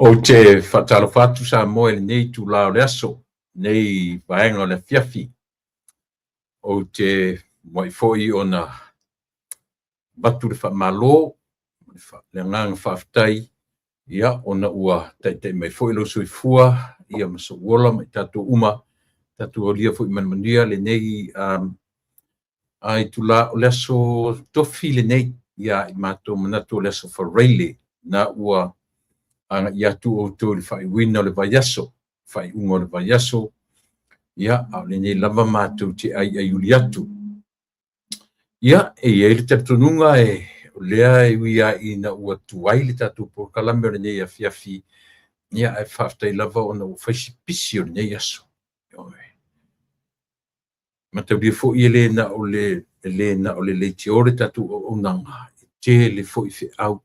O te whatalawhatu sa moe nei tu lao le aso, nei vaenga le fiafi. O te mai foi ona batu le whamalo, le ngang whaftai, ia ona ua te mai foi lo sui fua, ia maso wola mai tatu uma, tatu olia foi manmania le nei ai tu la o le aso tofi le nei, ia i mato manatu le aso whareile, na ua anga ia tu o tu le fai wina le vaiaso, fai ungo le vaiaso, ia au le nei lava mātou te ai uliatu. Ia, e le tatununga o lea e wia i na ua tuai le tatu por kalame o le nei a fiafi, ia e whaftai lava o na ufaisi pisi o le nei aso. Matau lia fo i le na o le te ore tatu o nanga, te le fo i fe au,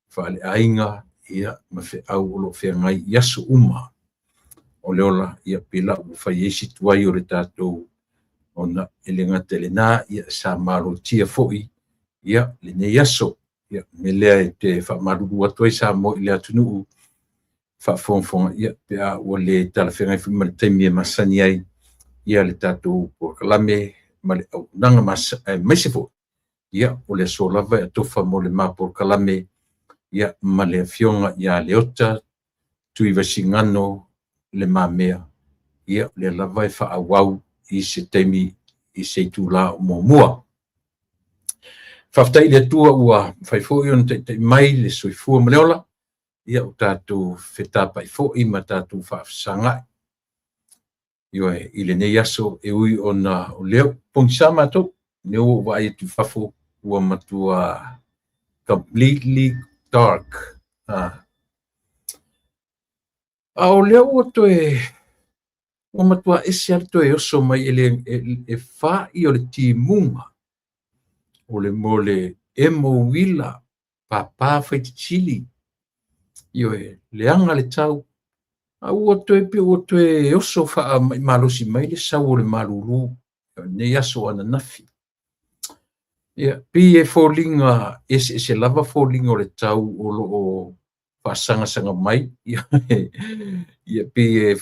fa le ainga, ia ma fe au o lo fe ngai yaso uma o le ola ia pila u fa yesi tuai o le tatou ona ele ngata le na ia sa maro tia foi ia le ne yaso ia me le te fa maru atu sa mo le atunu fa fon ia pe a o le tala fe ngai fu mal temi masani ai ia le tatou por kalame ma le au nanga mas mesifo ia o le so lava e tofa mo le ma por kalame ia ma le fionga ia le ota tui vasingano le mamea ia le lava e whaawau i se teimi i se tūla o mua. Whaftai le tua ua whaifoi on te mai le soifua maleola ia o tātou whetapa i fōi ma tātou whaafsangai. Ioe i le nei aso e ui o leo pongsa mato ne o vai tu whafo ua matua completely dark. O leo o toe o matua ese alto e oso mai e wha i o le timunga o le mole emo wila papa whaititili ioe le anga le tau a ua toe pe o toe oso wha mai malosi mai le sau o le malulu ne yaso ana nafi ia pi e fōlinga ese lava fōlinga o le tau o lo o sanga mai ia pe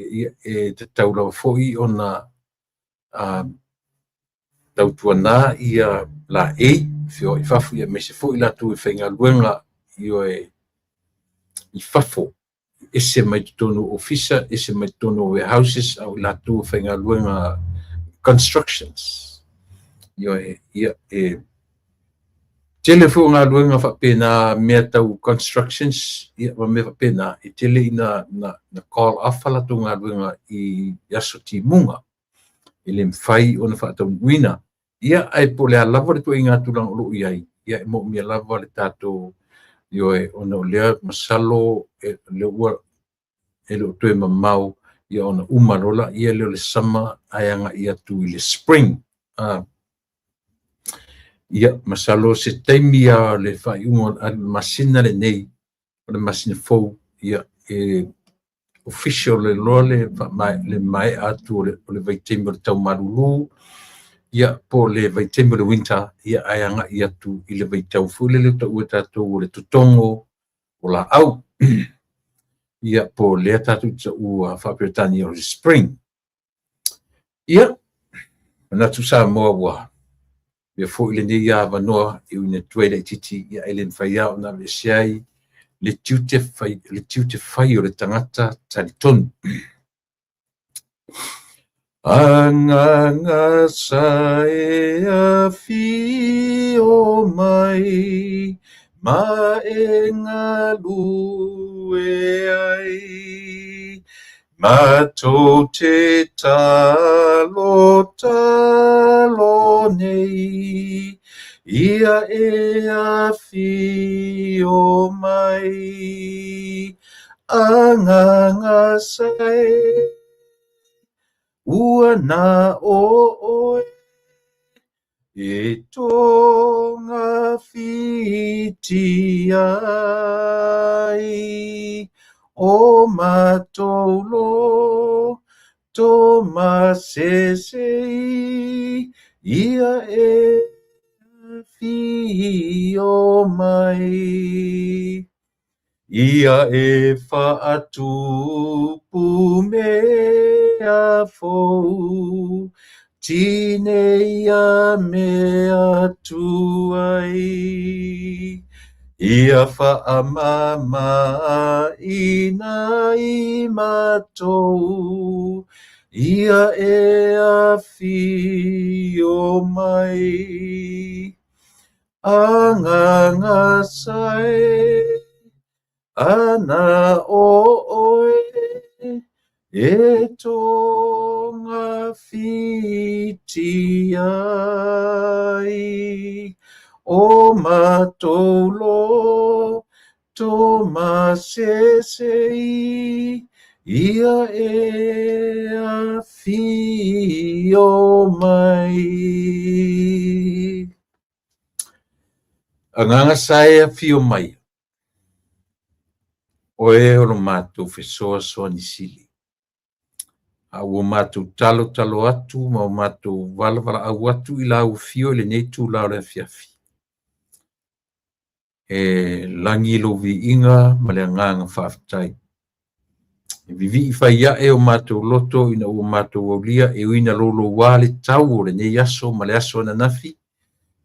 e te taula foi ona tau tuana ia la fio i fafu ia me se foi la tu e whainga luenga i fafu ese mai tonu officer ese mai tonu warehouses au la tu e whainga luenga constructions ia tele fu nga luenga fa pena mea tau constructions ia ma me fa pena i tele ina na call afala tu nga luenga i yaso timunga ile mfai ona fa tau wina ia ai po le lava le tu inga tu lang lu iai ia mo me lava le tato ioe ona le masalo le ua ele tu mamau ia ona umarola ia le sama ayanga ia tu ile spring ia masalo se taimia le fai ungo al masina le nei le masina fo ia official le lole le mai atu le vaitemo le tau marulu ia po le vaitemo le winter ia ayanga ia tu i le vaitau fu le tau tatu le tutongo o la au ia po le tatu u whapetani o spring ia na tu sa mo wa ia fo ile ni ia vanoa i une tuele titi ia elen faia na le siai le tiute fai o le tangata taliton Anganga sae a fi o mai ma e ngā lue ai ma tō te talo nei ia e a fi o mai anganga sae ua na oe e tonga fiti ai o matolo to masese ia e fi o mai Ia e whaatupu mea fou, tine ia mea tuai. Ia whaamama ina I matou, ia e a fio mai. Anganga sai, ana oe, e tonga fiti ai. O matolo, to masesei, ia e a fio mai. Anganga sai a fio mai. O e o mātou whesoa soa ni sili. A o mātou talo atu, ma o mātou wala au atu I lau fio le nei tū lau le fiafi. E langi lo vi inga, ma le nganga whaafitai. E vivi I whaia e o mātou loto ina o mātou aulia e uina lolo wale tau o le nei aso, ma le aso na nafi.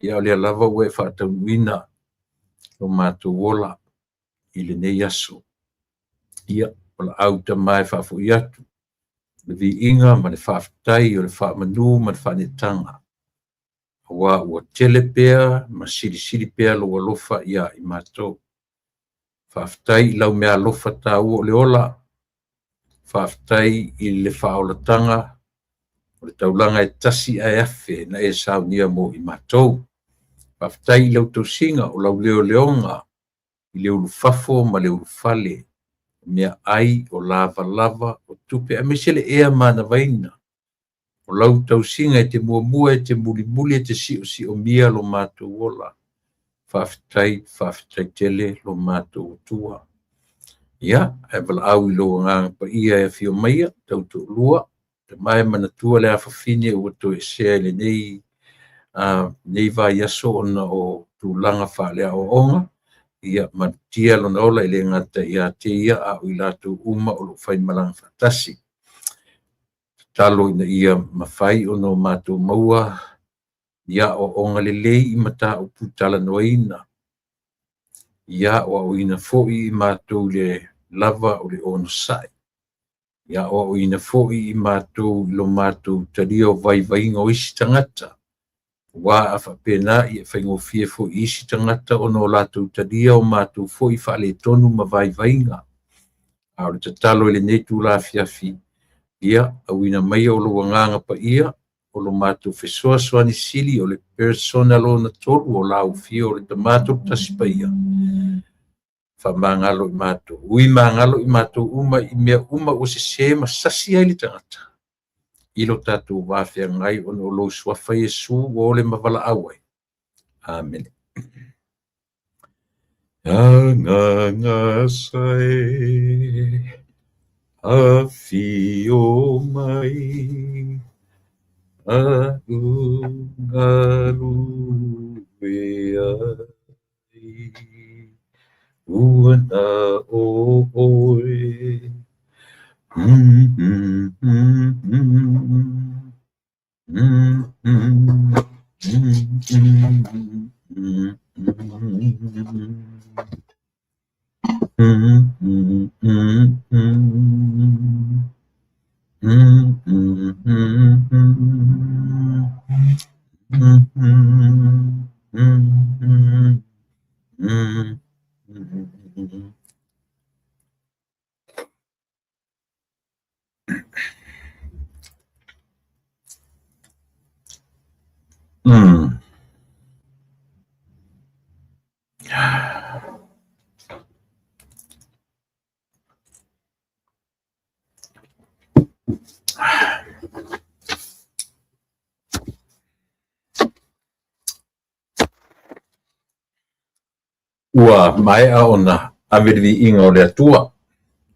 Ia o le lava ue whaatau uina o mātou wola I le nei aso. Ia, wala au ta mai whaafu I atu. Le vi inga, ma le whaafitai o le whaamanu, ma le whaanetanga. Wa ua tele pea, ma siri pea lo alofa ia I mātou. Whaafitai lau mea alofa tau o le ola. Whaafitai I le whaolatanga, o le taulanga e tasi a eafe na e saunia mo I mātou. Whaafitai lau tausinga o lau leo leonga, I leo lufafo ma leo lufale. Mea ai o lava o tupe a mesele ea mana vaina. O lau tausinga e te mua e te muli e te si o mia lo mātou wola. Whaafitai tele lo mātou tua. Ia, e wala au I lo ngang pa ia e fio maia, tautu lua. Te mai mana tua le awhawhine o to e sea le nei vai aso ona o tūlanga whalea o onga. Ia matia lona ola I le ngata ia te ia a ui lātou uma o lo whai malanga whatasi. Talo ina ia mawhai o no mātou maua, ia o onga le lei I mata o putala noaina. Ia o ina foi I mātou le lava o le ono sai. Ia o ina foi I mātou lo mātou tario vai o isi tangata. Wa afa pena I whaingo fie fo isi tangata o no lātou tadia o mātou fo I whaale tonu ma vainga. Aore te talo ele netu la fiafi. Ia, au ina mai o lo wanganga pa ia, o lo mātou whesoa soani sili o le personal o na tolu o lau fio o le tamato tasipa ia. Whamangalo I mātou. Ui mangalo I mātou uma I mea uma o se masasi ai li tangata. Ilo tātou wāwhia ngai o no lo suafa Yesu o le mawala awai. Amen. Nganga sai a fio mai a ungaru ai uana o oe. Ua mai a ona averi inga o le atua.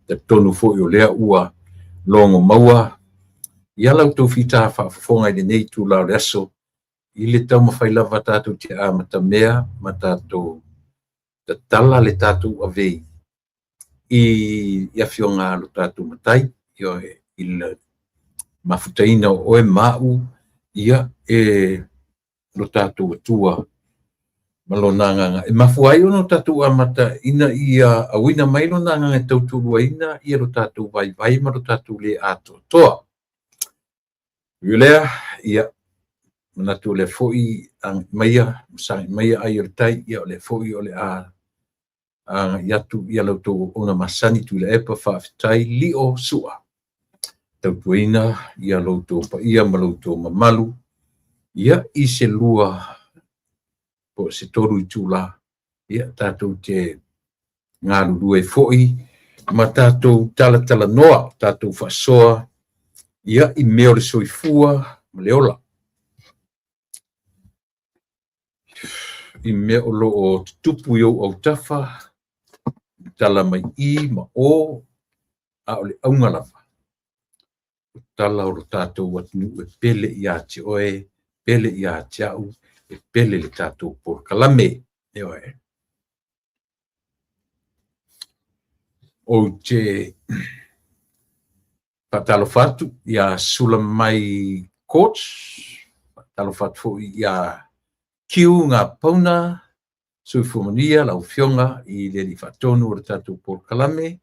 Te tonu fo I o lea ua longo maua. Ia lau tau fita whaafonga I le nei tū lau le aso. I le tau mawhai lava tātou te a mata mea, ma tātou te tala le tātou a vei. ia fionga lo tātou matai, ia il mafutaina o e mau, ia lo tātou atua malonanga. E mafuai ono tātou amata ina ia awina mai lo nanga e tautulu ina, ia lo tātou vai ma lo tātou le ato toa. Iulea, ia manatu le foi ang maya, sang maya ayurtai, ia le foi o le yatu ia lautou ona masani tu le epa whaafitai li o sua. Tautuina ia lautou pa ia ma lautou mamalu, ia i se lua po se toru i tūla, ia tātou te ngāru rue foi, ma tātou tala noa, tātou whasoa, ia i meo le soifua, ma leola. I meo lo o tupu iau au tafa, tala mai I ma o a o le aungalafa. Tala o lo tātou atunu e pele I a te oe, pele I a te au, e pele le tātou por kalame. E oe. O te patalo fatu, ia sula mai coach, patalo fatu fo ia kiu ngā pauna, suifumania, lau fionga, I le li fatonu o le tātou por kalame,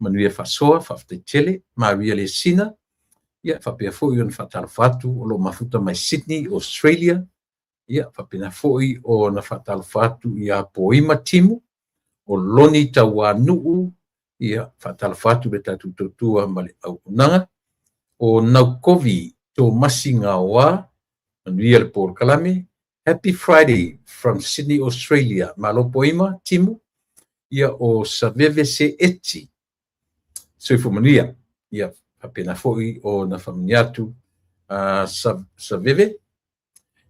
manuia fasoa, fafte tele, maria le sina, ia whapea fōi o na whatalo whatu o lo mafuta mai Sydney, Australia, ia whapena fōi o na whatalo whatu ia Poima timu, o loni taua nuu, ia whatalo whatu le tatu totua ma le au unanga, o Naukovi tō masi ngā wā, manuia le por kalame, Happy Friday from Sydney, Australia, malo Poima timu, ia o Saveve se eti, soifumania, ia whapena fōi o na whamaniatu Saveve,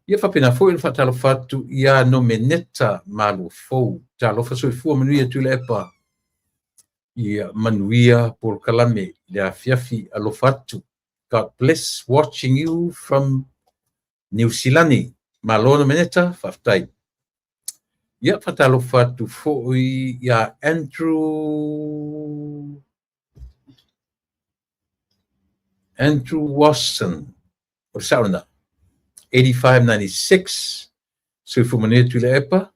ia whapena fōi na whatalo whatu ia no meneta malo fōu, tā lofa soifua manuia tūle epa, ia manuia por kalame, lea fiafi alo whatu. God bless watching you from New Zealand, malo no meneta, whaftai. Ia whatalo whatu fōi ia Andrew Watson, o sauna, 8596, soifu manuia tūle epa,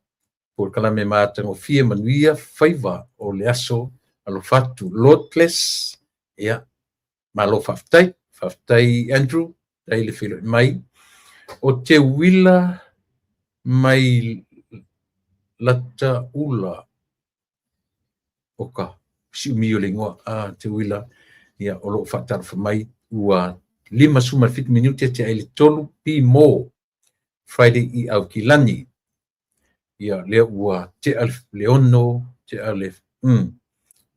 por kalame mātango fia manuia whaiva o le aso alo whatu Lordless, ia malo whaftai Andrew, dai le whilo mai, o te wila mai lata ula, oka, si umio le ngoa, te wila, ia o lo whataro whamai, ua 5 minuti te aile tolu pi mō Friday I au ki lani. Ia lea ua te alif leono, te alif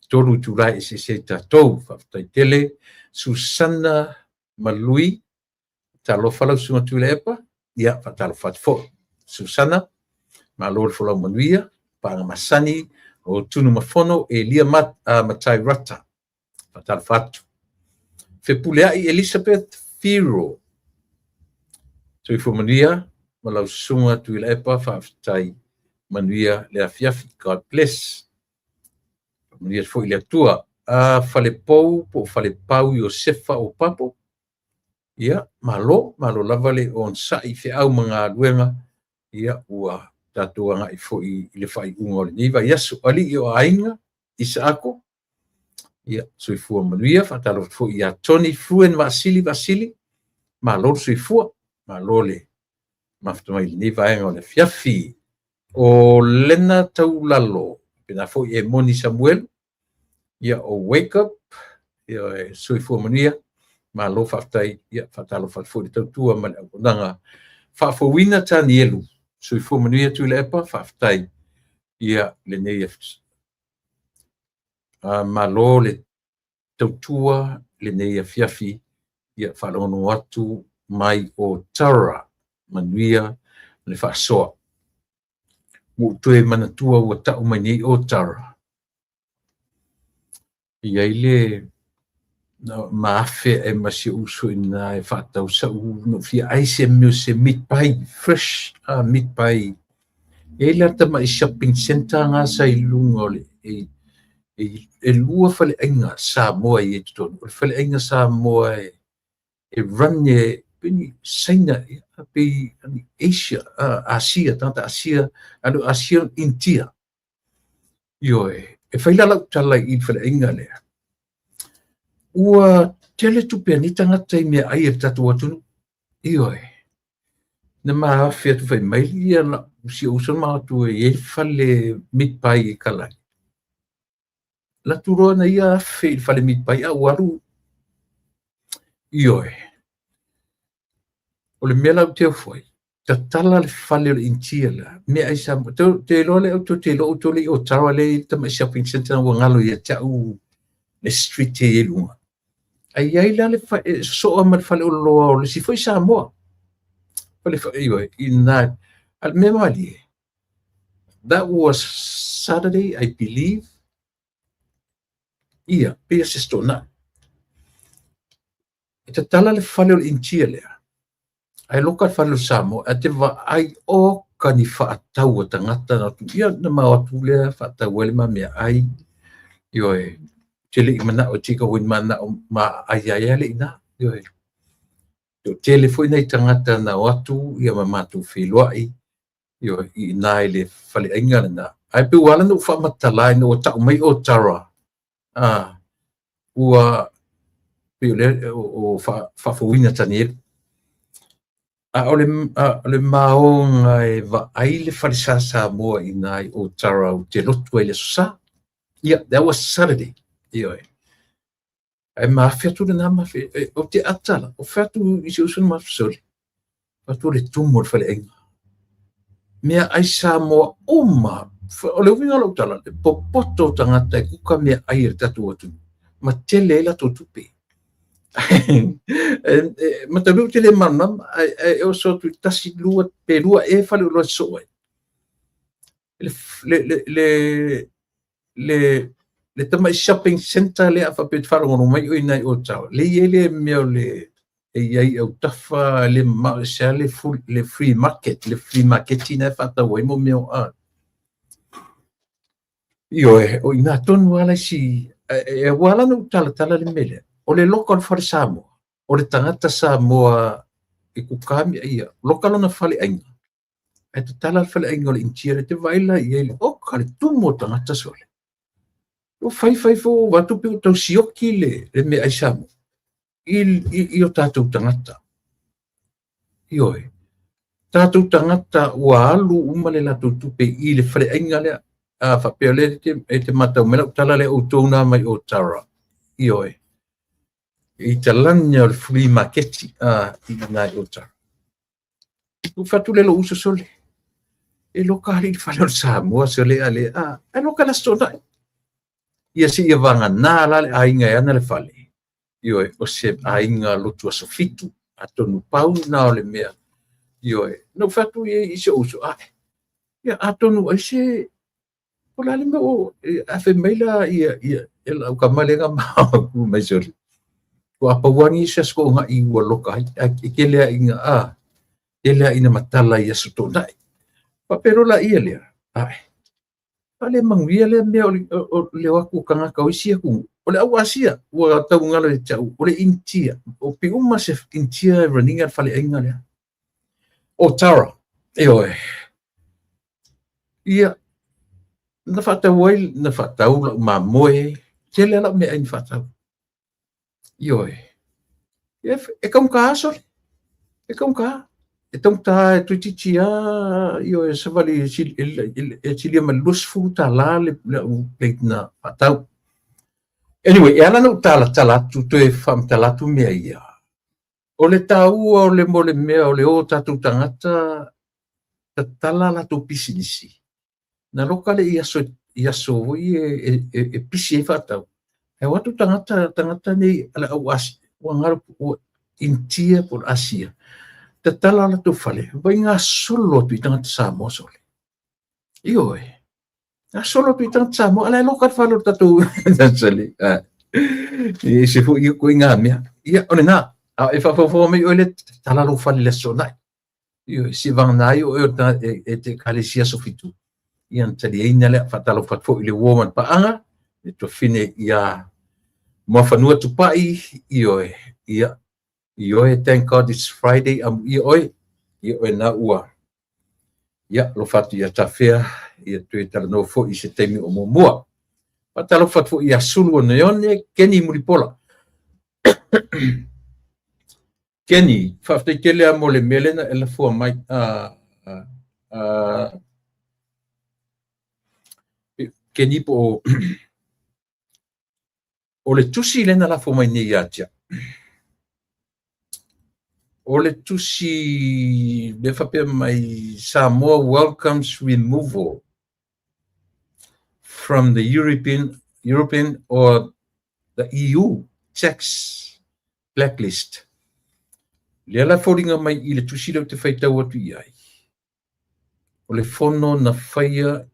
tolu tūrai se tātou, whaftai tele, Susana Malui, talo whalau sunga tūle epa, ia whatalo whatfo. Susana, malo le whalau manuia, panga masani, o tunu mafono e lia matai rata, whatalo whatu. Fepuleai Elizabeth Firo. Soifo manuia, malau sunga tūle epa, whaftai manuia lea fiafi, God bless. Manuia fo ilia tua, fale pou, po fale pau Iosefa o papo. Ia, malo lava le on sai fe au mga luenga, ia ua tatua nga I fo I le whai unga o le niva. Ia so ali I o ainga, isa ako. Ia, soifua manuia, whatalo fo ia Tony Fruen Vasili, malo soifua, malo le maftamai le niva ainga o le fiafi. O Lena Taulalo, pena fo I Moni Samuel, ia o Wake Up, ia soifua manuia, malo whaftai, ia whatalo whatfo I tautua mani au nanga. Whafowina tani elu, soifua manuia tūle epa, whaftai, ia le neia. Malo le tautua, le neia fiafi, ia whalono atu mai o Tara, manuia le whasoa. Mutue manatua ua tau mai nei o Tara. Ia ile maafe e masi uso ina e whatau sa no fia aise meo se meat pie, fresh meat pie. E lata mai shopping center ngā sa I lunga ole. e lua faleaiga Samoa i totonu o le faleaiga Samoa e rane peni saina pe Asia Asia tanta Asia anu Asia India io e faila lau tala i faleaiga lea ua tele tupe ni tangata i mea ai e tatu atunu io na maafe atu fai mai ia la si usan ma tu e fale mit pai i kalai la turo na ia fe fale mit pai a waru io o le mela te foi ta tala le fale le intia la me ai sa te lo le auto te lo to le o tawa le ta ma shopping center wa ngalo ia ta u le street e lunga ai la le so ma fale o lo le si foi sa mo fale io in al memali that was Saturday I believe ia pe se stona te tala le fale o intia le ai loka fale samo a te va ai o kani fa tau tangata na tu ia na ma tu le fa tau le ma me ai io tele mana o tika win mana ma ai le ina io tele foi nei tangata na watu ia ma matu filoi io i nai le fale ainga na ai pe wala no fa matala no ta mai o tara ua pe o fa fuina tani ole maonga e va ai le fale sa mo i nai o tara o te lotu ele sa yeah that was Saturday io ai ma fiatu na ma fe o te atala o fiatu i se usun ma sole fatu le tumo fale ainga mea ai sa mo uma o le winga lo tala le popoto tangata ku ka mea ai tatu atu ma tele la to tupe ma talu tele manam ai o so tu tasi lua pe lua e fale lo so le tama shopping center le afa pe faro no mai o nai o tau le ele meo le e ai o tafa le ma le free market ina fata o mo meo io o ina ton wala si e wala no tala le mele o le local for Samoa o le tangata Samoa e kukami ia local na fale ainga e te tala fale ainga o le intia te vaila i ele o kale tumo tangata sole o fai fo watu pe o tau sioki le me ai Samoa i o tātou tangata. Ioi. Tātou tangata ua alu umale la tupe i le whare ainga lea a whapea le te matau mena utala le o tōna mai o tara. Ioi. I te lanya o le free marketi i nai o tara. U whatu le lo uso sole. E loka hari i whale o Samoa sole ale e loka la stonai. Ia si ia vanga nā la le ainga e ana le whale. Ioe, o se ainga lotu aso fitu, atonu pau na o le mea. Ioe, no fatu i se uso, ia atonu ai se, o la le mea o, a fe meila ia, o ka malenga maa ku mai sori. Ko apawangi se asko nga i ua loka, ke lea inga, ke lea ina matala i aso tonai. Papero la ia lea, ale manguia le mea o le waku kanga kausia ku. O le au asia, ua tau ngalo e tau, o le intia, o pi uma se intia raninga fale ainga lea. O tara, oe. Ia, na whatau wai, na whatau la ma moe, te le la me aini whatau. Oe. E kaum ka asole, e kaum ka. E tong ta e tuititia, oe, sa vali e chilia ma lusfu ta la le plate na whatau. Anyway, e ala no tala tu te fam tala tu mea ia. O le tau o le mo le mea o le o tatu tangata ta tala la tu pisinisi. Na loka le ia so e pisi e fatau. E watu tangata nei ala au asi. Wangar intia por Asia. Ta tala la tu fale. Vai ngā solo tu i tangata Samoa sole. Ioe. Solo tu tang Samoa ala lokat falo tatu sali e se fu io ko inga mea ia ona na e fa me ole tala lo fale le sonai io si van nai o te kalesia sofitu ia tali ina le fa talo fa fo le woman pa anga e to fine ia mafanua tupai ioe ioe thank God it's Friday ioe na ua ia lo fatu ia tafea ia tue tala no fo i se temi o mua patalo fatu ia sulu ne one Kenny Muripola Kenny fafte kele amole melena ela fo mai Kenny po o le tusi lena la fo mai ni atia o le tusi le fape mai Samoa welcomes removal from the European or the EU tax blacklist. Le la foringa mai i le tusi le te faitau atu iai. O le fono na faia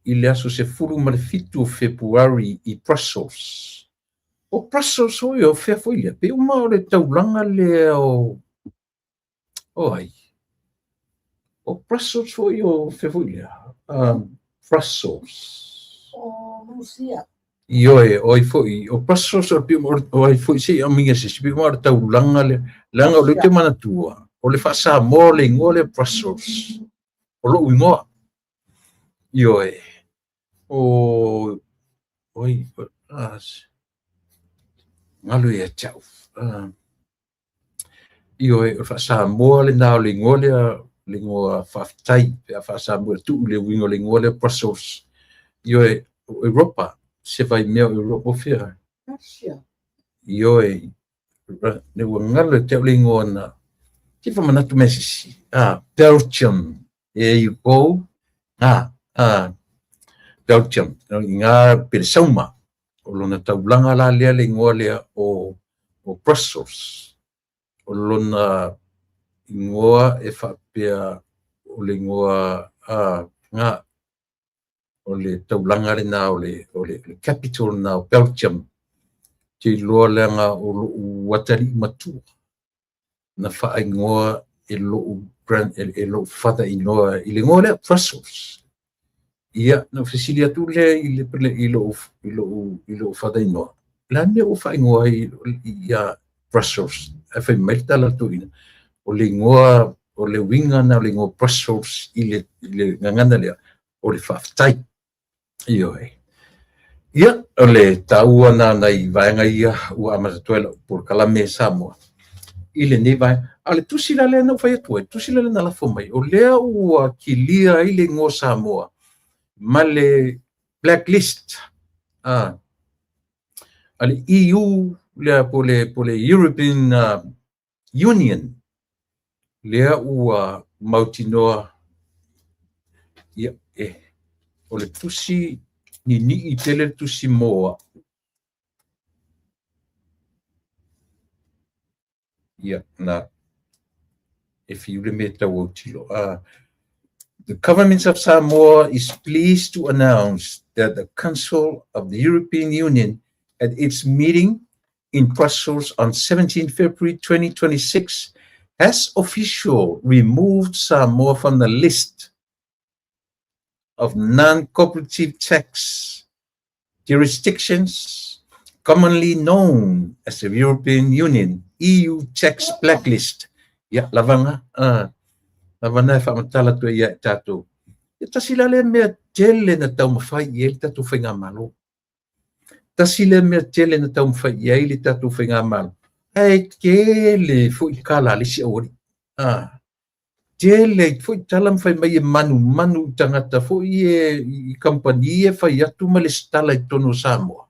i le aso se furu ma le fitu o Februari i Brussels. O Brussels o yo fea foilia. Pe uma o le taulanga le o ai. O Brussels o yo fea foilia. Brussels. O Rusia. Ioe, oi foi, o Brussels o pio o ai foi se amiga se pio mar taulanga le langa o le te mana tua. O le fasa mole ngole Brussels. O lo uingoa. Ioe. Oi, ngalu ia tau. Ioe, o fasa mole na o le ngole lingoa faftai, pe fasa mole tu le wingo le ngole Brussels. Ioe, Europa. Se vai mea Europa fera. Russia. Ioe, ne ua ngalo te ulingo na. Ki fa manatu mesisi. Belgium. There you go. Belgium. Ngā pere sauma. O lona taulanga la lea le ingoa lea o Brussels. O lona ingoa e whapea o le ingoa ngā o le taulanga le nā o le capital nā o Belgium. Te loa leanga o lo watari matua. Na wha ingoa e lo fata inoa i le ngoa lea Brussels. Ia na fasili atu le i lo fata inoa. Lane o wha ingoa i Brussels. E whai maitala tu ina. O le ngoa, o le winga na o le ngoa Brussels i le ngangana lea o le whaftai. Ioe. Ia, o le taua na nai vaenga ia ua amatatuela por kalame Samoa. I le nei vai, a le tusi la lea nau whai atua, tusi la lea na lafo mai. O lea ua kilia i le ngō Samoa. Ma le blacklist. A le EU, lea po le European Union. Lea ua mautinoa. Ia, o le tusi ni i tele tusi moa. Ia, na e fiule me tau au tilo. The government of Samoa is pleased to announce that the Council of the European Union at its meeting in Brussels on 17 February 2026 has officially removed Samoa from the list of non-cooperative tax jurisdictions commonly known as the European Union EU tax blacklist. Ya, lavanga, lavana e whamatala tu ia tātou. E tasila le mea tele na tau mawhai i ele tātou whainga malo. Tasila mea tele na tau mawhai i ele tātou whainga malo. Ai kele fu i kala lisi aori. Tele foi talam fai mai manu tangata foi i compagnie fai atu ma le stala i tono Samoa.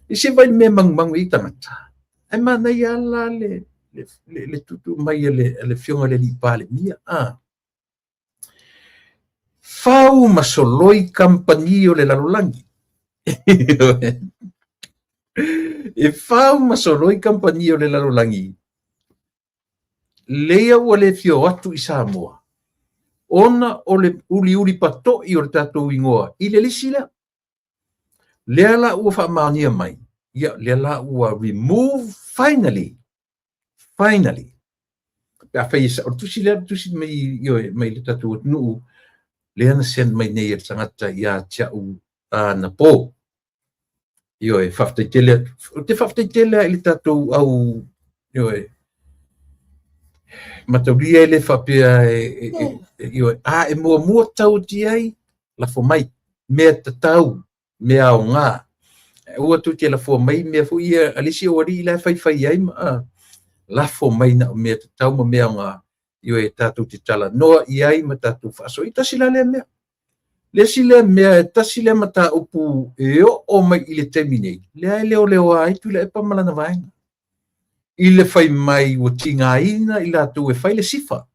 I se vai me mang i tangata. Ai mana i ala le tutu mai le fionga le li pale mia. Fau masoloi compagnie o le lalolangi. E fau masoloi compagnie o le lalolangi. Lea ua le fio atu i Samoa. Ona o le uli pato i o le tātou ingoa. I le lisi la. Lea la ua whaamania mai. Ia, lea la ua remove finally. Pea whai isa. O tusi lea tusi mai le tātou at nuu. Lea na sen mai nei e tangata ia tia u na po. Io e whaftaitele, te whaftaitele i le tātou au, io e, matauria e le whapea io e, e mua tau ti ai, la fo mai, mea tatau, mea o ngā, ua tu te la fo mai, mea fo ia, alisi o ari la whai ai, la fo mai na mea tatau, ma mea o ngā, io e tātou te tala, noa i ai ma tātou whaso, i tasila le mea. Le sile mea tasi le mata upu e o mai i le terminate. Le leo ai tu le pa malana vaenga. I le fai mai o tinga ina i la tu e fai le sifa.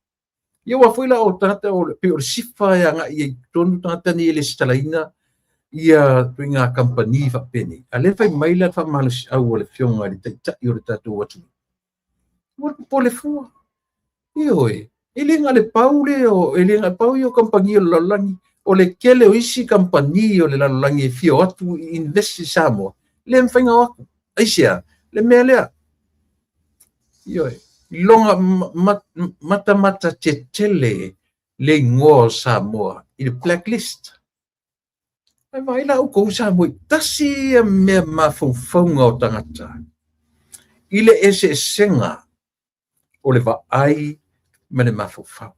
Ia wa foi la o tata o le pe o sifa ya nga i tonu tata ni le stalaina ia tu nga company fa peni. Ale fai mai la fa mal au le fionga le ta i o tatu watu. Wa po le fu. Io e. Ele nga le paule o ele nga pau yo company o langi. O le kele o isi kampani o le lalolangi e fio atu investi Samoa. Le mwhainga waku. Aisia, le mea lea. Ioi. Longa mata te tele le ngō Samoa. I le blacklist. Ai vai la uko Samoa. Tasi e mea mawhauwhaunga o tangata. I le ese senga o le vaai me le mawhauwhau.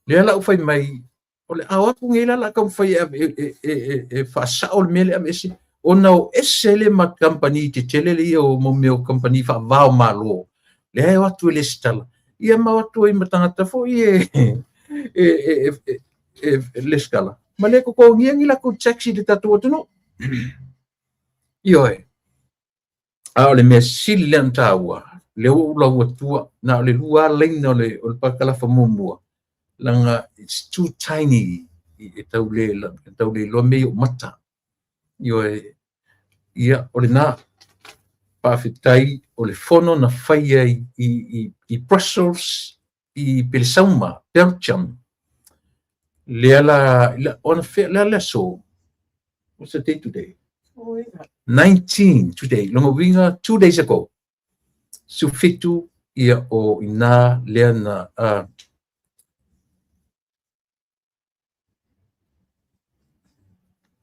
Le ala ufai mai o le awa ku ngela la kam fai fa sa o mele am ese o no esele ma company te tele le o mo meu company fa va malo le wa tu le stala ia ma tu i matanga ta fo le skala ma le ko ngi la ku taxi de tatu tu no io e a le me silenta wa le o la wa tu na le lua le no le o pa kala fa mo langa it's too tiny e tau le lo me mata io ia o le na pa fitai o le fono na faia i Brussels i Belsauma Belgium le ala on fe la so what's the date today 19 today longa winga 2 days ago so fitu ia o ina le na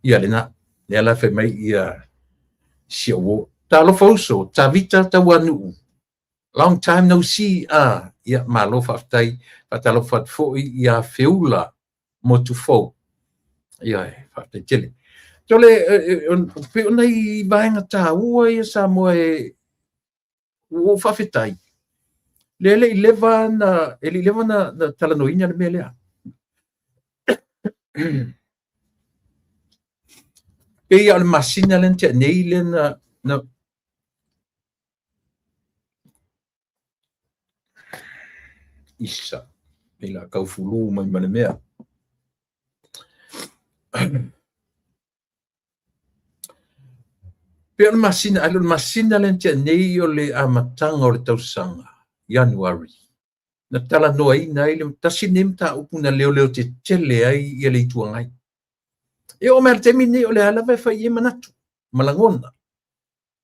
ia le ala fe mai ia siawo talo foso tavita tawanu long time no see ia malo fatai patalo fat fo ia feula motufo ia fatai tele tole pe nei vainga ta ua ia Samoa o fafitai lele 11 na talanoina le melea pe ia le masina len te nei le na isa ila kau fulu mai mana mea pe le masina len te nei o le amatanga o le tausanga January na tala noa ina ile tasinim ta upuna leo te tele ai ia le tuangai e o mer temini o le ala vai fai manatu malangona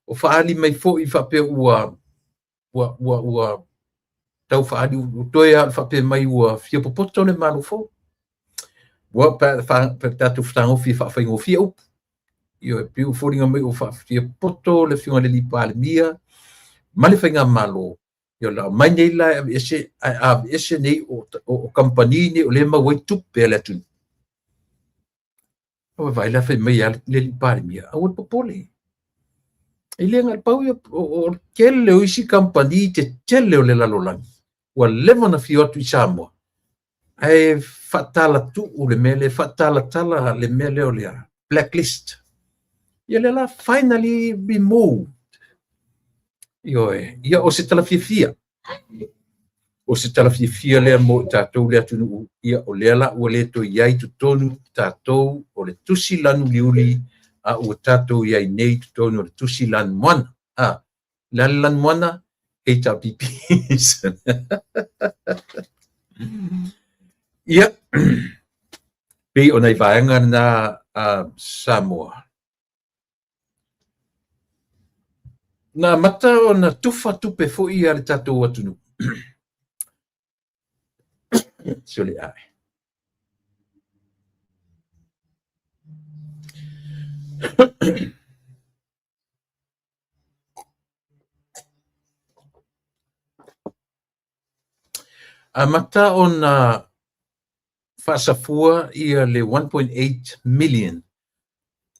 o faali mai fo i fa pe ua tau faali o toia fa pe mai ua fia popoto le malu fo ua pa tatu ftango fi fa fai ngo fia up io e piu foringa mai o fa fia poto le finga le lipa le mia male fai nga malo io la mai nei la ese nei o company ni o le ma wai tupe le tu o vai la fai mai le lipa le mia o popole ele ngal pau o kele o isi company te tele o le lalolangi ua levo na fio atu i Samoa ai fatala tu o le mele fatala tala le mele o le blacklist ia le la finally removed ia o se tala fia o se tala fia le mo tatou le atu ia o le ala o le to iai tu tonu tatou o le tusi lanu liuli a o tatou iai nei tu tonu o le tusi lanu moana lanu moana e tau pipi ia pe o nei vaenga na Samoa na mata o na tufa tupe fo ia le tatou atunu sole ai Mata ona whaasafua ia le 1.8 million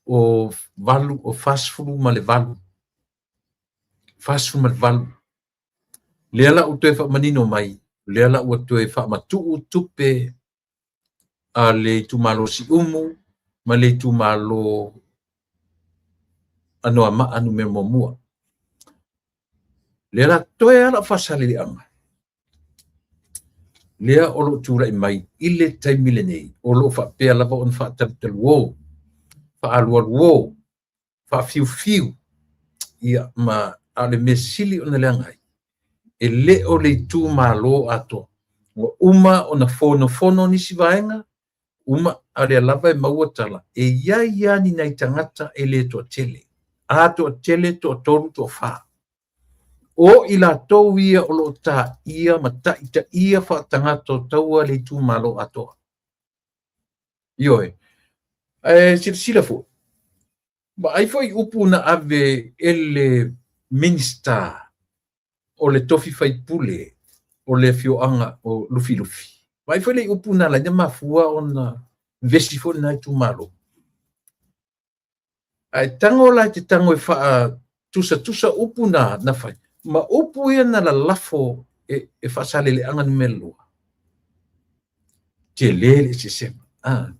o valu o whaasfuru ma le valu. Whaasfuru ma le valu. Lea la utoe whaamanino mai. Lea la utoe whaamatuu tupe a le tumalo si umu ma le tumalo anoa ma anu me momua. Lea la toe ala whaasale anga. Lea olo tura i mai ile taimile nei. Olo whaapea lava on whaatapitalu wō. Whaalualuo. Whaafiu-fiu. Ia ma ale me sili ona leangai. E le o le tu malo ato. O uma ona fono nisi vaenga. Uma ale lava e maua tala. E ia ni nai tangata e le toa tele. A toa tele toa toru toa wha. O ila tau ia o lo ta ia ma ta ita ia wha tangata taua le tu malo ato. Ioe. Sila fo. Ma ai foi upu na ave ele minister o le tofi fai pule o le fioanga o lufi. Mai foi le upu na la nyama fua ona vestifo na tu malo. Ai tango la te tango e faa tusa upu na fai. Ma upu ia na la lafo e fasale le anga numelua. Te lele se sema.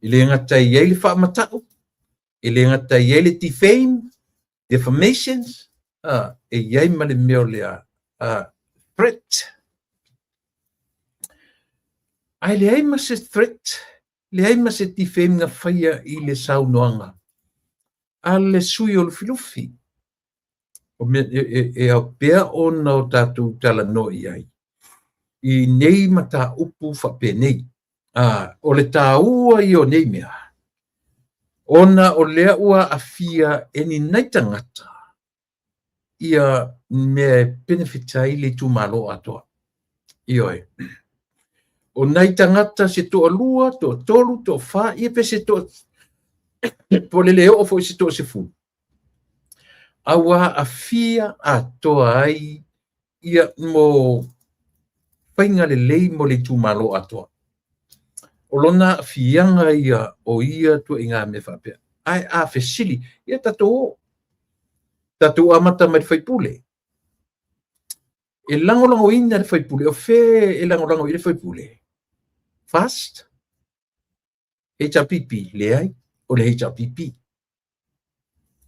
Ile ngata iei le faa matau. Ile ngata iei le defame, defamations. E iei ma le meo lea threat. Ai le ai ma se threat. Le ai ma se defame nga faya i le sau noanga. A le sui o lufi. E au pea ona o tatu tala no iai. I nei mata upu whape nei. O le tā ua i o nei mea. Ona o lea ua a fia eni naitangata. Ia me benefitai le tu malo atoa. Ioi. O naitangata se toa lua, toa tolu, toa wha, ia pe se toa po le leo o fo se toa se fu. Awa a fia a toa ai ia mo painga le lei mo le tu malo atoa. O lona fianga ia o ia tu inga me whapea. Ai a fesili, ia tato o. Tato amata mai whaipule. E langolango ina le whaipule, o fe e langolango ina whaipule. Fast. HRPP, le ai, o le HRPP.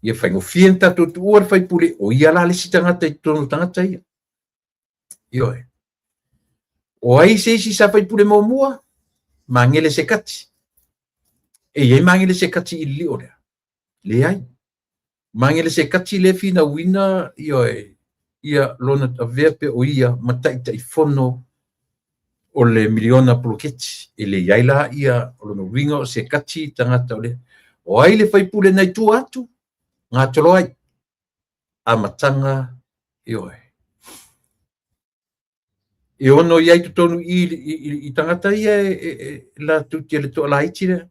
Ia whaingo fien tato tu ua le whaipule, o ia la le si tangata i tono tangata ia. Ioe. O ai se si sa whaipule mo mua, mangele se kati. E iei mangele se kati i li o lea. Le ai. Mangele se kati le fina wina, ioe. Ia lona a vepe o ia mataita i fono o le miliona proketi. E le iaila ia o lona winga o se kati tangata o le. O ai le whaipule nei tu atu. Ngā tolo ai. A matanga ioe. E ono iai tu tonu i tangata ia la tuti le toa la itire.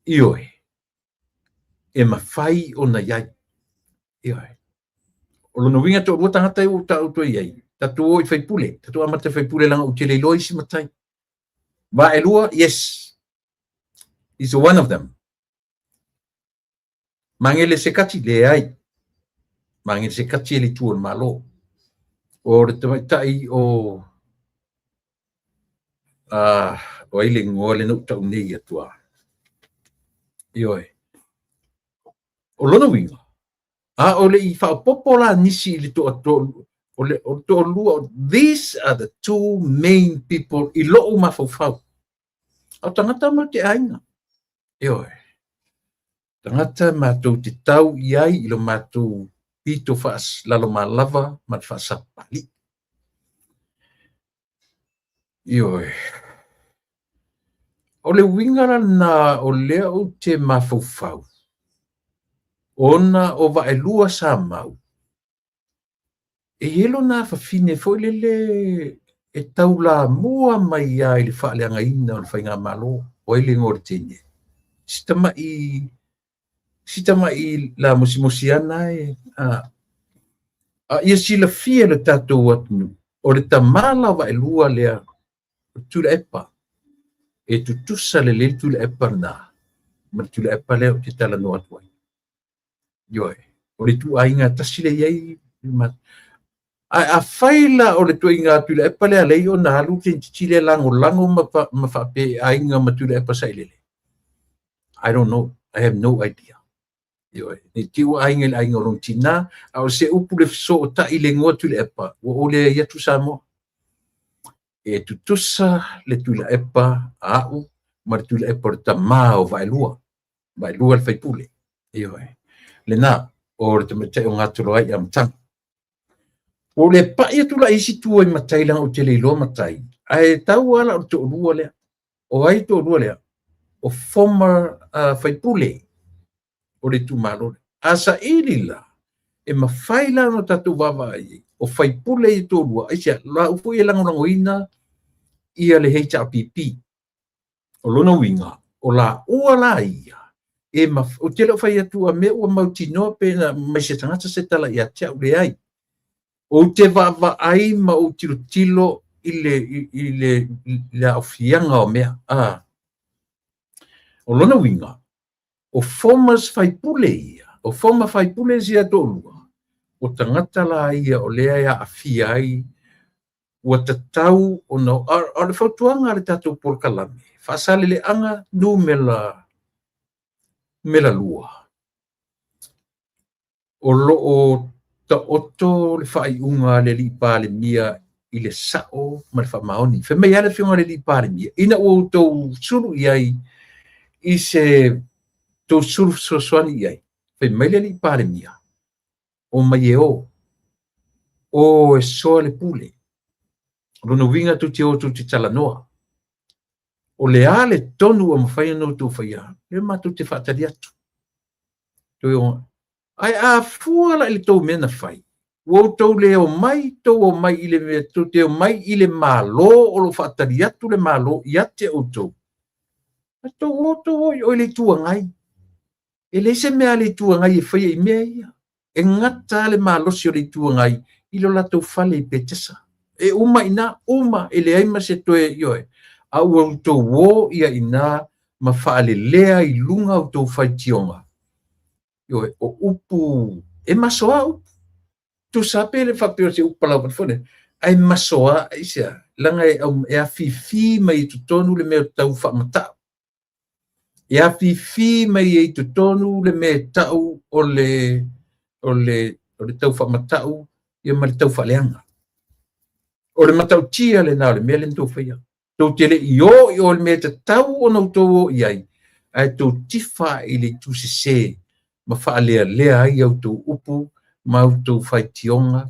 Ioe. E mawhai o na iai. Ioe. O lono winga to rua tangata o ta uto iai. Tatu o i whaipule. Tatu amata whaipule langa uti le loi si matai. Wa e lua, yes. Is one of them. Mangele se kati le ai. Mangele se kati le tuon malo. O re tamaitai o o ile ngole no tau nei atua. Ioe. O lono winga. O le I whaopopola nisi le to o le to lua. These are the two main people I loo mawhauwhau. Au tangata ma te ainga. Ioe. Tangata mātou te tau iai ilo mātou pito whaas lalo malava ma whaasapali. Ioe. O le wingara na o lea o te mawhauwhau. Ona o wa e lua sa mau. E helo na whawhine foi lele e tau la mua mai ai le whaaleanga ina o le whainga malo o ele ngore tene. Sitama I la musimosi ana e. Ia sila fia le tatou atu. o le tamala wa elua lea tula epa e tutusa le tula epa na ma tula epa lea o te tala no atu ai yoe o le tu ainga tasile yai ma a faila o le tu ainga tula epa lea lei o na alu te chile lango ma fa pe ainga ma tula epa sailele. I don't know, I have no idea. Yoe ni tiu ainga o tina au se upu le so ta ile ngoa tula epa o le ia tu samo e tutusa le tula epa au ma le tula epa ta mau vai lua le faipule ioe le na o le te o ngatu ai am tang o le pa ia tula isi tu ai matai lang o te le lo matai ai tau ala o to lua le o ai to lua le o former faipule o le tu malo asa ilila e mafaila no tatu vava ai o faipule i to lua ai sia la upu ia langoina ia le HRPP o lona winga o la ua la ia e ma o te lo fai atu a me o mautino pe na mai se tangata se tala ia te au le ai o te va ai ma o tilo ile ofianga o mea o lona winga o formas fai pule ia o forma fai pule sia tolua o tangata la ia o lea ia afia ai ua tatau o no o le fautuanga le tatou porkalame fasale le anga nu mela lua o loo ta oto le faiunga le lipa le mia i le sao ma le famaoni fe mea le fiunga le lipa le mia ina o tou suru iai i se tou suru sosoani iai fe mea le lipa le mia o mai o e soa le pule lona winga tu te talanoa o le ale tonu o mawhaia no tu whaia le matu te whaatari atu ai a fua la ile tau mena whai o tau le o mai ile me tu te o mai ile malo o lo whaatari atu le malo ia te o tau o le tuangai e le se mea le tuangai e whaia i mea ia e ngata le malo si o le tuangai ilo la tau whale i petesa e uma e le aima se toe ioe a ua tau wo ia ina ma whaale lea i lunga o tau whaitionga ioe o upu e masoa upu tu sape le whapeo se upa lau patfone ai masoa isia langa e a fifi mai tu tonu le mea tau whamatau e a fifi mai e tu tonu le mea tau o le tau whamatau ia ma le tau whaleanga o le matau tia le nao le mea le ntou whaia tau tele i o le mea te tau o nau tau o iai ai tau tifa i le tu se ma whaalea lea ai au tau upu ma au tau whaitionga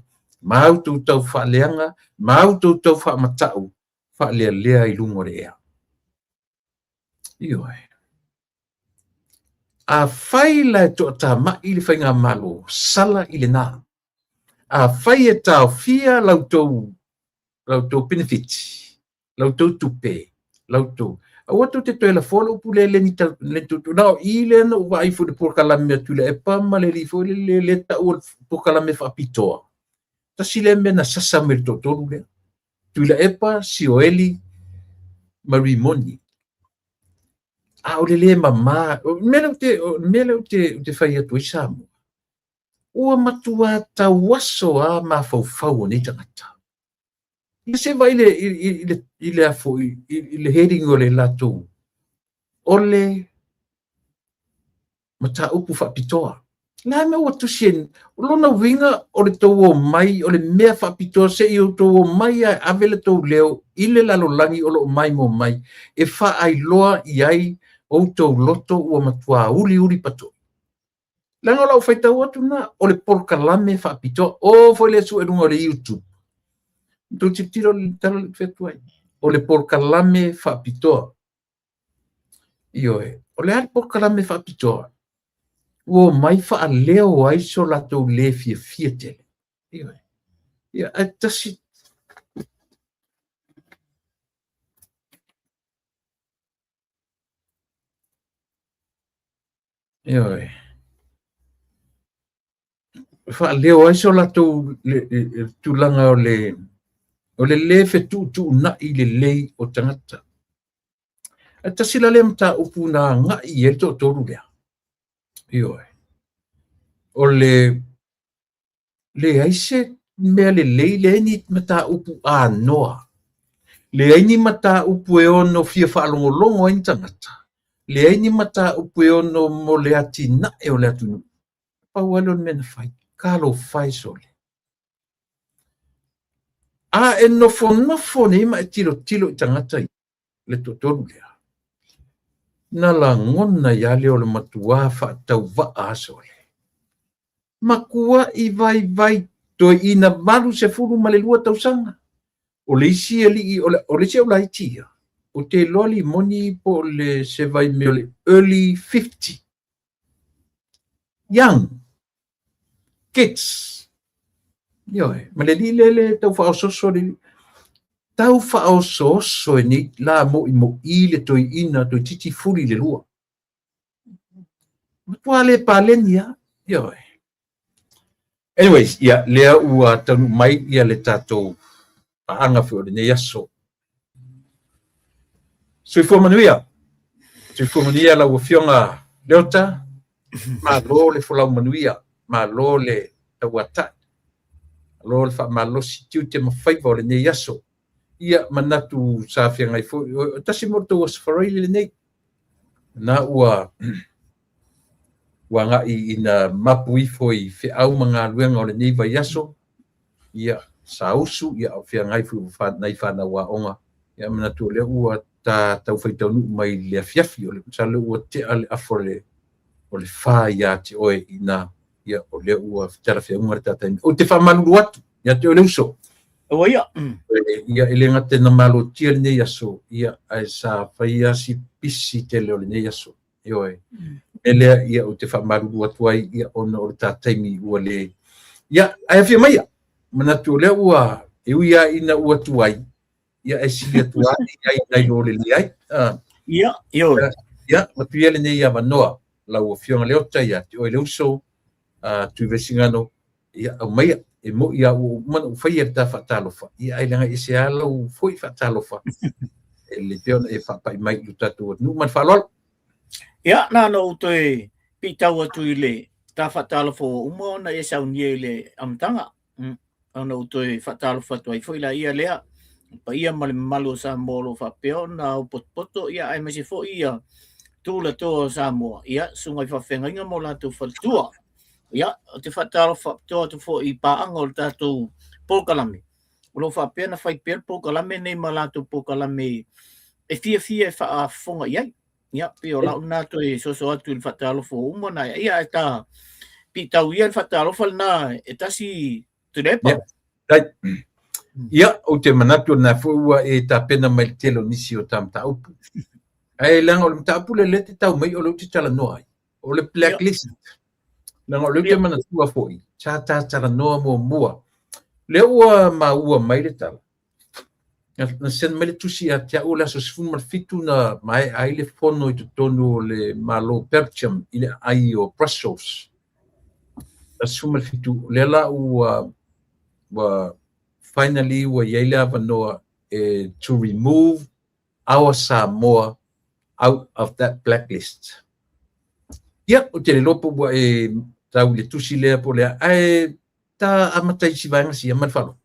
ma au tau whaaleanga ma au tau whaamatau whaalea lea i lungo le ea ioe a whaila e toa tā mai le whainga malo sala i le nā a whai e tau fia lau tau benefit lau tau tupe lau tau a watu te toi la fola upu le ni le tutu nao i le na uwa i fu de porkalame tu le epa ma le li fo le ta u porkalame fa pitoa ta sile me na sasa me to tolu le tu le epa si o eli marimoni a o le mama mele te fai atu i samu ua matua ta waso a ma fau ni tangata i se vai le afo i le heading o le lato ole mata upu fa pitoa la me o tu sien lona winga o le tau mai o le mea fa pitoa se i o tau mai a vele tau leo i le lalo langi o lo mai mo mai e fa ai loa i ai o tau loto ua matua uli pato langa lau fai tau atu na o le porkalame fa pitoa o foi le su edunga o le YouTube tu tiro talo le fetuai o le porkalame fa pitoa ioe o le porkalame fa pitoa o mai fa leo ai so la to le fie tele ioe ia atasi ioe fa leo ai so la to tulanga o le o le fetu na i le o tangata. Ata sila le mta upu na nga i e to toru lea. Ioe. O le aise mea le ni mata upu a noa. Le aini mata upu e ono fia whaalongolongo ai tangata. Le aini mata upu e ono mo le ati na e o le atunu. Paualon mena fai. Kalo fai sole. A e nofo ne ima e tilo i tangata i. Le totoru lea. Na la ngona ya le o le matua whaatau waa sole. Makua i vai to ina malu se furu ma le lua tausanga. O le isi ali o le se o lai tia. O te loli moni po le se vai me o le early 50. Young. Kids. Ioe. Ma le li le tau wha o soso le tau wha o soso e ni la mo i le toi ina toi titi furi le lua. Matua le palenia. Ioe. Anyways, ia lea ua tanu mai ia le tatou paanga fo le nei aso. Sui manuia la ua fionga leota, ma lo le folau manuia, ma lo le tauata, lo le ma lo si tiu te mawhaiva o le nei aso. Ia manatu sa fianga i fo, tasi morto was farai le nei. Na ua nga i ina mapu i fo i fe au mga luenga o le nei vai aso. Ia sausu ia o fia ngai fu fa nai fa na wa onga ia mana tu le ua tau fai tau nu mai le fiafi o le sa le ua te ale afole o le fa ia te oe ina ia o le ua tara fia unga tata o te fa malu atu ia te o le uso o ia ia ele ngate na malo tia le nei aso ia ai sa fai asi pisi te le o le nei aso ioe ele ia o te fa malu atu ai ia ona o le tata mi ua le ia ai fia mai mana tu le ua e ia ina ua tuai ia e silia tuai ia nai lo le ai ia io ia ma tu ele nei ava noa la ua fionga le ota ia te o le uso tu vesingano ia o mai e mo ia o man fai e ta fatalofa ia ai langa ese ala o foi fatalofa ele peona e fa pai mai lu tatu nu man falol ia na no te pitau atu ile ta fatalofa umo na e sa uniele amtanga ana o toi fatalo fatoi foi la ia lea pa ia mal malo sa molo fa peona o potpoto ia ai masi fo ia tu la to sa mo ia sungai fa fenga mo la tu faltua ia te fatalo fa to tu fo i pa angol ta tu pokalame lo fa pena fai per pokalame nei mala tu pokalame e fia fa fonga ia pio la una to e so atu il fatalo fo umo na ia ta pitau ia il fatalo fa na etasi Tulepa. Right. Ia o te manatu na fua e ta pena mai telo nisi o tam ta upu. Ai lang o le ta upu le lete tau mai o le te tala noa. O le blacklist. Lang o le te manatu a foi. Cha tala noa mo mua. Le ua ma ua mai le tala. Na sen mai le tusi a tia ula so sfun mal fitu na mai ai le fono i tonu le malo percham ile ai o Brussels. Na sfun mal fitu le la ua finally we yela vanoa to remove our Samoa out of that blacklist. Ia o te lopo wa tau le tusi lea po lea ai ta amatai si vanga si aman falo.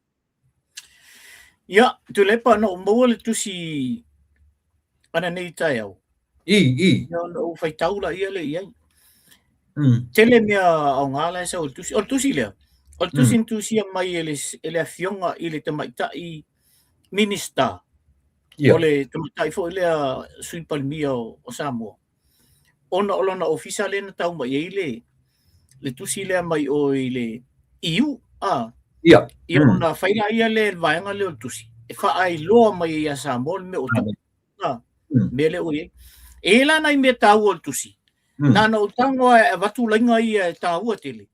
Ia tu lepa no mo le tusi ana nei tai au. I. No fai taula ia le ia. Tele mea o ngala sa o tusi lea. O tusin tusia mai ele afionga ile te maitai minista. Ole te maitai fo ile sui palmia o Samoa. Ona olona official na tau mai ile le tusi le mai o ile EU Ia. Ia ona faina ia le vaenga le o tusi. E fa ai loa mai ia Samoa me o tu. Mele o ye. E la nai me tau o tusi. Na no tango e watu lainga ia tau o tele.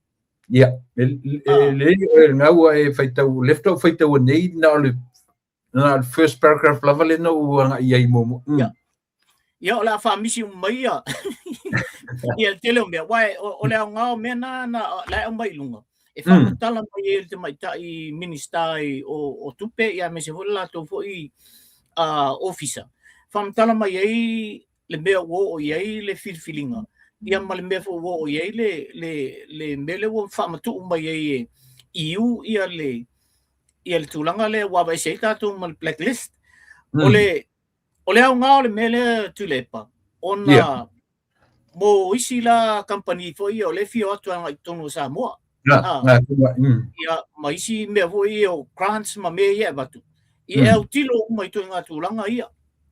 Ia, le ngau e faitau lefto faitau nei na le first paragraph lava le no anga ia I momo. Ia ola fa misi mai ia. Ia tele me wai o le ngau me na la mai lunga. e whamatala mai e te maitai ministai o tupe ia me se wala to fo I officer. Whamatala mai ei le mea o iei le whirwhiringa. Ia ma le mea fo o iei le mele o whamatu mai ei iu ia le tūlanga le wawa sei tātou ma le blacklist. O le au ngā o le mele tulepa. Ona mo isi la company fo I o le fio atu anga I tono Samoa. Ia ma isi mea fo I o grants ma mea ia watu. I au tilo mai to ngā tūlanga ia.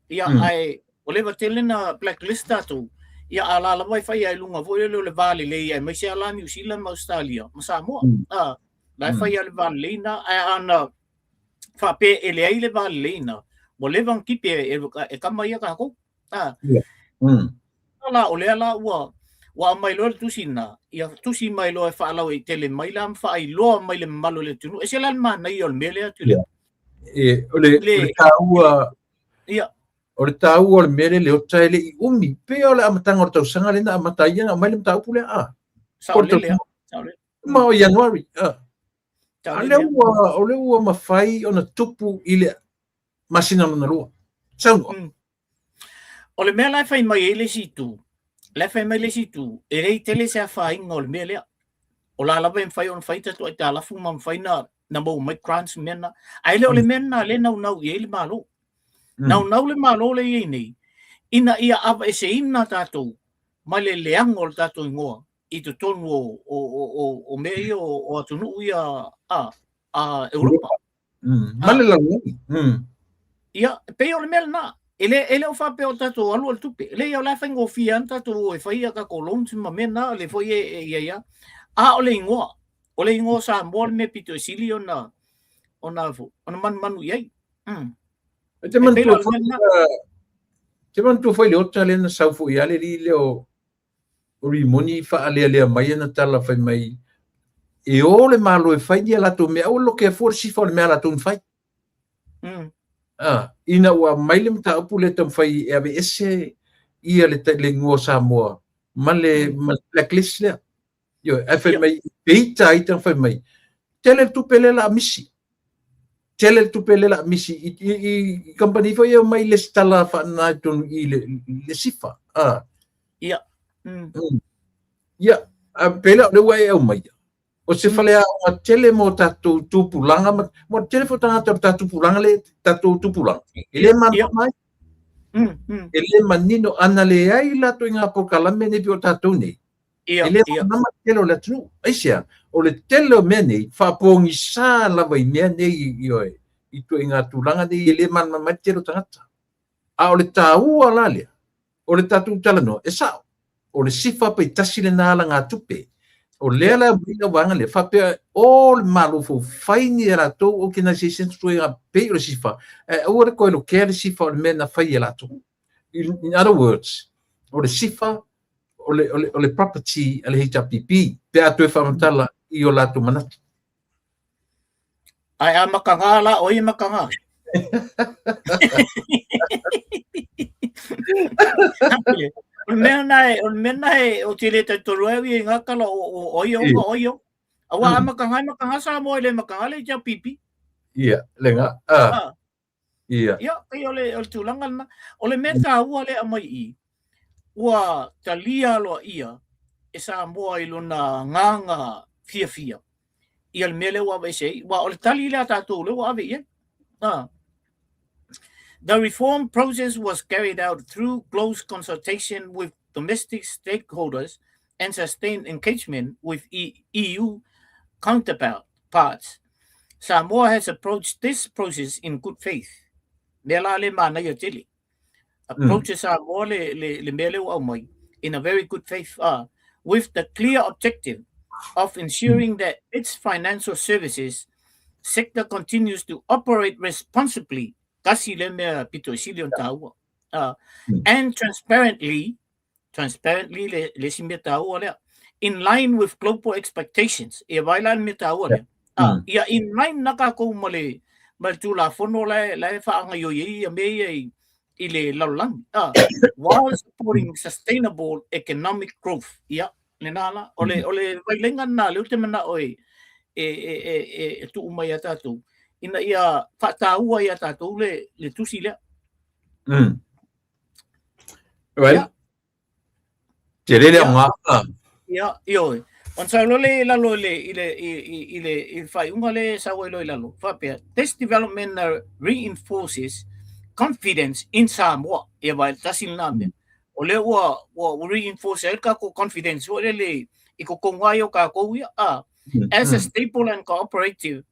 Ia ai o le vatele na blacklist tātou. Ia ala wai whai ai lunga fo le vale le ia. Mai se ala New Zealand ma Australia. Ma Samoa. Lai whai ai le vale le ina. Ai ana whape ele ai le vale le ina. Mo le vang kipe e kama ia ka kou. Ala o le ala ua mai loa le tusina. Ia tusi mai loa e whaalau e tele mai la whaai loa mai le malo le tunu. E se lan mana I o le mele atu le. O le tāua o le tāua o le mele le o taile I umi. Pe o le amatanga o le tausanga le na amatai anga mai le mtau pule Saole lea. Ma o Januari. O le ua mawhai o na tupu I le masina na lua. Saunga. O le mea lai whai mai e le situ. Lai whai mai le situ. E rei tele se a whainga o le mea lea. O la lawa e whai o na whai tatu ai ta lafu ma mwhai na mau mai grants mena. Ai le o le mena le nau I e le malo. Nau le malo le I nei. Ina ia ava e se ina tātou. Mai le leango le tātou ingoa. I te tonu o mea o atunu ia a Europa. Male langu. Ia, pe o le mea na. Ele o whape o tātou alu al tupe. Ele iau lai whaingo whian tātou e whaia ka kolong tima mena le whoi ia. O le ingoa. O le ingoa sa mua le me pito e sili o na manu iai. Te mantua whai le ota le na saufu I ale li le o rimoni wha lea mai na tala whai mai. E o le malo e whai dia lato mea o lo ke for si le mea lato mwhai. Ina ua mai le mta upu le tam whai e ave ese ia le ngua Samoa. Ma le blacklist lea. Yo, e whai mai peita I tang whai mai. Tele tupe le la misi. Tele tupe le la misi. I company whai e mai le stala whanai tonu I le sifa. Ia. Ia, pela le wai e au mai. O se whale a tele mo tātou tūpulanga, mo tele fo tātou tūpulanga le tātou tūpulanga. Ele man mai. Ele manino ana le ai lato I ngā pokalame ne pio tātou nei. Ele man tele o le tunu. Aisia, o le tele o mea nei, whapongi sā lawa I mea nei I to I ngā tūlanga nei, ele man mai tele o tangata. A o le tāua la lea, o le tātou talano, e sao. O le sifa pa I tasi le nāla ngā tupe. O lea la wina wanga le whapea o le malofo whaini e rato o kina se sensu e ngā pei o le sifa. Ua re koe lo kea le sifa o le mea na whai e rato. In other words, o le sifa, o le property a le HRPP, pe atu e whamatala I o lato manatu. Ai a makanga la, oi makanga. O mea nai, o te le te toruewi I ngā kala o oio. Awa a makanga sa mo le makanga le tia pipi. Ia, le ngā. Ia. Ia, kei o le tūlanga na. O le mea tā ua le amai I. Ua ta lia loa ia. E sa moa I lona nganga fia. Ia le mea le ua vese. Ua o le tali le a tātou le ua ave ia. The reform process was carried out through close consultation with domestic stakeholders and sustained engagement with EU counterparts. Samoa has approached this process in good faith. Approaches Samoa in a very good faith with the clear objective of ensuring that its financial services sector continues to operate responsibly and transparently in line with global expectations. In line nakako male maltula fono la faanga yo ye ile lalang while supporting sustainable economic growth. Lenala ole vailenga na le temana oi e tu mai tātou. Ina ia whataua ia tātou le tusi lea. Well, te rere o ngā. Ia, ioi. On sa lole lalo ile fai unga le sa welo lalo. Fapea. This development reinforces confidence in Samoa. Ia vai tasil name. O le ua reinforce el ka ko confidence o le I ko kongai o ka ko ia as a stable and cooperative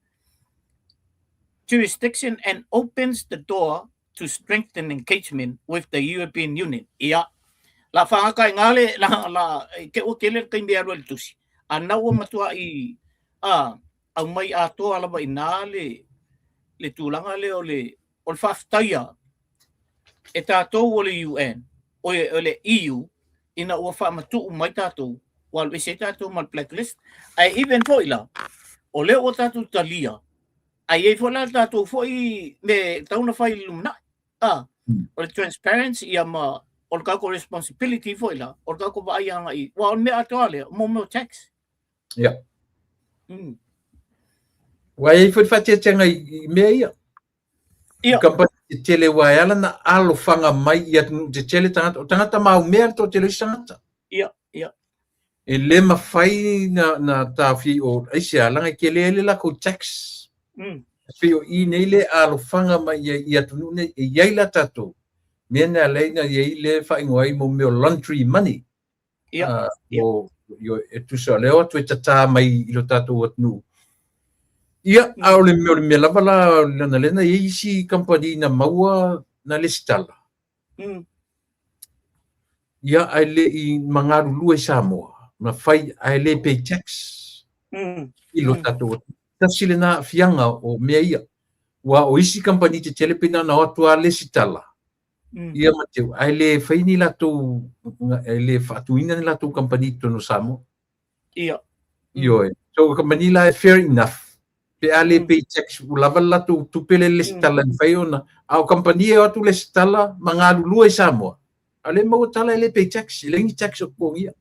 jurisdiction and opens the door to strengthen engagement with the European Union. Ia. La whakakai ngale la ke o kele kai mea roel tusi. Ana o matua I au mai atoa lava ina le tūlanga le o le whaftaia e tātou o le UN o le EU ina ua whamatu mai tātou wal we se tātou mal blacklist ai even foi la o le o tātou talia ai e foi la tātou foi me tauna whai lumna o le transparency ia ma o le kako responsibility foi la o le kako vai anga I wa on me atoa le mo tax Yeah. Wai foi fatia tenga I mea ia. Ia. Kampani te tele wai ala na alo whanga mai ia te tele tangata. O tangata mau mea to tele tangata. Ia. E le mawhai na tawhi o aise alanga ke le la ko tax. Pio I nei le alo whanga mai ia tunu ne e iaila tato. Mea na leina ia le whaingoai mo meo laundry money. Ia. Yo e tusa leo tu tata mai I lo tato atnu. Ia au le mea lava la lena ia isi company na maua na le stala. Ia ai le I mangaru lua I Samoa. Ma fai ai le pay tax. I lo tato. Tasile na fianga o mea ia. Wa o isi company te telepina na atua le stala. Ia mateu ai le fai ni lato le fatuina ni lato company tono Samoa. Ia. Io so company la fair enough. Pe ale pay tax ulava lato tupele le stala ni fai ona. Au company e atu le stala mangalu lua I Samoa. Ale mau tala le pay tax le ngi tax o ko ia.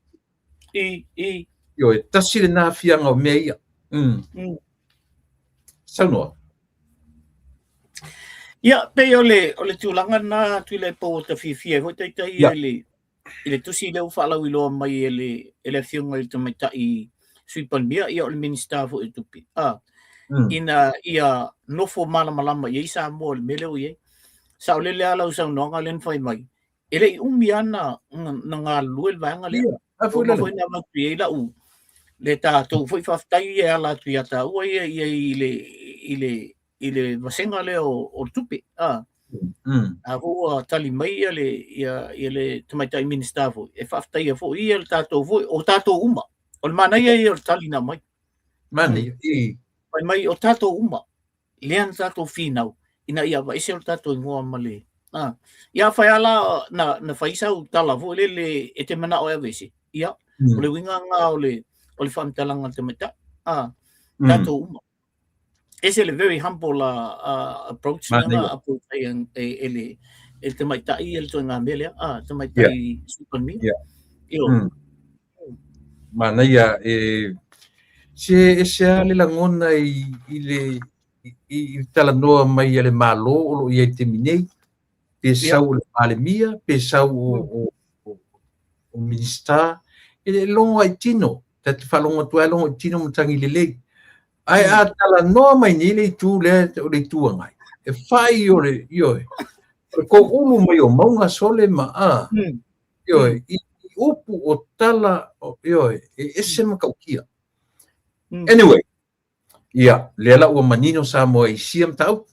Io tasile na fianga o mea ia. Saunoa. Ia, pe o le tūlanga na tuile po ta fifia, hoi tai ile tusi leo whalau I loa mai ele whiunga I tamaita I Suipanmia, ia o le minister fo I tupi. Ina ia nofo malamalama I Samoa le meleo I sa o le alau sau noanga len whai mai. Ele I umi ana na ngā lua le vanga lea. Fo na matu I la u. Le tātou fwoi whaftai e ala tu iata ua ia I le vasenga leo o tupi. A hoa tali mai ia le tamaitai minister fo. E whaftai fo ia le tātou fo o tātou uma. O le mana ia o tali na mai. Mani. Mai o tātou uma. Lean tātou whinau. Ina ia wa ese o tātou ingoa male. Ia whai ala na whaisau tala fo le e te mana o awesi. Ia. O le winga ngā o le whamtalanga tamaita. Tātou uma. Ese le very humble approach nga approach ele te mai tai ele to nga mele te mai tai super me yo mana ia se ale la ngona I tala noa mai ele malo o ia te minei pe sau le palemia pe sau o minister ele longo ai tino te falonga tu longo tino mutangi lele ai atala no mai ni le tu le tuanga e fai o le yo ko ulu mai o maunga sole ma yo I upu o tala yo ese makaukia anyway ia le la o manino Samoa I siam tau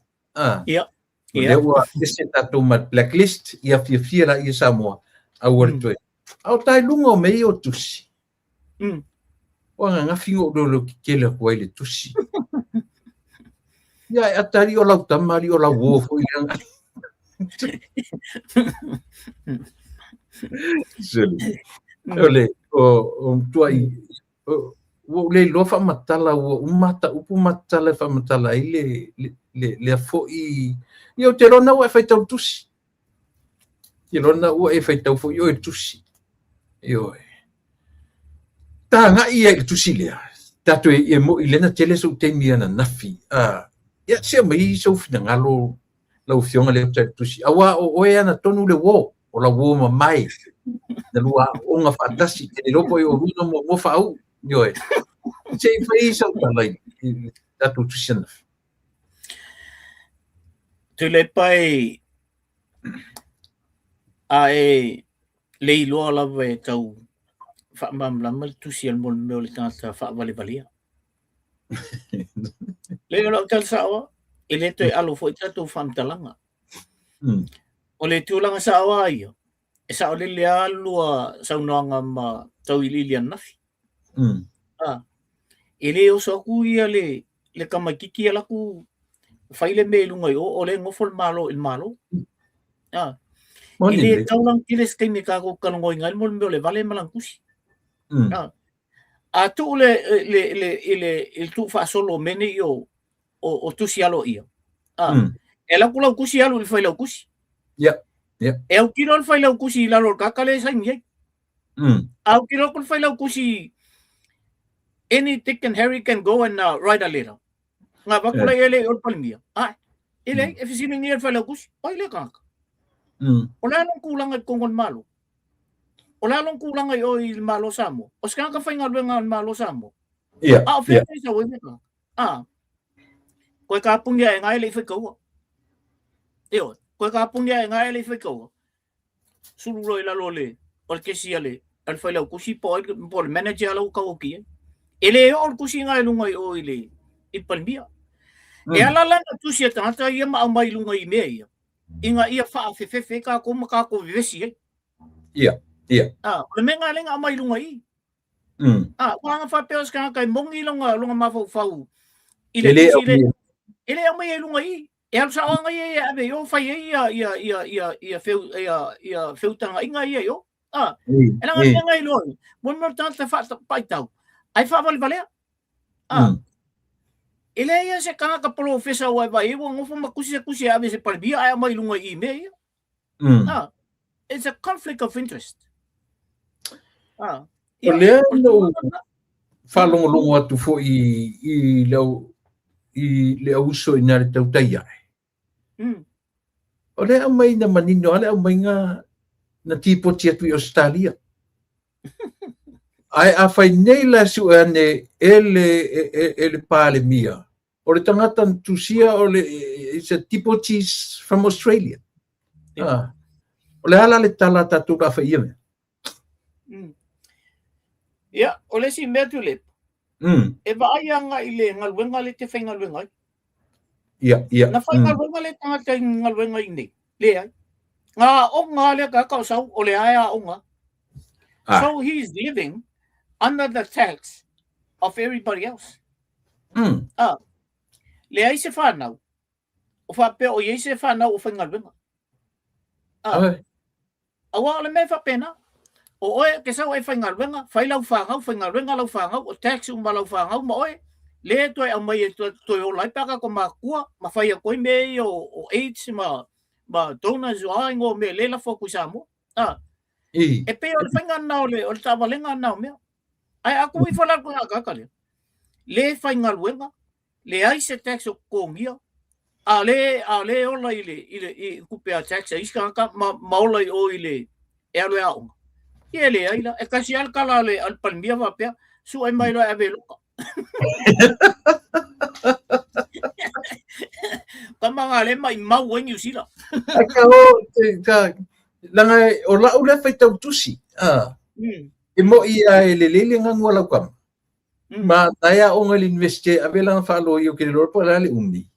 ia le o ese tatu mat blacklist ia fia la I Samoa au to au tai lunga o mai o tusi o nga fingo do kele ko ile tusi ya atari o la tamari o la wo fo ile ole o tuai o le lo fa matala o mata upu matala fa matala ile le fo I yo te rona o fa tau tusi te rona o fa tau fo yo tusi yo tanga ia I tusi lea Tato e mo i lena tele so te mia na nafi. Ia se mai so fina ngalo lau fionga le tai tusi. Awa o e ana tonu le wo. O la wo ma mai. Na lua o nga fatasi. Te lopo i o runa mo fau. Yo e. Se i fai so talai. Tato tusi na. Tu le pai a e lei loa lava e tau whaamamlama le tusi al mol meo le tangata whaavalivalia. Lei ola o talsawa, e le toi alo fo i tatu whaamtalanga. O le tūlanga sa awa ia, e sa o le lea lua saunoanga ma tau ilili anafi. E le o sa ku ia le kamakiki alaku whaile me lungai o le ngofol malo il malo. Ile taulang kiles kay me kako kalongoy ngal mo le vale malang kusi. A tu le tu fa solo mene yo o tu sialo ia. Ela kula kusi alo il faila kusi. E au kilo il faila kusi la lor kakale sa ngai. Au kilo kul faila kusi any Dick and Harry can go and ride a little. Nga bakula ele or palmia. Ele e fisini ni il faila kusi. Ai le kaka. Wala nang kulang at kung malo. Wala nang kulang ay o il malo sa mo. O ska ka fay nga malo sa mo. Offer sa wala ka. Koy kapung ya nga ile fa ko. Yo, koy kapung ya nga ile fa ko. Sululo ila lole. O ke siale. Al fa la kusi po manager ala ka o ki. Ele o kusi nga ilungay o ile. Ipalbia. E ala la tu siya tanta ya ma mai lungai me. Inga ia fa fe ka ko makako vivesi. Le menga lenga mai lungai. Wala fa peos ka kay mongi longa mafau. Ile mai lungai. E al sa nga ia ave yo fa ia feu tanga inga ia yo. Ela nga iloi. Mon mo tanta fa paitau. Ai fa vale. Ele ia se kanga ka professor wa vai wo ngofo makusi ave se palbia ai mai lunga i me. It's a conflict of interest. Ole no falongo atu fo i le uso ina le tau tai ai. Ole mai na manino ale mai nga na tipo tia tu Australia. Ai a fai nei la su ane ele pale mia. O le tangata tusia o le it's a tipo cheese from Australia. O le ala le tala tatu ka fai ia. Ya, o le si mea tu le. E va ai anga ile ngalwenga le te fai ngalwenga. Na fai ngalwenga le tangata ngalwenga ini. Le ai. Nga o nga le ka kausau o le ai a o nga. So he's living under the tax of everybody else. Le ai se whanau. O whape o iei se whanau o whaingalwenga. Awa le me whapena. O oe ke sau e whaingalwenga. Whailau whangalwenga lau whangau. O tax malau whangau ma oe. Le toi au mai toi o laipaka ko ma kua. Ma whai a koi me o AIDS ma donors o aingo me le la foku sa mo. E pe o le whainganau le o le tawalenga nau mea. Ai aku i whala ko nga kakale. Le whaingalwenga. Le ai se tax o kongia. Ale ola ile kupe a tax a iska ka maola o ile e alo a onga. Ie le ai la. E kasi al kala le al palmia wapea. Su ai mai lo e veloka. Ka mga le mai mau e New Zealand. Aka o langa o la ula fai tau tusi. E mo ia e le ngangua lau kam. Ma taya o ngal investe avela falo yo ke lor po la le umni.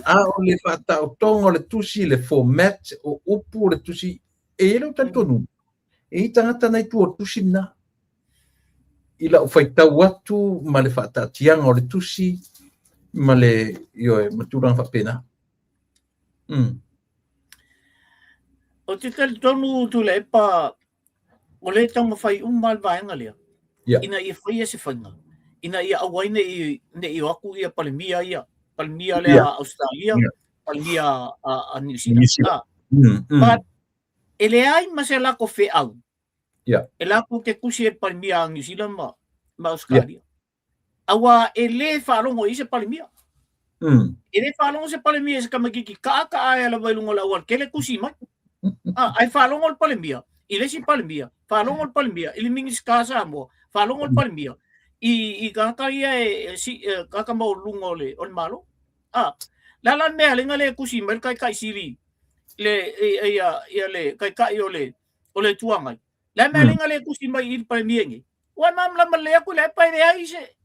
O le fata o tongo le tusi le format o upu le tusi e lo tanto nu. E tangata nai tu o tusi na. Ila o fai tau watu ma le fata tianga o le tusi ma le yo e maturang fa pena. O te tali tonu tu le pa o le tau mawhai umal vaenga lea. Ina ia whaia se whainga. Ina ia awai ne i waku ia palimia ia. Palimia lea Australia. Palimia a New Zealand. But ele ai ma se lako whe au. E lako te kusi e palimia a New Zealand ma Australia. awa e le whaalongo i se palemia. Mm. E le whaalongo se palemia se kamakiki ka ai ala wailungo la wal kele kusi mai. Ai whaalongo le palemia. I le si palemia. Whaalongo le palemia. I le mingi skasa mo. Whaalongo le palemia. I kakaia kaka mau lungo o le malo. Lala mea le ngale kusi mai kai siri. Le ia le kai o le tuangai. La mea le ngale kusi mai i palemia ngi. Wa mam la male aku le pai le ai se.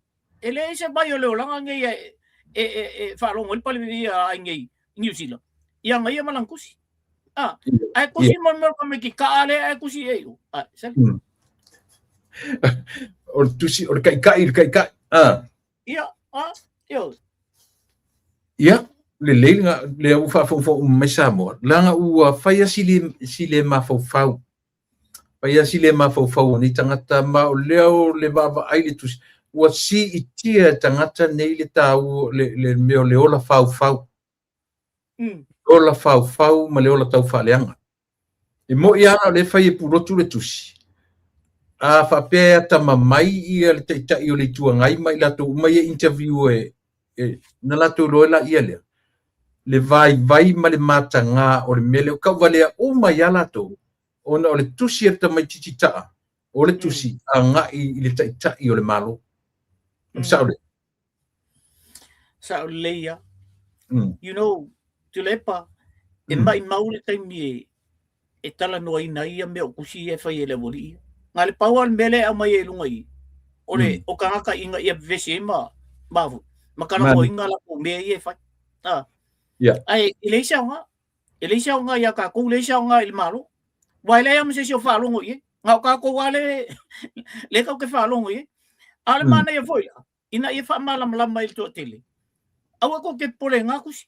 Ele se mai o le olanga ngi e whaalongo le palemia ai ngi New Zealand. Ia ngai malang kusi. Ai kusi mo me ki kaale ai kusi e o. O tusi o kai. Ia, yo. Ia, le u fa fo mai sa mo. Langa u faia sile ma fau. Faia sile ma fau ni tangata ma o leo le baba ai le tusi. Wa si itia tangata nei le tau le meo le ola fau. Ola fau ma le ola tau faleanga. E mo ia le fai purotu le tusi. A fa pe ta mai ia le tai o le tuangai mai la tu mai interview na la tu loela ia le vai ma le matanga o le mele o ka vale o mai ala to ona o le tusi ta mai titita o le tusi anga i le tai o le malo. Saule ia. You know, tulepa e mai maule tai mi e tala no ai nai me o kusi e fai ele voli. Ngale pawal mele a mai e lunga i. Ole o kanga inga ia vese ma mavu. Makana mo inga la po me e fai. Ai eleisa nga ia ka ko leisa nga il malo. Wai le am se se fa longo ye. Nga ka ko wale le ka ke fa longo ye. Ale mana ia foi. Ina ia fa malam lama il to tele. Awa ko ke pole nga kusi.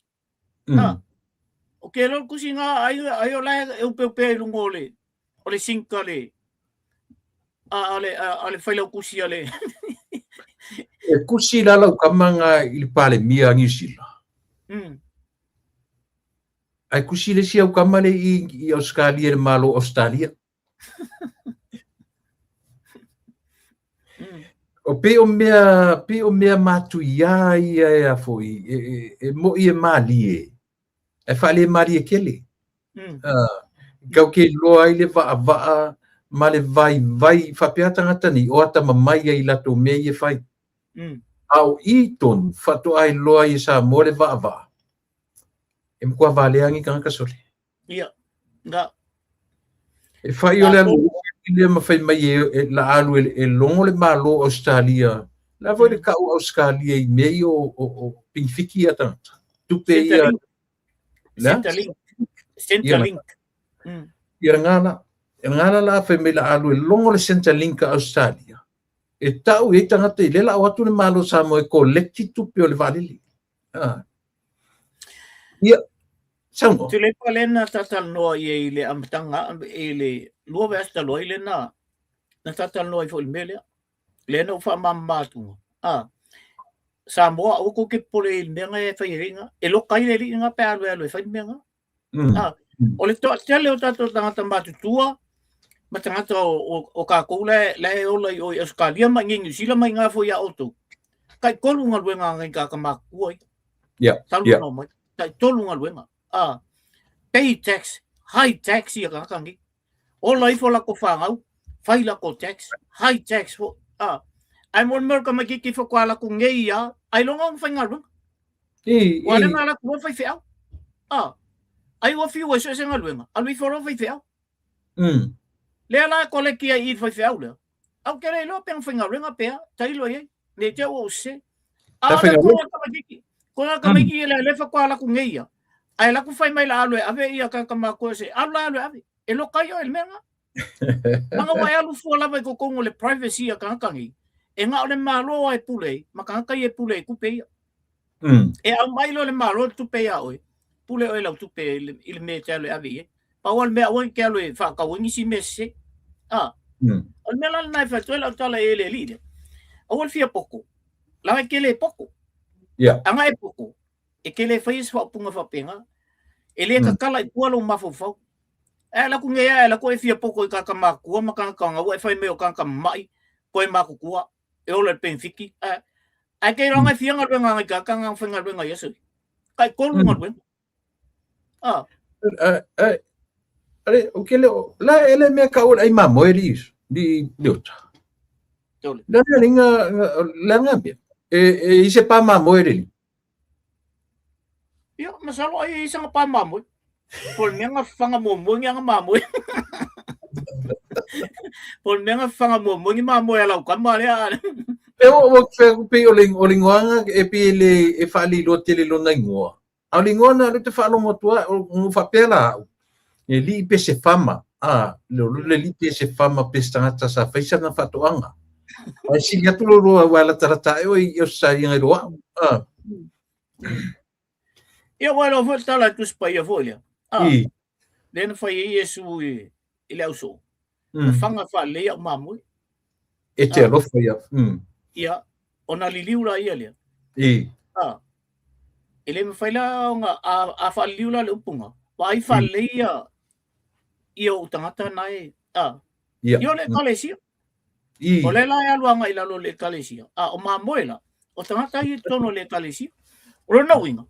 O ke lo kusi nga ai o la e pe lungo le. Ole sinka le. Ale faila kusi ale. E kusi la lau kamanga il pale mia ngisila. Ai kusi le sia kamale i Australia le malo Australia. O pe o mea matu ia foi e mo ia mali e fale mali kele. Kau ke lo ai le va ma le vai fa piata ngatani o ata mamai ai lato me ia fai. Au iton fatu ai lo ai sa mo le va. E mkua vale angi kanga sole. Ia. Nga. E fai o le alu le ma fai mai la alu e longo le malo Australia. La voi le kau Australia i mei o pingfiki ata. Tupe ia. Centrelink. Ia ngana la fai mai la alu e longo le Centrelink Australia. E tau e tangata i lela o atu le malo sa mo e kolekti tupe o le valili. Ia. Sango. Tule palena tatal noa i le amtanga i le lua vesta loa i le na tatal noa i fo mele le no fa mamatu sa mo o ko ke pole i menga e fai ringa e lo kai le ringa pe alu e fai menga o le to tele o tato tangata matu tua ma tangata o ka ko le o lai o Australia ma ngi sila mai nga fo ya auto kai kolunga luenga ngai ka ma kuai talu no mai tai tolunga luenga pay tax, high tax ia kakangi. O lai fo la ko whangau, whai la ko tax, high tax fo. Ai mon merka makiki fo kwa la ko ngei ia, ai longa ang whaingaru. Wale nga la ko whai whiau. Ai wa fiu e so se ngaluenga, alwi fo lo whai whiau. Lea la ko le kia i whai whiau lea. Au kere lo pe ang whaingaruenga pea, tailo ye, ne te o se. Ko la kamiki le fa kwa la ko ngei ia. Ai la ku fai mai la alu ave ia ka ma ko se alu ave e lo kai o el menga manga wa alu fu la vai ko kongo le privacy ka kangi e nga le malo ai pule ma ka kai e pule ku pe e au mai lo le malo tu pe ya oi pule o la tu pe il me te ave e pa wal me o ke alu fa ka wingi si messe o me la na fa to la tala ele lide o wal fia poco la ke le poco anga e poco e ke le fais fa punga fa penga ele ka kala i kualo mafofau e la ku ngea la ko e fia poko i ka makua makanga nga wa fai me o ka mai ko e makukua e ola penfiki Ai kay ronga fiang alwe nga ka kang ang fengal we nga yesu. Kay kol nga we. Ale o ke la ele me ka o ai mamoe di luta. Tole. La linga la ngabia. Ise pa mamoe ri. Yo masalo ay isang pamamoy. Pol nga fanga mo nga mamoy. Pol nga fanga mo nga mamoy alaw kan mali an. O pe o lingwanga e pile e fali lo tele lo na ngoa. A lingona le te falo mo tua o fa pela. E li pe se fama. Le li pe se fama pe stanga sa faisa na fatoanga. Ai si ya tulo ro wala tarata o yo sa inga ro. Yo wala fo tala tu spa ya folha. I. Den fa yesu ile auso. Fanga fa le ya mamoy. E te ro fa ya. Ia ona liliura ia le. I. Ele me faila nga a fa liula le upunga. Wa fa le ia o tangata nai. Yo le kalesia. I. O le la ya luanga ila lo le kalesia. O mamoy la. O tangata i tono le kalesia. O na winga.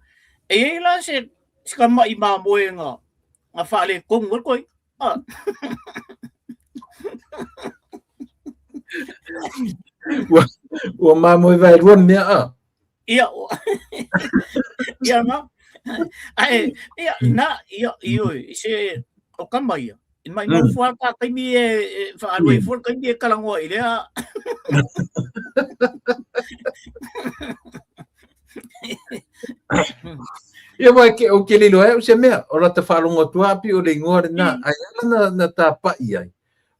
E la se skama i mamoy nga fa le kong koi. O mamoy vai ron mea Ia na ai ia na ia se o kama ia mai mo fua ka kai mi fa aloi for kai mi kalango ile ia vai ke o ke lilo e se mea ora te falongo tua pi o le ngore na ai na ta pa ia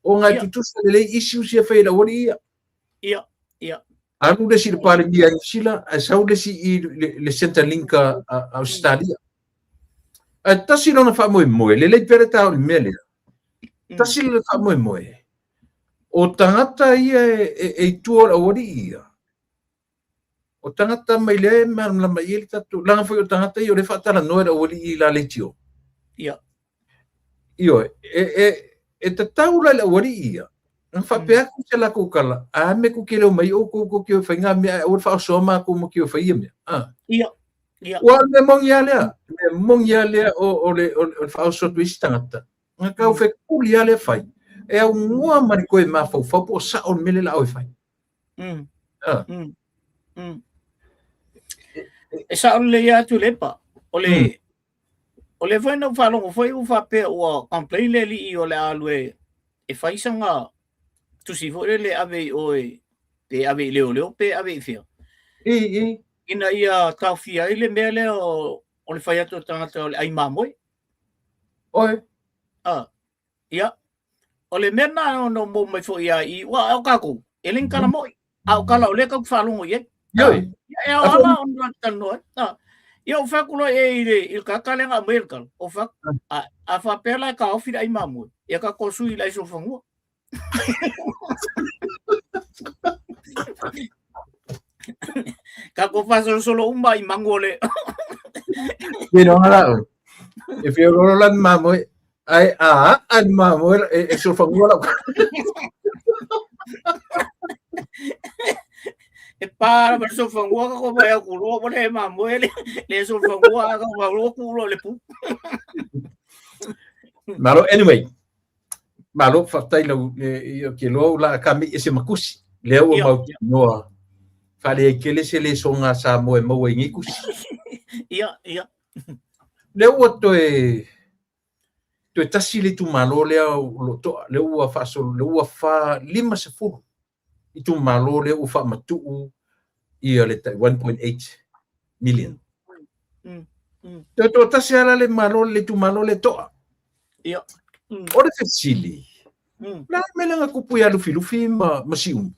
o nga tutu le issue se fe la ori ia Alu le si le pare dia sila a sau le si le Centrelink Australia. A tasi lona fa moe le pere tau le mele. Tasi le fa moe. O tangata ia e tuora ori ia. O tangata mai le la mai ele tatu langa foi o tangata ia le fa tala noera ori i la le tio. Ia. Io e tau la ori ia. Ang fapea ko sila ko kala. Me ko kilo mai o ko kyo fa nga me o fa so ma ko mo kyo fa ia. Ia. Wa me mong ya le o fa so twist tangata. Nga ka fe ko ya le fai. E o ngua mari ko ma fa po sa on mele la o fai. E sa o le ya tu lepa. O le foi no fa lo foi o fa pe o complain le li o le alwe. E fai sanga tu si fo le ave oi te ave leo pe ave fia ina ia tau fia ile mele o le fai atu tangata o le ai mamoy oi ia o le mena no mo mai fo ia i wa o kaku elin kala moi au kala o le ka falungo ye Yoi. ia ala on tan no ia o fa kulo e il ka kala nga merkal o fa a fa pela ka o fi ai mamoy ia ka kosu i lai so fango Kako faso solo umba i mangole. Pero nada. If you roll on mamo, ai an mamo e so fangola. E para verso fangola ko ba ko ro mo le mamo le so fangola ko ba ro ku ro le pu. Malo anyway. Malo fatai lo ke lo la kami ese makusi. Leo mau noa. Fale ke le se le songa sa mo e mo e ngikusi. Ia. Leo to e tasi le tu malo leo to leo fa so leo fa lima se fu. I tu malo leo fa matu ia le 1.8 million. To tasi ala le malo le tu malo le to. Ia. Ora te sili. La mela nga kupu ya lufi masium.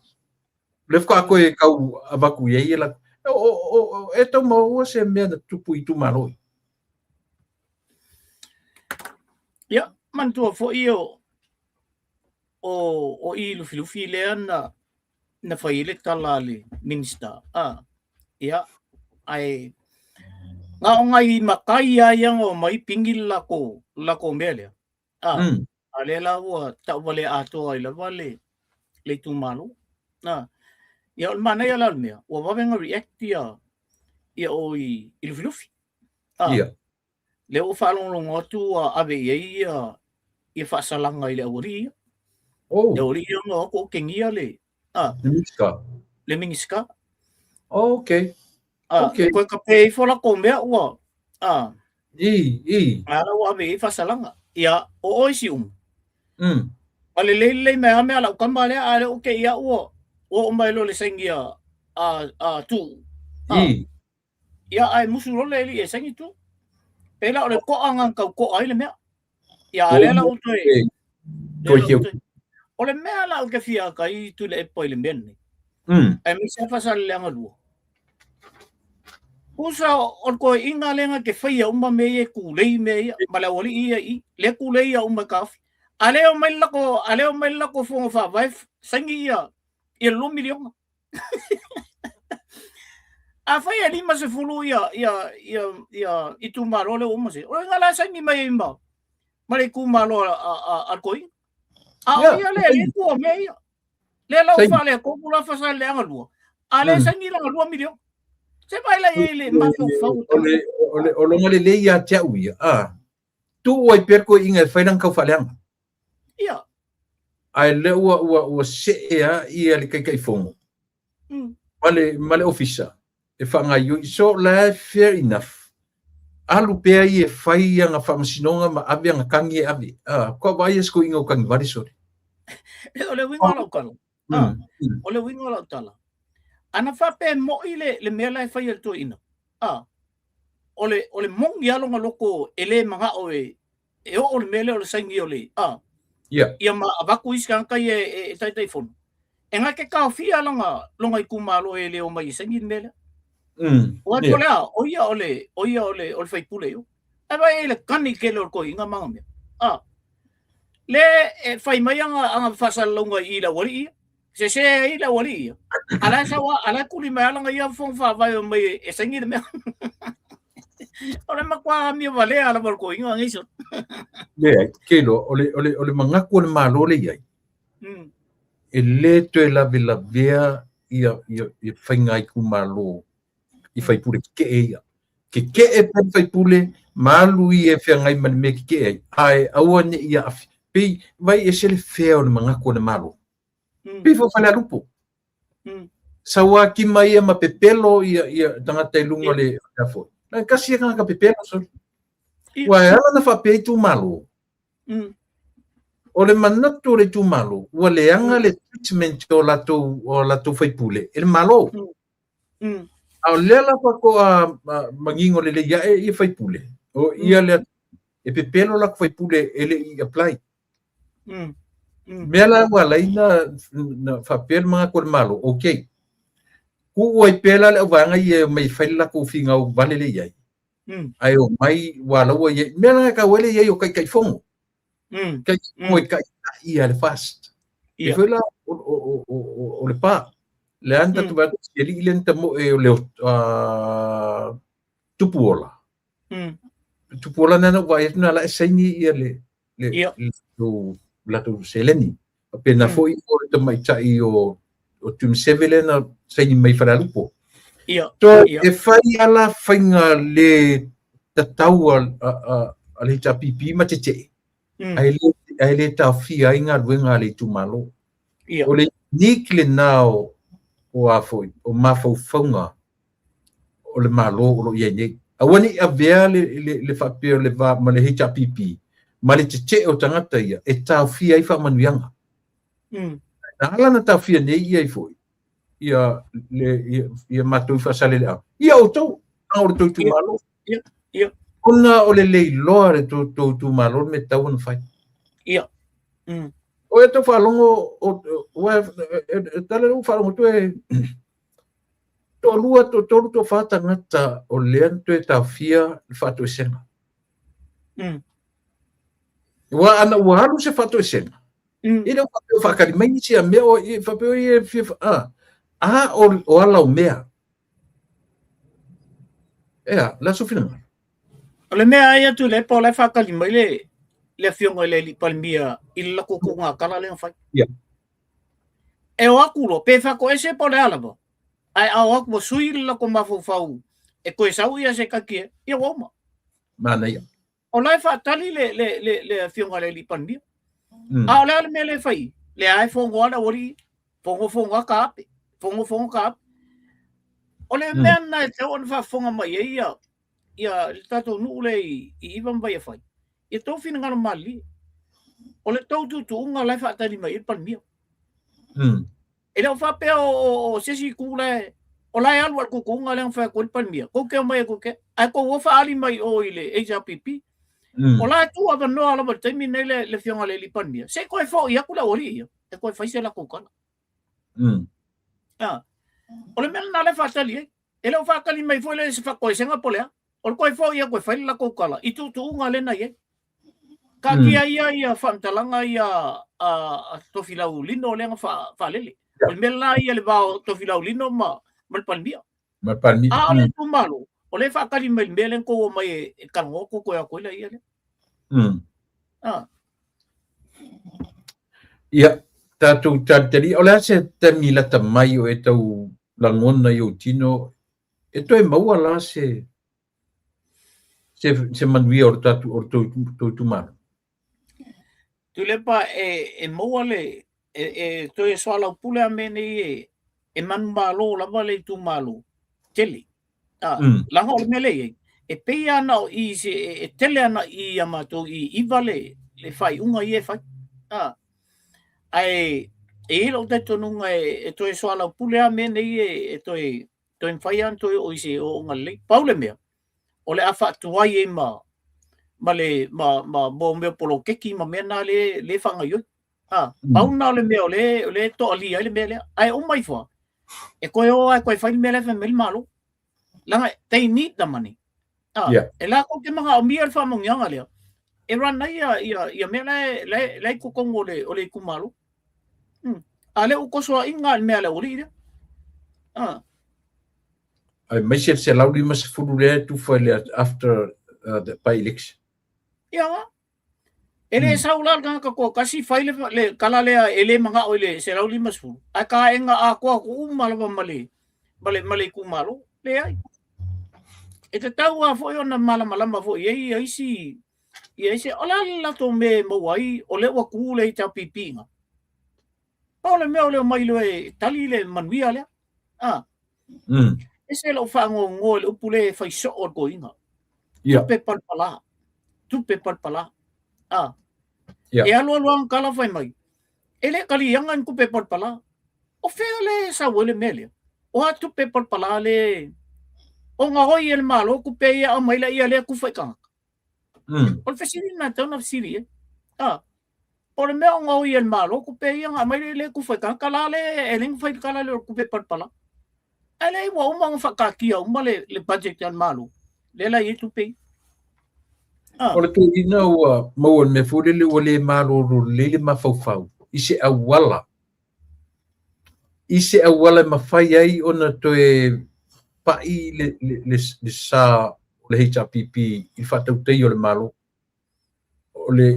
Lefko ako e kau abaku ye la. E to mo se me tupu i tu malo. Ya, mantua fo io o i lufi le na faile talali minsta. Ya, ai nga ngai makai yang o mai pingil lako mele. Ale la wa ta vale ato ai la vale le tu malo. Ia o mana ia la mea. Ua wawenga react ia o i lufi. Ia. Le o whalongongo atu ave ia whaasalanga i le awari ia. Oh. Le awari ia ngā ko kengia le. Mingiska. Le mingiska. Oh, okay. Okay. Koe ka pei whala ko mea ua. I. Ala ua ave whaasalanga. Ia o oisi Ale lei mea mea lau kamba lea ale o ke ia ua. O mailo le sengia tu. Ia ai musu role li e sengi tu. Pela ole ko angan kau ko ai le mea. Ia ale la utoi. Ole mea la ke fia kai tu le poi le men. Ai mi se fa le anga lu. Usa on ko inga lenga ke fia umba me e ku lei me mala oli ia I le ku lei umba kafi. Ale o mai lako fo fa vai sengi ia lu milion. A fai ali ma se fulu ia itu marole o mase. O ngala sengi mai imba. Mare ku malo a koi. Ia le ku me ia. Le la fa le ko pula fa sa le anga lu. Ale sengi la 2 milion. Se vai la ele ma fa. Ole ngale le ia tia uia. Tu oi perko inga fai nang kau fa le anga. Ia. Ai le ua se ia le kai fongo. Male ofisa. E whanga yui so la fair enough. Alu pea I e whai anga whamasinonga ma abe anga kangi e abe. Kua vai e sko inga o kangi wari sore. Ole winga lau kala. Ole winga lau tala. Ana whape mo I le mea lai whai al to ina. Ole mongi alonga loko ele manga oe. E o ole mele ole saingi ole. Ia ma avaku iska kai e tai fono. E nga ke ka fia longa I kumalo e le o mai sengi mele. O lea o ia ole fai pule yo. E vai ele kani ke le ko inga manga me. Le fai mai anga fasa longa I la wali. Se I la wali. Ala kuli mai anga ia fon fa vai o mai e sengi me. Ole makwa mi vale ala ko inga ngiso. Le kelo ole mangaku le malo le ia. E le to la via ia whainga I kumalo I whai pule ke ia. Ke e whai pule malu I e whaingai mani me ke e. Ai aua ne ia afi. Pei vai e sele whea o le mangaku le malo. Pei whawhale alupo. Sawa ki mai e ma pepelo ia tangata I lunga le afo. Na kasi nga ka pepelo so. Wa ala na whapei tu malo. O le manatu le tu malo, ua le anga le treatment o lato whai pule, e le malo. Au lea la whako mangingo le ia e whai pule. O ia le e pepelo la whai pule e le I apply. Mea la wala I na whapel mga ko le malo, ok. Ku ua I pela le wanga I e mai whai la ko whinga o vale le iai. Ai o mai wala ua iai, mea la ka wale iai o kai fongo. Kai moi kai ia le fast. E foi lá o le pa. Le anda tu vai ele lenta mo e le tupuola. Tupuola na vai na la saini ia le tu seleni. Apena foi o te mai tai o tum sevele na saini mai fara lupo. To e fai ala fainga le tatau al HPP ma tete. Ai le tau fia inga ruenga le tu malo. O le nikle nao o afoi, o mafau faunga o le malo o lo ienye. Awani a vea le whapeo le va ma le HPP, ma le te o tangata ia, e tau fia I whamanuianga. Na ala na tau fia nei ia I foi. Ia matou whasale le au. Ia o tau, o le tau tu malo. Ona o le leiloa le tu malo me tau na fai. Ia. O e tau whalongo, tale rau whalongo tu e to lua to toru to whatangata o lean tu e tau fia whato e senga. Ua halu se whato e senga. Ina whakari mai si a mea o I whapeo I e fia o ala o mea. Ea, la sofina. Ole mea ai atu le pa le whakali mai le fionga le li palmia I lako ko ngā kala le whai. e o aku lo pe fa ko ese po le ala ba ai au aku mo sui la ko mafau e ko sau ia se kakia ia woma mana ia o lai fa tali le fionga le lipan dia a le me le fai le ai fongo ana ori fongo ka fongo ka o le mena te on fa fonga mai ia tato nu le i ivan vai fai e to fina ngana mali o le tau tu unga lai fa tali mai pan mia e le fa pe o sesi kule o lai alu ku unga le fa ko pan mia ko ke mai ko ke ai ko fa ali mai o ile HPP o lai tu ava no ala mo temi nei le fionga le pan mia se ko fo ia kula ori e ko fa se la ko kana o le mena le fa tali e le fa kali mai foi le se fa ko senga polea o ko fo ia ko fa la ko kala i tu unga le na ye ka kia ia fantalanga ia a tofilau lino le fa lele o mela ia le va tofilau lino ma palmia a le tu malo o le fa kali mai melen ko mai e kango ko ya ko le ia le ia tatu tanteri o le se temi la tamai o e tau langona yo tino e to e maua la se manuia o tatu o tu malo tu le pa e maua le to e soala pule a mene e man malo la vale tu malo tele la ho mele e pe ana i se e tele ana i amato i vale le fai unga i e fai ai e lo te tonunga e to e soala pule a mene e to e fai an to o i se o nga le paule mea o le afa tuai e ma bo me polo keki ma mena le fanga yo pauna le me le to ali le me ai o mai fo e ko fai me le fa mel malo la te ni da mani e la ko ke mga o mi al fa mong yang ale e ran na ia me le ko kongo o le kumalo ale o ko so inga me ale ori ai mai se laudi mas fulu le tu foi after the by election ele saular ka ko kasi file le kala le ele mga ole se lauli mas fu aka enga ako umala male kumalo le ai e te tau a foi ona malama fo ye isi ola la to me mo wai ole wa ku le ta pipinga ole me ole mai le tali le manuia le ese lo fango ngol upule fai so o goinga tu pe pala e alo kala fai mai ele kali yangan ku pe pala o fele sa wole mele o tu pe pala le o nga hoi el malo ku pe ya mai la ia le ku fai ka o fesini na tona siri por me nga hoi el malo ku pe ya mai le ku fai ka kala le eling fai kala le ku pe pala ele wa uma fa ka kia uma le budget yan malo le la ye tu pe o le tuina ua maua me fulele ua lē malōlō lele mafaufau i se auala mafai ai ona toe pa'i le sa o le HRPP i fa'atautei o le malo o le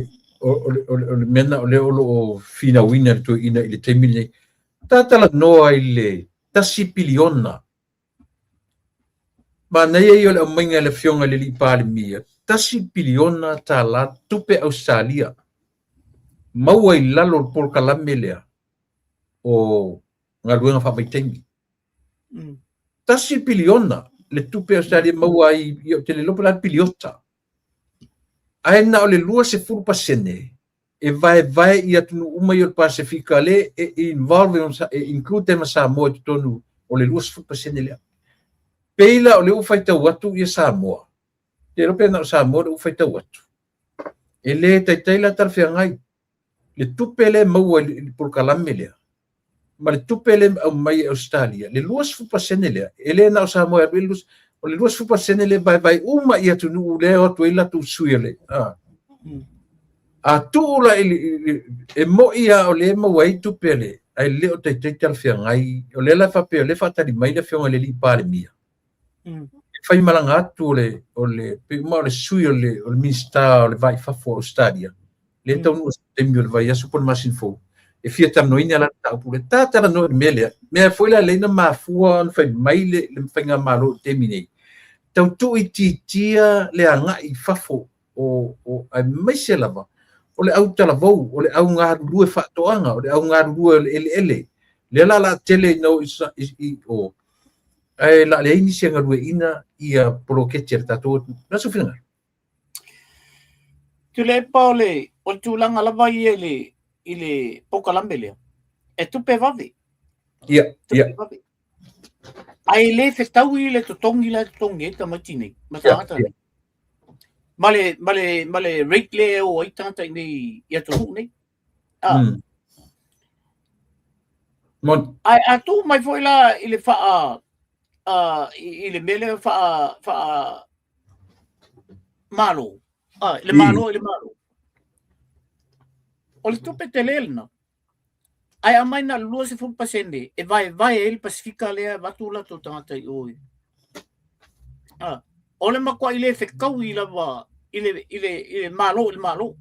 mena o le o finauina le tuaina i le taimi lenei tatalanoa i le tasi piliona manai ai o le aumaga le fioga le li'i palemia tasi piliona tala tupe Australia maua i lalo le polokalame lea o galuega fa'amaitaimi tasi piliona le tupe Australia maua i o te le lopo la piliota ae na o le 20% e vaevae ia tunu uma i o le Pasifika le e involve e include ma Samoa i totonu o le 20% lea peila o le ufaitau atu ia Samoa te rope na Samoa u fai tau atu e le taitai la tarwhiangai le tupe le maua i polokalame lea ma le tupe le au mai Australia le 20% lea e le na o Samoa o le 20% le vai uma ia tunu le o tu ila tu suia le a tu la e mo ia o le maua i tupe le ai le o taitai tarwhiangai o le la fape o le fatari mai le fionga le li palemia fai malanga atu o le sui o le minista o le vai fafo Australia le tau nu temi o le vai asu pon masin fo e fia tanoina la taupule tala no mele me foi la leina mafua fai mai le whainga malo temine tau tu i titia le anga i fafo o ai mai se lava o le au tala vau o le au ngā rue whatoanga o le au ngā rue ele le la tele no i o ai la le ini se ngarue ina ia prokete tato na sufina tu le paule o tu langa lava i le pokalambe lea e tupe vave ia ai le fetau i le totongi la totongi ta matine matata male rate le o ai tanta ni ia to nei mon ai atu mai foi la i le fa i le mele fa malo le malo o le tupe telelna ai amai na lua se fu pasende e vai el pacifica le batula to tanta i oi o le makua i le fekau i lava i le malo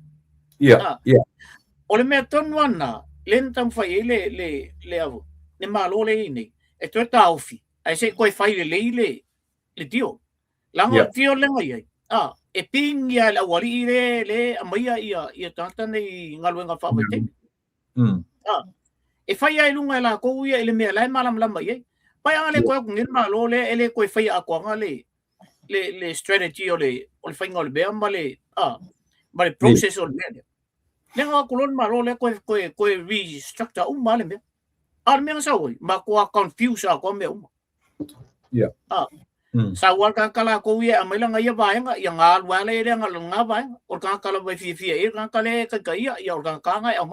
ia o le mea tonu ana le ntam fai le avu le malo le nei e to ta ofi ai se koi fai le tio langa tio le ngai e ping ia la wali le amai ia tanta nei ngaluenga fa mai e fai ai lunga la ko ia ile mea lai malam lama ia pai anga le ko ngin malo le ele ko fai a ko anga le strategy o le fai ngol be male male process o le nga kulon malo le ko restructure male me ar me sa oi ma ko confuse ko me sa wal ka kala ko ia mai langa ia vai nga ia nga wale le nga vai o ka kala vai fi e ka kale ka ia ka nga o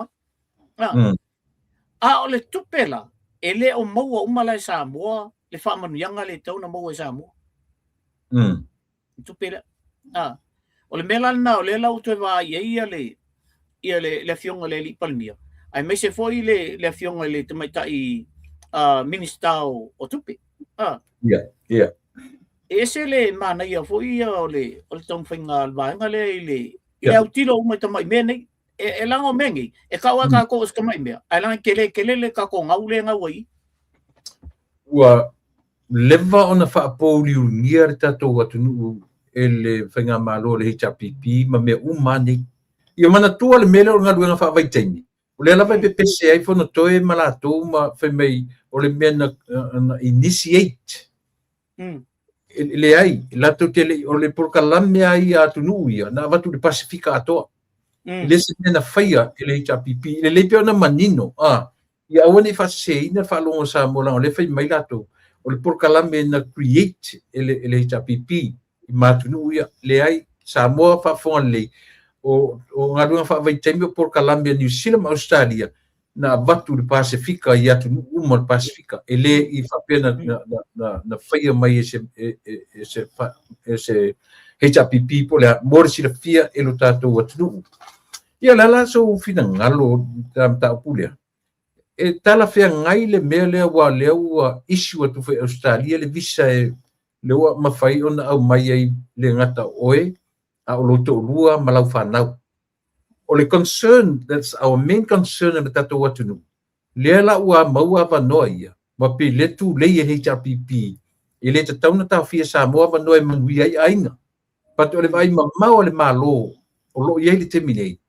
o le tupela ele o maua umala sa moa le fa manu yanga le tau na maua sa moa tupela o le mela na o le lau te va ia le fionga le li palmia ai me se foi le fionga le te mai tai minister o tupe ese le mana ia foi o le tong finga va le au tilo mai tamai mene e lango mengi e kawa ka ko ska mai mea ai lang kele ka ko ngaule ngawai ua leva ona fa poli unir tato watunu ele finga malo le HPP ma me umani ia mana tua le mele o ngaluenga fa vai teni o le lava PPC ai fono toe malato ma fe mei o le mena initiate le ai la to tele o le porkalame ai atunu ia na vatu le Pacifica atoa le se na faia ele HPP le pe ona manino ia oni fa se ina fa longo sa mola le fai mai lato o le porkalame na create ele HPP i matunu ia le ai sa mo fa fonle o ngalunga fa vai tembe porkalame New Zealand Australia na vatu le Pacifica ia tu uma le Pacifica ele i fa pena na faia mai ese HPP po le morsi le fia e lo tato watu ia la so fina ngalo ta pulia e tala fea ngai le mele wa le wa issue tu fe Australia le visa le wa mafai ona au mai ai le ngata oe a o loto lua malau fanau o le concern that's our main concern na tato watu le la wa maua va noia ma pe le tu le HPP ele te tauna ta fia sa mo va noia manui ai ainga pat o le vai ma o le malo o lo ye le terminate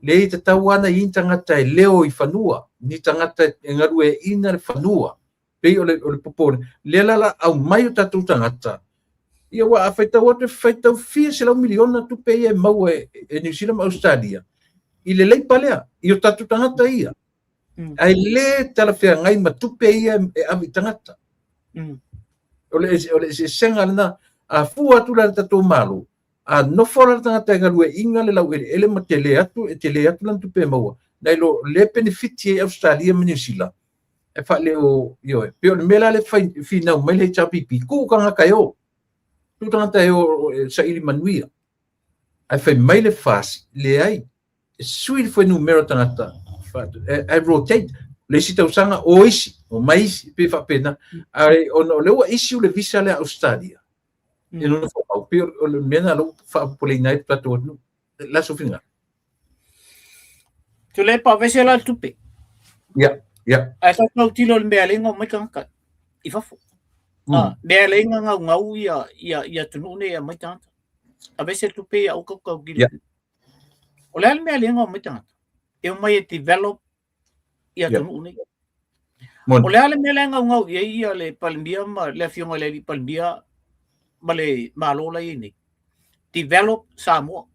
le te tawana i tangata e leo i fanua ni tangata e ngarue ina le fanua pe o le popone le la au mai o tatu tangata ia wa afeta wa te feita fia se la miliona tu pe e mau e New Zealand Australia i le lei palea i o tatu tangata ia ai le tala fea ngai ma tu pe ia e avi tangata o le se senga na a fua tu la tatu malu a no fora tangata e ngarue inga le lau ele ma tele atu lan tu pe maua dai lo le benefiti e Australia ma New Zealand e fa le o yo pe o mela le fi na mai le HPP ku kanga kayo tu tangata e o sa ili manuia ai fa mai le fasi le ai sui foi numero tangata ai rotate le sita usanga o isi o mais pe fa pena ai o le o isi le visa le Australia e non fa au pe o le mena lo fa polina e plato no la sofina tu le pa vese la tupe Yeah. Ai tau tilo le mea lenga mai kanga I fafo. Mea lenga ngau ia tunu ne mai tanga. A vese tu pe au kau gili. O le mea lenga mai tanga. E mai develop ia tunu ne. O le mea lenga ngau ia le palmia ma le fionga le palmia ma le malola ini. Develop Samoa.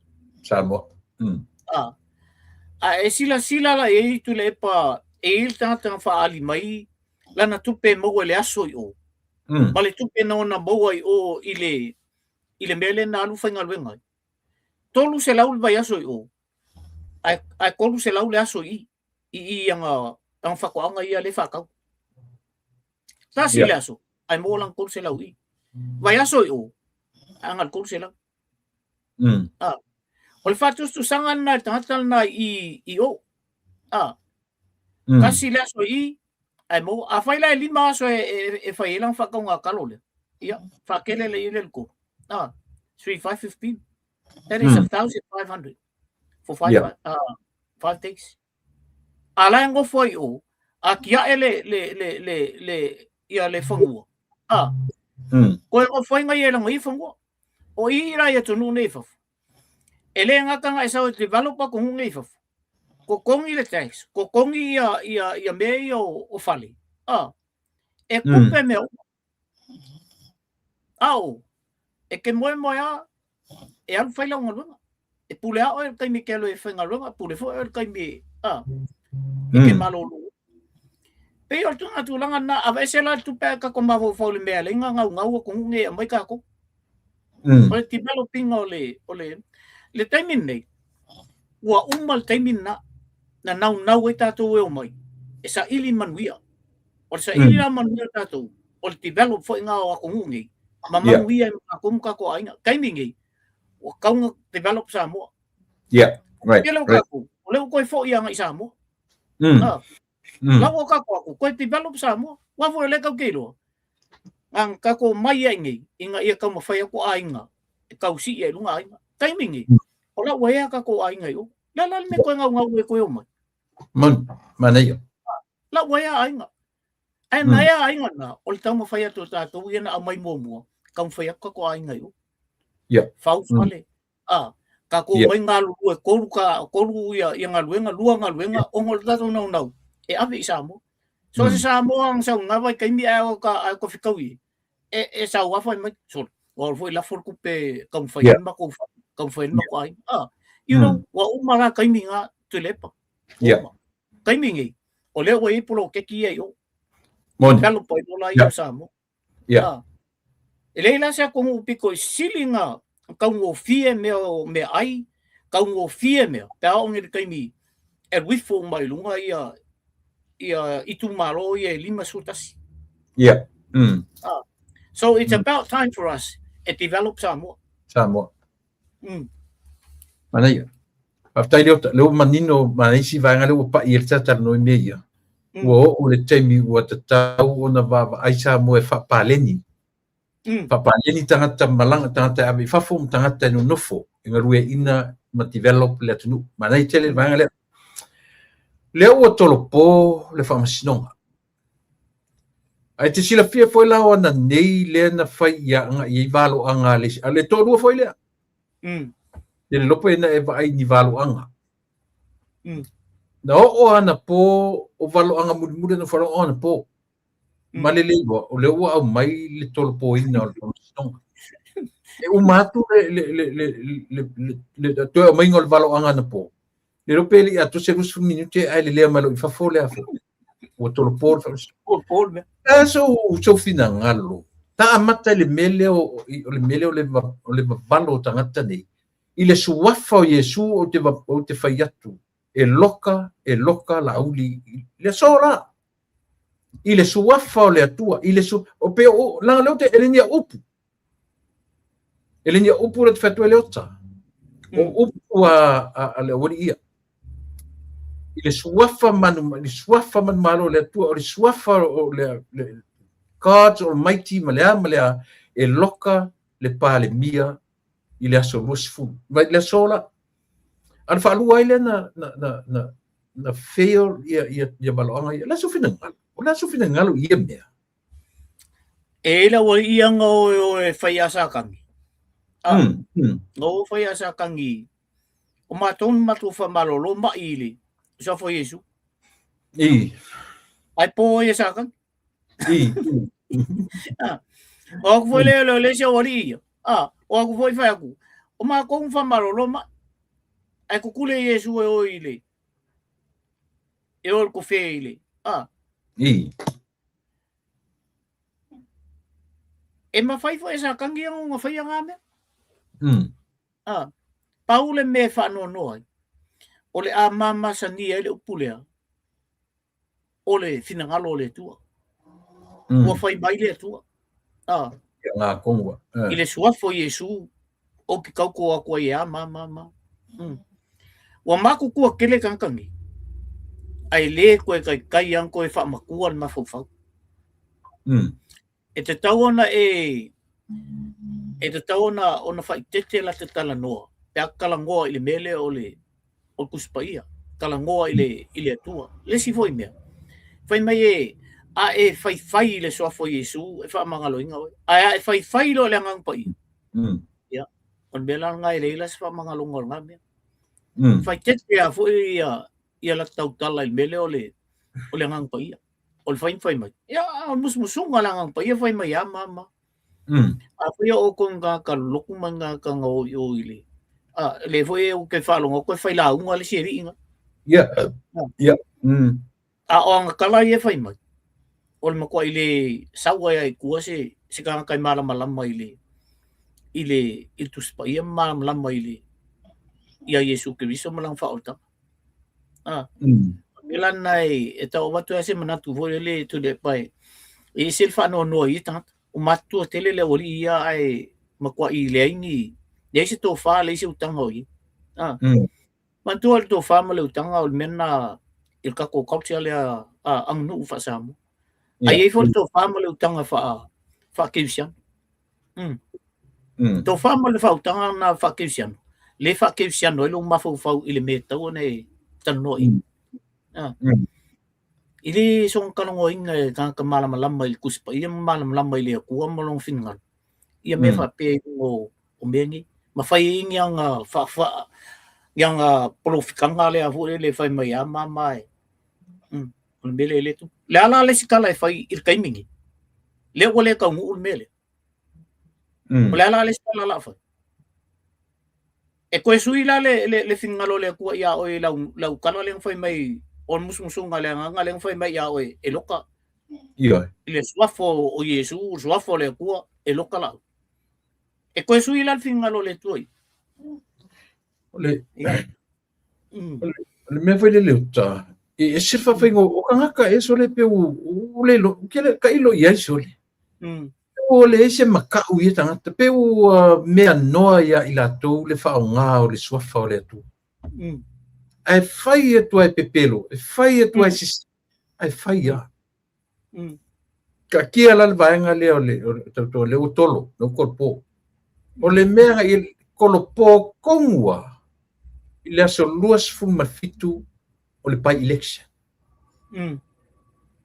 E sila la e tu le pa e il tanga faali mai lana tupe mo le aso I o. Ma le tupe no na mo I o ile mele na alu fainga luenga. Tolu se lau vai aso I o. Ai kolu se lau le aso I anga whakoanga ia le whakau. Ta si le aso. Ai mo lang kolu se lau I. Vai aso I o. Angal kolu se lau. O le whatus tu sanga na tangatal na I o. Kasi le aso I. Ai mo a faila e lima aso e failang whakaunga kalole. Ia, whakele le ile ko. 3,515. That is 1,500 for 5 days. Ala ngo foi o. A kia le ia le whangua. Koe o foi ngai elang I whangua. O I rai atu nu nei fafu. Ele ngatanga e sao developer ko ngai fafu. Ko kongi le tax. Ko kongi ia mei o fali. E kupe me o. E ke moe a. E alu whaila o ngalunga. E pule a o e kai me kelo e whainga lunga. Pule fo e kai me. E ke malolo. Pe o tunga tulanga na. Awa e se la tupe ka komavo faule mea le. Ngau ko ngunge a mai kako. O le developing o le. Le taimin nei. Ua umal taimin na. Na nau e tātou e o mai. E sa ili manuia. O sa ili la manuia tātou. O le develop fo inga o ako ngungi. Ma manuia e makakumka ko ainga. Kaimingi. O kaunga develop Samoa. Right. O leo koe fo ia ngai Samoa. Lau o kako ako. Koe develop Samoa. Wafo e le kau keilo. Ang kako mai aingi. Inga ia kau mawhai ako ainga. E kau si e lunga ainga. Kaimingi. O lau ea kako ainga yo. Lala me koe ngau e koe o mai. Mana ia. La waya ainga. Ai na ia ainga na. O le tau mawhai atu tātou ia na a mai mua. Kau mwhai aka ko ainga yo. Fau fale. Kako mai ngā lulu e koru ia ngā luenga, lua ngā luenga, ongo le tātou nau. E awe I Samoa. So se Samoa ang sau ngā wai kaimi ai ko whikau I. E sau wafai mai. So, o foi la for kupe kau mwhai ma ko ainga. You know, wa umara kaimi ngā tulepa. Kaimi ngi. O leo wa ipolo keki e yo. Kalo po ito la iyo Samoa. E leila se ako ngu piko sili ngā kau ngō fie me ai. Kau ngō fie mea. Pea o ngiri kaimi e wifo mai lunga ia itu maro ia 5 sutasi. So it's about time for us to develop Samoa. Mana ia. Aftai leo manino manaisi vaenga leo pa I tata no meia. O le taimi o tatau ona va ai Samoa fa paleni. Fa paleni tangata malanga tangata abi fafo tangata no nofo. Inga rue ina ma develop le tunu. Manai tele vaenga leo. Leo o tolopo le whamasinonga. Ai te sila fia foi la ona nei le na fai ia nga I valo anga le. Ale tolu foi le. Le lopo ina e vai ni valo anga. Na o ana po o valo anga muda no falo ona po. Malele o le o au mai le tolopo ina o le whamasinonga. E o matu le to mai ngol valo anga na po. Le lopo ele atu se rusu minute ai le malo I fafole a fo. O tolopo whamasinonga. So fina ngalo. Ta amata le mele o le valo tangata nei. I le suafa o Yesu o te whaiatu. E loka la uli. Le sola. I le suafa o le atua. I le o pe o langa leo te elenia upu. Elenia upu le te whatua le ota. O upu a le wari ia. I le suafa manu malo le atua. O le suafa o le God's Almighty malea e loka le pale mia. I le aso rosfu. Vai le sola. Al whaalua ile na na fail ia baloanga ia la so finangalo ia mea E la wa ia ngo e fai asa kangi. Ngo fai asa kangi. O maton matu fa malolo ma ili. Sa fo Yesu. Ai po ia sa kangi. O ko foi le se ori. O ko foi fa aku. O ma ko fa malolo ma. Ai ko kule Yesu e o ile. E o ko fe ile. E ma fai fo esa kangi nga fai nga me. Paule me fa no noi. Ole a mama sa ni ele upulea. Ole finangalo le tua. O fai mai le tua. Nga kongwa. Ile sua fo Yesu o ki kau ko ako ia mama. Wa maku ku kele kangi. Ai le ko kai ang ko fa makuan ma fo. E te tauona ona fai tete la te tala noa. Pea kalangoa ile mele o kuspaia. Kalangoa ile atua. Le si foi mea. Fai mai fai le soa fo Yesu. E fa mangalo inga oi. E fai lo le angang pai. Ya. On bela nga ile ila se fa mangalo ngol nga mea. Fai tete a fo ia la tau tala ile mele o le angang pai. Ol fai mai. Ya, musmusung lang ang paya fai mai mama. Apo o kung ka loko man ka ngo ile. Le foi o que falam, o que fai lá um ali seri nga. Ya. O ang kala ia fai mai. Ol mo ko ile sawa ai kuwa se ka kai malam ile. Ile itus pa ia malam ile. Ia Yesu Kristo malang faulta. Ilan nai eta o watu ase manatu foi le tu de pai e silfa no i tant o matu tele le oli ia ai makwa i le ni ye se to fa le se utang hoi mantu al to fa ma le utang al menna il ka ko culture le ang nu fa samu ai fo to fa ma le utang fa kisian to fa ma le fa utang na fa kisian le fa kisian no lo ma fa ile meta o ne tanoi Ili song kalongoing ka malam mai kuspa ia malam le ku amolong fingal ia me fa pe o mengi ma fai yang fa yang profikang ale avu le fai mai mama on bele le tu le ala le sikala fai il kaimingi le wole ka ngul mele le ala le sikala la fa e ko suila le fingalo le ku ia o lau kana le fai mai on musmusung ngaleng fai mai ya oi eloka ile swafo o Yesu swafo le ku eloka la e ko suila fingalo le tuoi ole me foi le uta e se fa fingo o kanga e so le pe o le lo ke ka ilo ia so le o le se maka u ia tanga pe o me anoa ia ila to le fa nga o le swafo le tu ai fai tu ai pepelo fai tu ai sis ai fai ya ka kia la vaenga le to le utolo no corpo o le mea il kolopo kongwa ile so luas fu mafitu o le pai election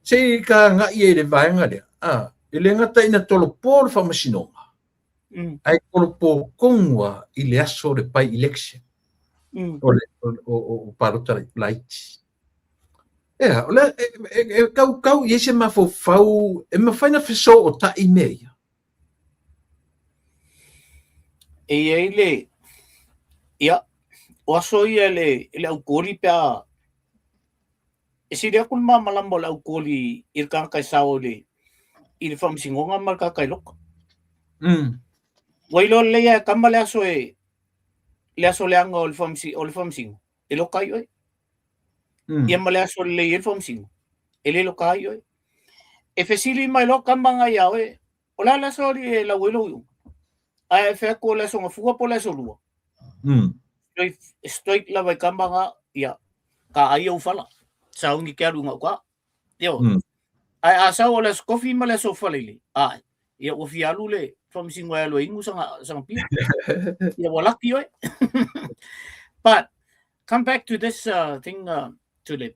sei ka nga ie le vaenga le ile ngata ina tolo por fa masinonga ai kolopo kongwa ile aso le pai election o parota light ole kau yese ma fo fau e ma faina fiso o ta imeia ele ia o aso ia le au koli pa e si le kun mama lambo au koli il ka kai sao le il fam singonga mal ka kai lok wailo le ya kamale aso le aso le anga ol fam sing e lo kai oi ia male aso le il fam sing ele lo kai oi e fesili mai lo kambanga ia oi ola la so le la welo ai fe ko le so fuga po le so lua straight la vai kambanga ia ka ai o fala sa ungi ke runga kwa yo ai asa o le coffee male so falili ai ia o fialu le from singwa lo ingu sang pi ya wala ki oi but come back to this thing tule.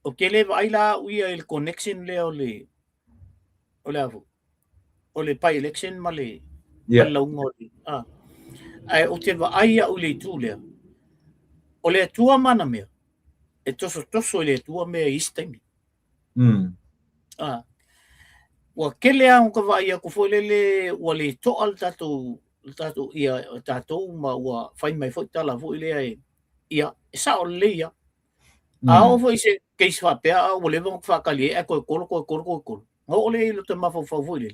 O ke le vai la uia il connection le o le avu. O le pai election ma le launga le. Ai o te vai a ule tu le. O le tua mana mea. E toso le tua mea istaimi. Wa kele a ka vai a ko folele wa le to al tatu ia tatu ma wa fai mai foi tala foi le ia sa o le ia a o foi se ke sa pe a o le vong fa kali e ko o le lo te ma fo foi le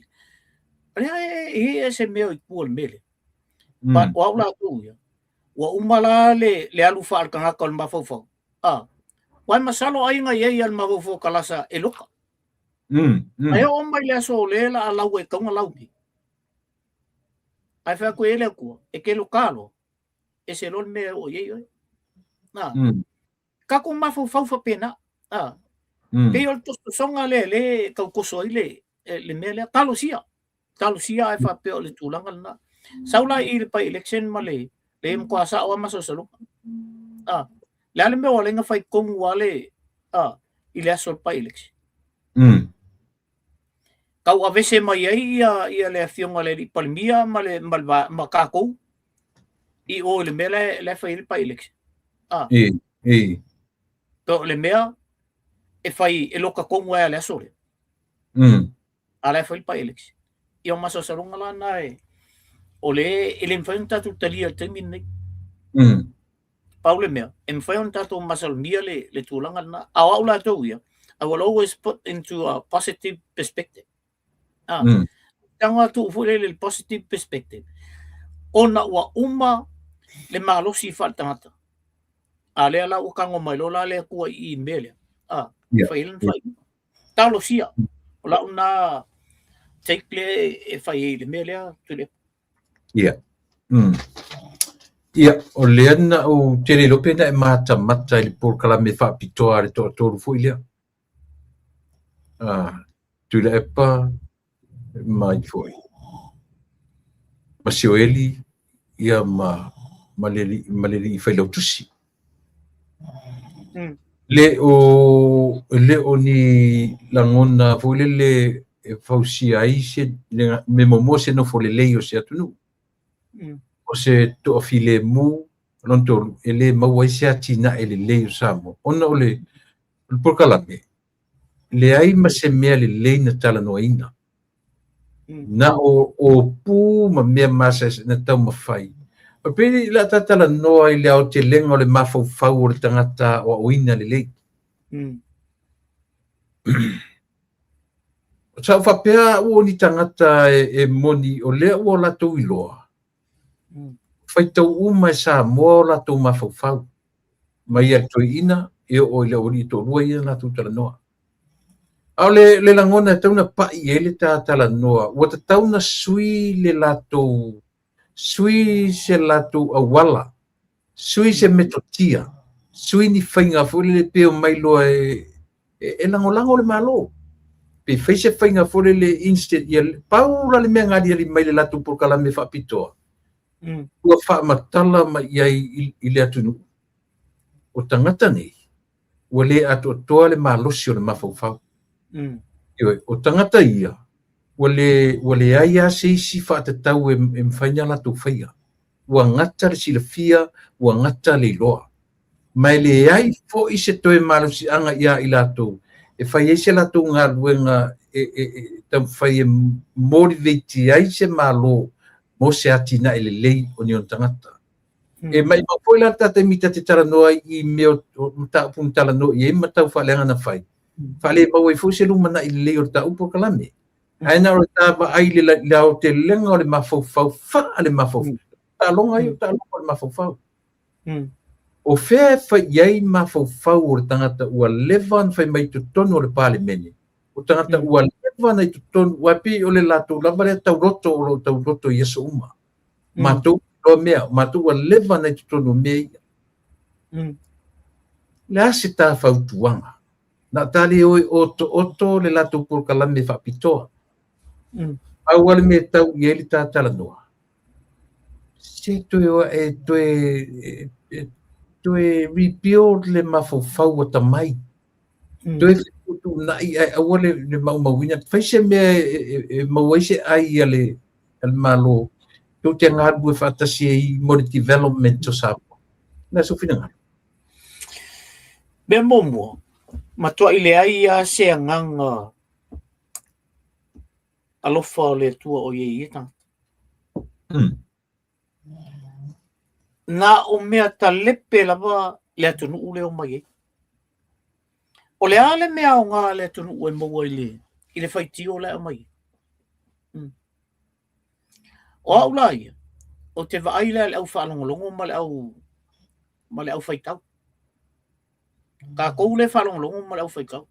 e se me o ku mele pa wa la tu ia wa umala le alu fa ka ka ma fo wa masalo ai nga ye al ma fo kalasa e loka ai o mai le so le la la we ka la upi ai fa ko ele ku e ke lo kalo e se lo me o ye na ka ko ma fo fa pena pe o to songa le ka ko so ile le me le talusia ai fa pe o le tulanga na saula i pa election ma le mo sa o ma so solo le me o le nga fai kong wale ile so pa election kau avese mai ia le afionga le palmia ma le ma kako i o le mele le fai pa election to le mea e fai e loka komu e le asore ala fai pa election i o maso salonga la na o le ele enfrenta tu talia termine Paule mea enfrenta tu masalmia le tulanga na aula to ia I will always put into a positive perspective tanga tu fule le positive perspective ona wa uma le malosi faltangata ale ala o kango mai lola le ku i mele fai talo sia ola una take le e fai le mele tu le o leana o tere lope na e mata i le por me fa pitoa le to fu ile tu le pa mai foi masio eli ia maleri fai lo tusi le o ni langona foi le fausia ai se me momo se no foi le o se atunu o se to file mu lonto ele mawai se atina ele le samo ona ole por kalame le ai ma se me le na tala no ina na o pu ma me masa na tau mafai o pe la tala no ai le o te lengo le mafo fau o tangata o ina le sa fa pea o ni tangata e moni o le o la to iloa fai tau uma sa mo la to mafo fau mai to ina e o le o ni to rua ia na tu tala noa au le langona tauna pa i ele tala noa o ta tauna sui le lato sui se lato awala sui se metotia sui ni fainga fo le peo mai lo e langolango le malo pe fai se fainga fo le instant ia paula le mea ngadi ali mai le lato por kala me fa pitoa ua fa matala mai i le atunu o tangata nei ua le ato toa le malosi o le mafaufau o tangata ia ua le ai a seisi faatatau e mawhaina latou faia ua ngata le silafia ua ngata le iloa mai le ai fo'i se toe malosi'aga ia i latou e fai ai se latou galuega taumafai e motivate ai se malo mo se atina e lelei o ni o tangata e mai foi la tata mita te talanoa i meo ta'upu talanoa i e matau fa'aleaga na fai fale mau e foi se lumana i lelei o le ta'upu o kalame aina o le tava ai le ao te lenga o le mafaufau fa'a le mafaufau ta'aloga ai o ta'aloga o le mafaufau o fea fai ai mafaufau o le tagata ua leva na fai mai totonu o le palemene o tagata ua leva na i totonu ua pi o le latou lava le tauroto o lo tauroto i aso uma matou lo mea matou ua leva na i totonu mea ia le ase tafautuaga na tali oi oto le latou polokalame fa'apitoa aua le mea tau i ai le tatalanoa se toe oa e toe to e rebuild le mafofau o tamai. To e tu na I awale le mawina. Faise me e mawaise ai ale malo. To te ngadu e fatasi e more development to sapo. Na sufina ngadu. Be momo. Matua ile ai a se nganga alofa le tua o ye ita. Na o mea ta lepe lava le atunu ule o mai. O le ale mea o ngā le atunu ue maua I le whaiti o le o mai. O au la ia. O te vaaila le au whaalongolongo ma le au whaitau. Ka kou le whaalongolongo ma le au whaitau.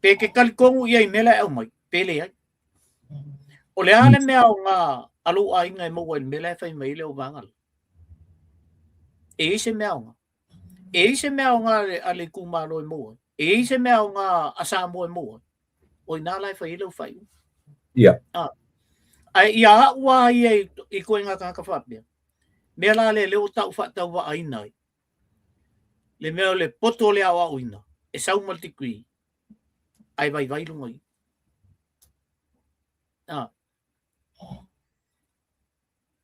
Pe ke kalikongu ia I mele au mai. Pele ai. O le ale mea o ngā alu a inga maua I mele whai mai le o vangal. E ise mea o ngā. E ise mea o ngā ale kumalo maua. E ise mea o ngā asamo maua. O I nā lai whai le o whai. Yeah. Ai ia ua ia I koe ngā kaka whapea. Mea la le leo tau whatau wa ainai. Le mea le poto le awa uina. E sau maltikui. Ai vai lunga I.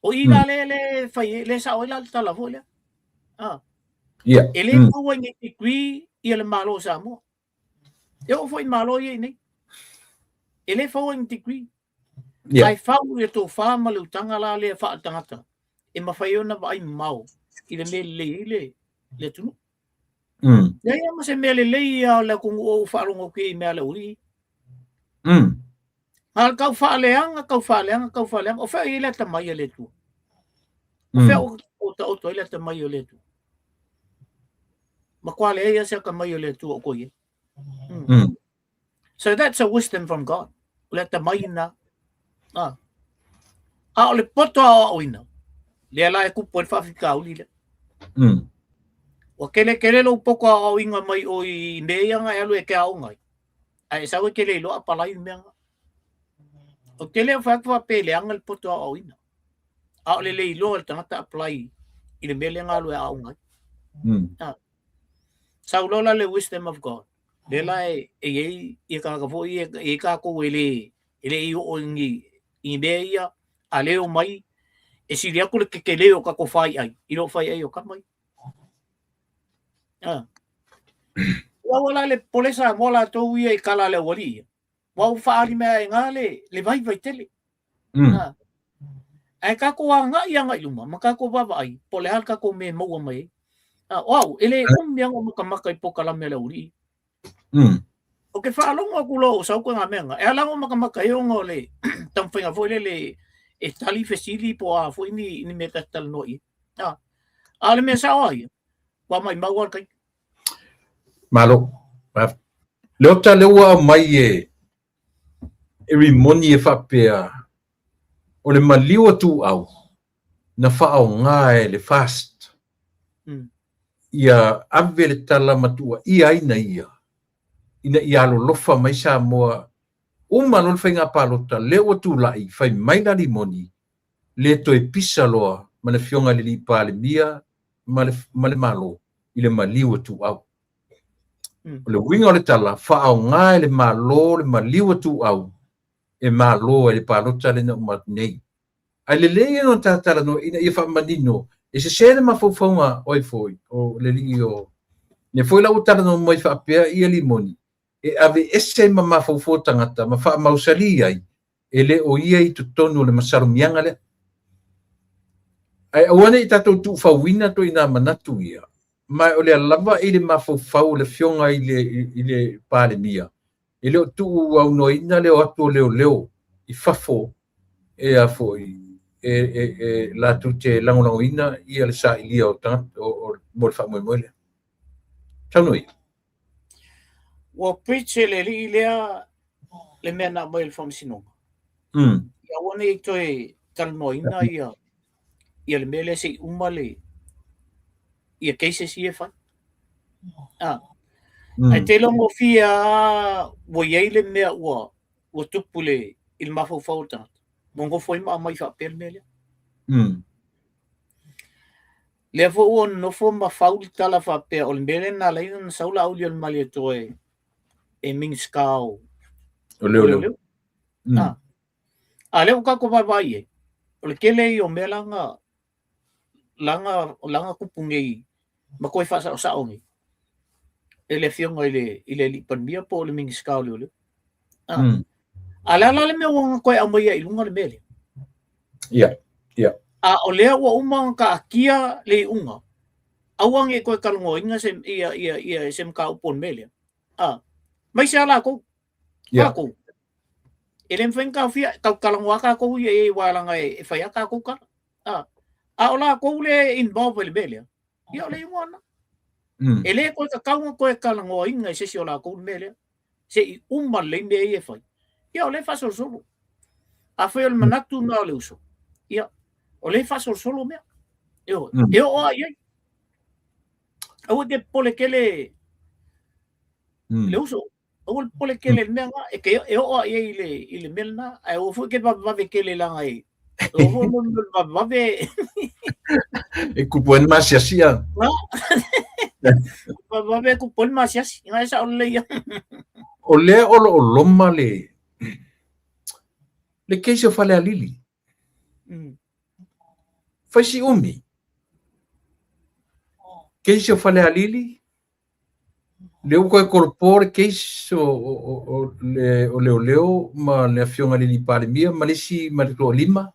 O ina le whai le sa oila le tala volia. Yeah. E le kua ngi tikui ia le malo sa mo. E o foi malo ia nei. E le fau ngi tikui. Yeah. Ai fau e tō whāma le utanga la le wha tangata. E mawhai ona wa ai mau. I le me le tunu. Nei ama se mea le ia le kungu o whaarongo ki I mea le uri. Hal kau whaaleanga. O whea I le tamai le tu. O whea o ta oto I le tamai le tu. Ma kwa le ia se ka mai le tu o koe. So that's a wisdom from God. Le tamai na. O le poto a oina. Le ala e kupo e whawhika uli le. O kele lo poko a oinga mai o I meanga e alu e ke aongai. Ai sawe kele lo a palai meanga. O kele o whakwa pele anga le poto a oina. A le ilo le tangata apply I le meanga alu e aongai. Saulola le wisdom of God. Le la e kakafo e kako ele I o I mea a leo mai e siri aku le ke leo kako whai ai. I ro whai ai o kamai. Wala le polesa mola tau ia I kala le wali. Wau whaari mea e ngā le vai tele. Ai kako a ngai anga iluma. Ma kako wawa ai. Pole hal kako me maua mai. Wow, ele mianga makamaka I poka la mele uri. O ke whaalonga kulo o sau koe ngā meanga. E alango makamaka e onga le tamwhinga foi le e tali fesili po a foi ni me tatal noi. Ale me sa ai. Wa mai maua kai. Malo. Leo ta leua mai e rimoni e whapea o le maliwa tu au na whaao ngā le fast. Ia ave le tala matua ia ina ia. Ina ia lo lofa mai sa moa uma lo whainga palota leo tu lai whai mai na limoni le to e pisa loa mana fionga le li pale mia male malo I le maliwa tu au. Le winga le tala whaao ngā le malo le maliwa tu au e malo le palota le na umat nei. Ai le lea no tatala no ina ia wha manino e se sere mawhauwhaunga oi foi o le li o ne foi la utara no mai whapea ia limoni e ave ese ma mawhauwhau tangata ma wha mausali ai e le o ia I tutonu le masarumianga le ai awane I tatou tu whauina to ina manatu ia mai o le alava I le mawhauwhau le fionga I le pale mia e leo tu au noina leo atu leo I fafo e a foi la tu te lango ina ia le sa ilia o tangat o mo fa mo mo le tanoi Wa preacher le lea le mena mai le famsinonga. Ia wane I toi talnoina ia le mele se umale ia keise si e whai. Ai te longo fia wo iei le mea ua tupule il mawhauwhau tangata. Mongo foi ma mai whapel mele. Le fo o no fo ma fauli tala fa pe o mbele na lai na saula au le mali to e ming skau O leo. Ale o ka ko vai o le kele o melanga langa kupungi ma ko fa sa ongi ele fionga ile li pan bia po le ming skau le ala le me o ko a mai ilunga le mele a o le o uma ka kia le unga awang e ko kalungo inga sem ia sem ka upon mele mai sala ko ko ele fen ka fia ka kalungo ka ko e walanga e fa ya ka ko ka a ola ko le involve le mele ia le ngona ele ko ka ko kalungo inga se si ola ko mele se uma le me e fa ia le fa solo a foi el manatu na le uso ia o le fa solo me eu ai o de pole que le uso o pole que le menga e que eu ile melna o foi que va ver que le langa aí o foi va ver e kupon masiasia va ver kupon masias nga esa o le o loma le que se fale a lili fai si umi que se fale a lili le ko incorpore que o leo ma le afionga lili pare mia ma le si ma le lima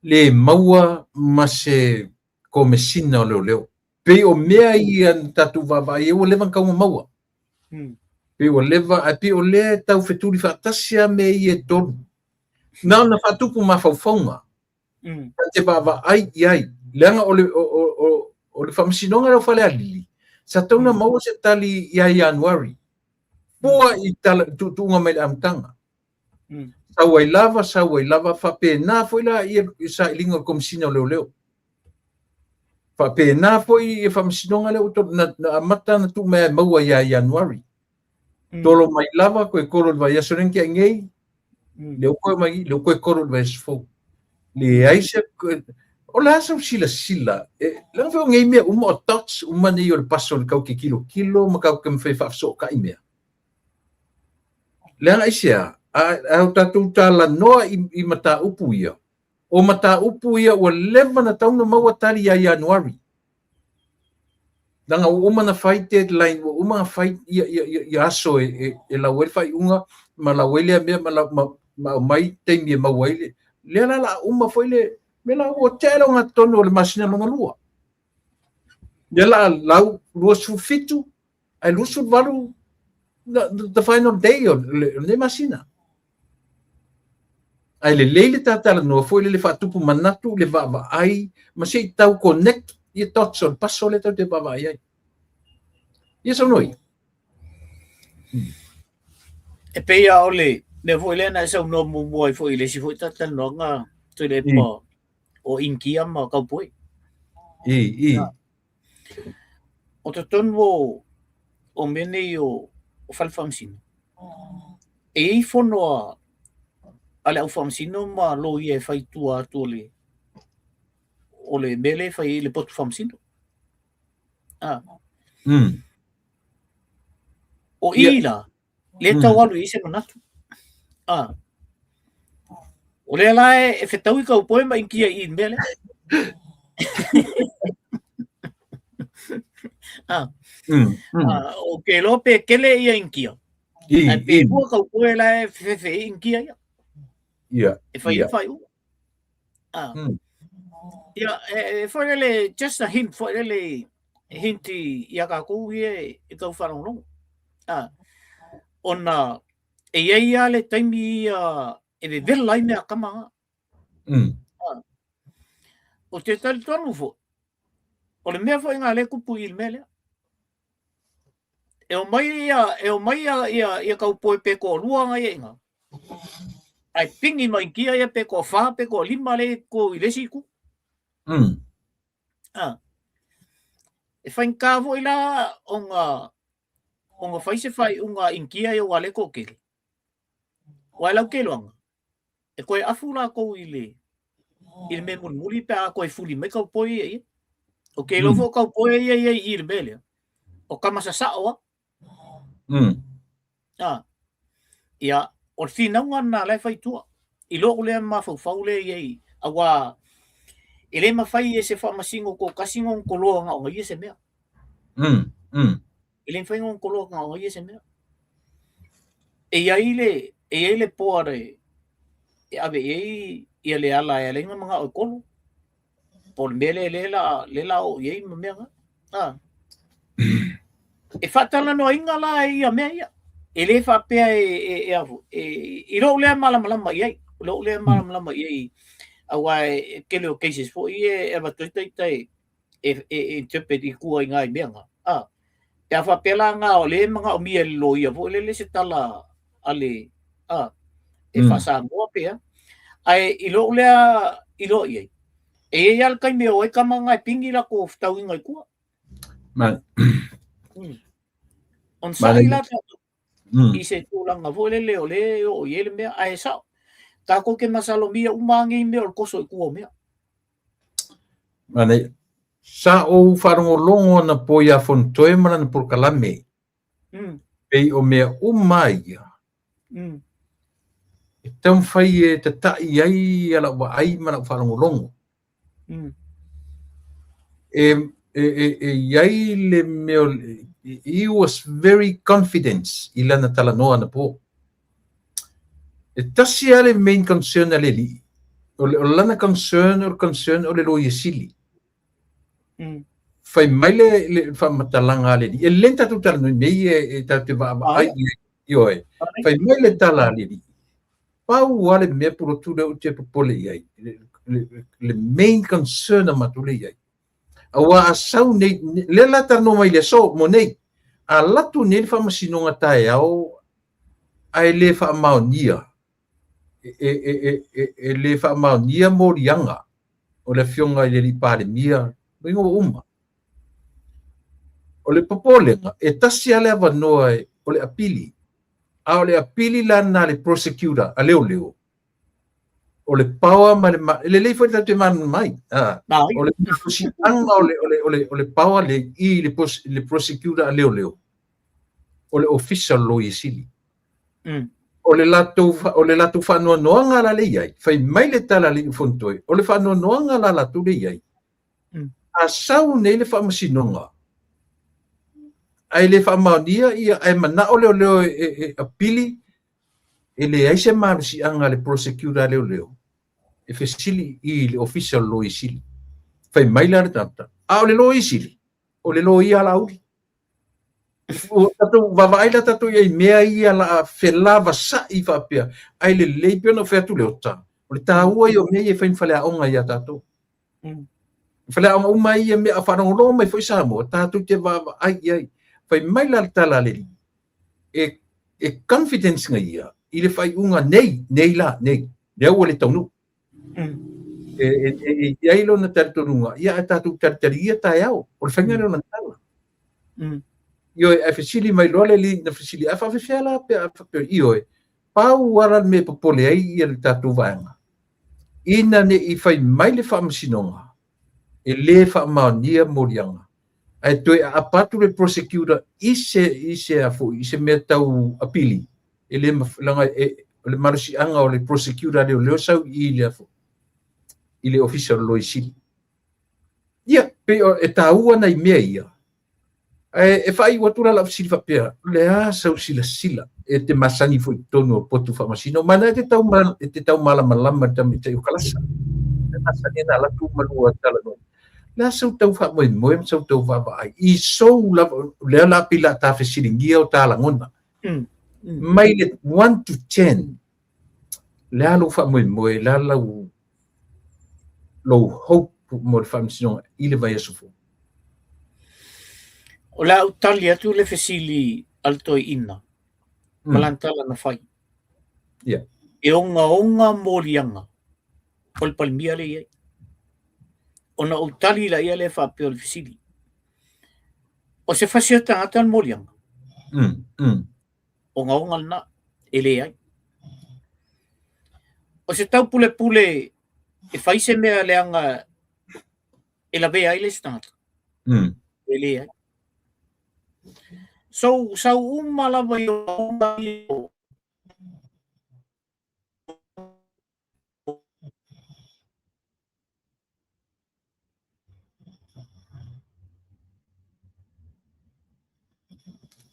le maua ma se komesina o leo pe o mea i an tatu vava e o leva ka maua pe o leva a pe o le tau feturi fatasia me i e tonu na fatupu ma faufaunga te vava ai lenga o le famsinonga le fale ali sa tona maua se tali ia January pua i tala tunga mai amtanga sa wai lava fa pena foi la ia sa ilinga komsina leo fa pena foi e famsinonga le na mata na tu me maua ia January tolo mai lava ko e koro vai asonen ke ngei le ko koro vai sfo le aisa o la sa sila la fa ngei me uma touch uma ni o passo le kau ke kilo ma kau kem fe fa so ka ime le aisa a tatu tala noa i mata upu ia o mata upu ia o leva na tauna maua tali ia January danga uma na fight deadline uma fight ia aso e la wel fai unga ma la wele me ma mai te mi ma wele le la uma foi le me la o telo nga tono le masina no lua le la lu su fitu ai lu su valu the final day o le masina ai le lele tata no foi le fatu pu manatu le va ai ma sei tau connect i totso passo le te bava ai isso noi e pe ya ole le foi le na sa no mo foi le si foi tata no nga tu le po o inkia ma ka poi o te tonwo o mene o falfamsino e fono ale au famsino ma lo ie fai tua tole o le mele fai le potu famsino o ila le tawalu i se manatu o le la e fetau i kau poema inkia i mele o ke lope kele ia inkia a pe bua kau poe la e fefe inkia ia e fai u ia e foi le just a hint foi le hinti ia ka ku e kau whanongo ona e ia le taimi e ve vela i mea kama o te tali tonu fo o le mea foi ngā le kupu i mele e o mai ia kau poe peko luanga i inga ai pingi mai kia ia peko wha peko lima le ko i lesi ku e whain kāvo i la o ngā whaise whai unga inkia i o wale ko kele wai lau keloanga e koe afu la ko i le me mun muri pe a koe fuli me kau poi e O ke lo fo ka poe ia ir bele. O ka masasa o. Ia o fina ngana lai fai tua. I lo le ma fau le ia awa ele ma fai ese fa masingo ko kasingo ko lo nga o ia se mea. Ele fai ngon ko lo nga o ia se mea. E ia le poare e ave ia le ala e le mga o kolo. Por mele le la o ia ma mea. E fatala no inga la ia mea ia. Ele fa pe e avu. I lo le malama ia. Lo le malama ia. Awa ke le cases fo ia e va tai e interpret ku inga mea. E fa pela nga o le mga o mia lo ia fo le se tala ale e fa sa mo pe ai i lo ia. E ia kai me o e ka mga pingi la ko tau inga ku. Man. On sa ila I se tulanga vole leo o yele mea ai sa ta ko ke masalo mia umangi me o koso ku mea Mane sa o farongo longo na poia fontoe mana por kalame pe o mea umai então fai te tai ai ala wa ai mana farongo longo ai le meo he was very confident ilana talanoa na po. E tasi ale main concern ale li. O lana concern o le lo yesili. Fai mai le fa matalanga ale li. E lenta tu tala no mei e te va ai yo e. Fai mai le tala ale li. Pau ale me puro tu le te popole ai. Le main concern ma tu le ai. Awa asau nei le lata no mai le so mo nei a latu nei fa masinonga tae au ai le fa maonia le fa maonia morianga o le fionga le li pale mia wingo uma o le popolenga e tasi ale avanoa o le apili a o le apili lana le prosecutor a leo o le power ma le foi te man mai o le anga o le power le prosecutor a leo o le official lo isili o le lato fa no nga la le ai fai mai le tala le fontoi o le fa no nga la la tu le ai a sau nei le fa masinonga ai le fa maunia ia ai mana o le apili ele ai se marsi anga le prosecutor leo e fesili le official lo isili fai mai la tata a o le lo isili o le lo ia la uri o tatu vai la tatu ia mea ia la felava sa I fa pia ai le leipio no fetu le ota o le taua io mea ia fai fale onga ia tatu fale onga uma ia mea fa no lo mai foi sa mo tatu te va ai fai mai la tala le e confidence nga ia I le fai unga nei la le o le tonu ia ilo na tarturunga ia tatu tartaria taeao o le fanga na tala io e fesili mai lole li na fesili a fa fela pe io pau wara me popole ai ia le tatu vanga ina ne I fai mai le fa masinonga e le fa maunia morianga ai toi a patu le prosecutor ise afu ise me tau apili ele langa le marsi anga o le prosecutor le sau ile afu ile official lo isili ia pe e taua na mea ia e fai watura la fisili fa pea le a sau sila e te masani foi tonu potu fa masino mana te tau malama tami te ukalasa e masani na la tu malua tala no la sau tau fa moi sau tau va ai I so le la pila ta fisili ngia o tala ngona mai le 1 to 10 le alu fa moi la lo hope mo fa masino ile vai sufu o la utalia tu le fesili alto ina malantala na fai e onga morianga pol palmia le ia ona utali la ia le fa pe o fesili o se fasia tangata morianga onga na ele ai o se tau pule e fai se mea leanga e la vea ile start Ele ai. So sa umalawa yung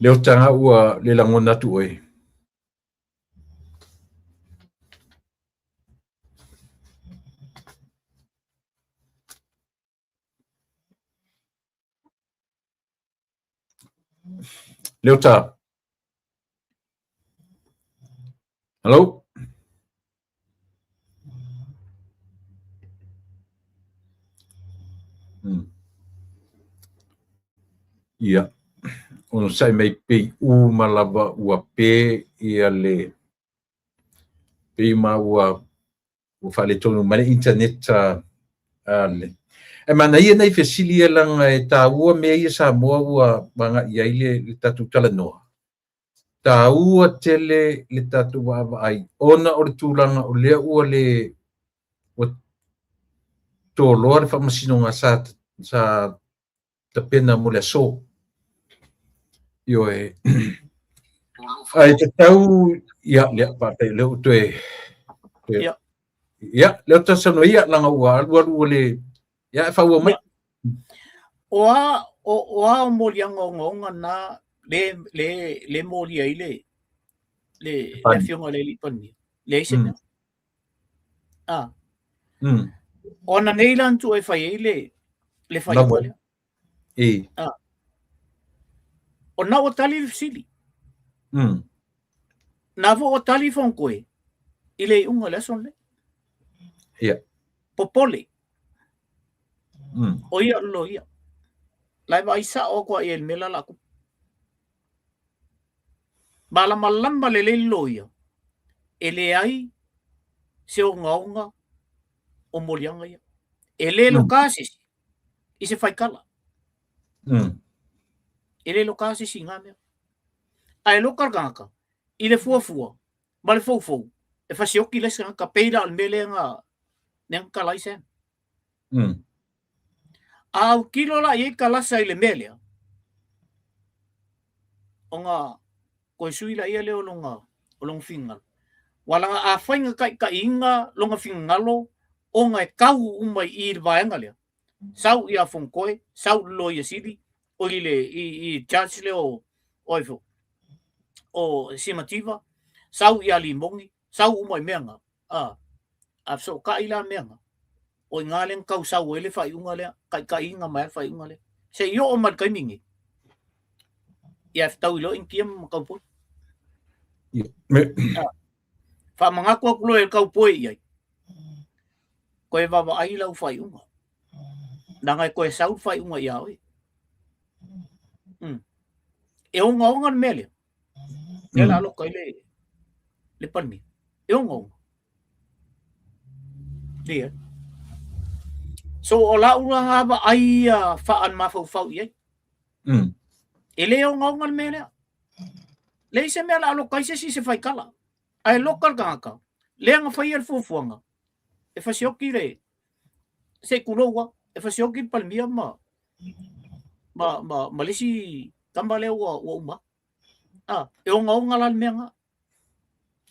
Leo tanga ua le langona tu oi. Leo ta. Hello? Ia. Ono sai mai pei malava ua pe ia le pei ma ua fale tonu ma le internet ale. E mana ia nei fesili e langa e tā ua mea ia sa moa ua manga ia ile le tatu tala noa. Tā ua tele le tatu wawa ai. Ona o le tūlanga o lea ua le o tō loa le whamasino ngā sa tapena mo le so. Io e ai te tau ia lea pate leo toe ia leo ta sano ia langa ua alua le ia e whaua mai oa molianga ngonga na le molia ile le fionga le lipani le isena ona neilan tu e fai ile le fai ole ona o tali sili na vo o tali fon koe ile unga le son le ia popole o ia lo ia lai vai sa o ko el mela la ku bala malamba le lo ia ele ai se o ngaunga o molianga ia ele lo casis i se fai kala ele lo casis singa me ai lo kargaka ile fua bale fo e fa sioki les ka peira al mele nga nen kala isen au kilo la ye kala sa ile mele onga ko sui la ia le olong fingal wala a fainga ka inga longa fingalo onga e kau umai ir vaenga le sau ia fonkoe sau lo ia sidi o ile i judge le oifo o simativa sau ia limongi sau umai menga a so ka ila menga o ngalen kau sau ele fai unga le ka inga mai fai unga le se yo o mat kai mingi ia tau lo inkiem kau po fa manga ko lo e kau po ia ko e va ai lau fai unga nanga ko e sau fai unga ia oi e unga mele le la lo kai le pani e unga dia so ola ura ba ai fa an ma fau ia ele unga mele le se mela lo kai se fai kala ai local ka le nga fai el fuanga e fa sioki le se kulowa e fa sioki palmia ma lesi tambale wa uma e unga la menga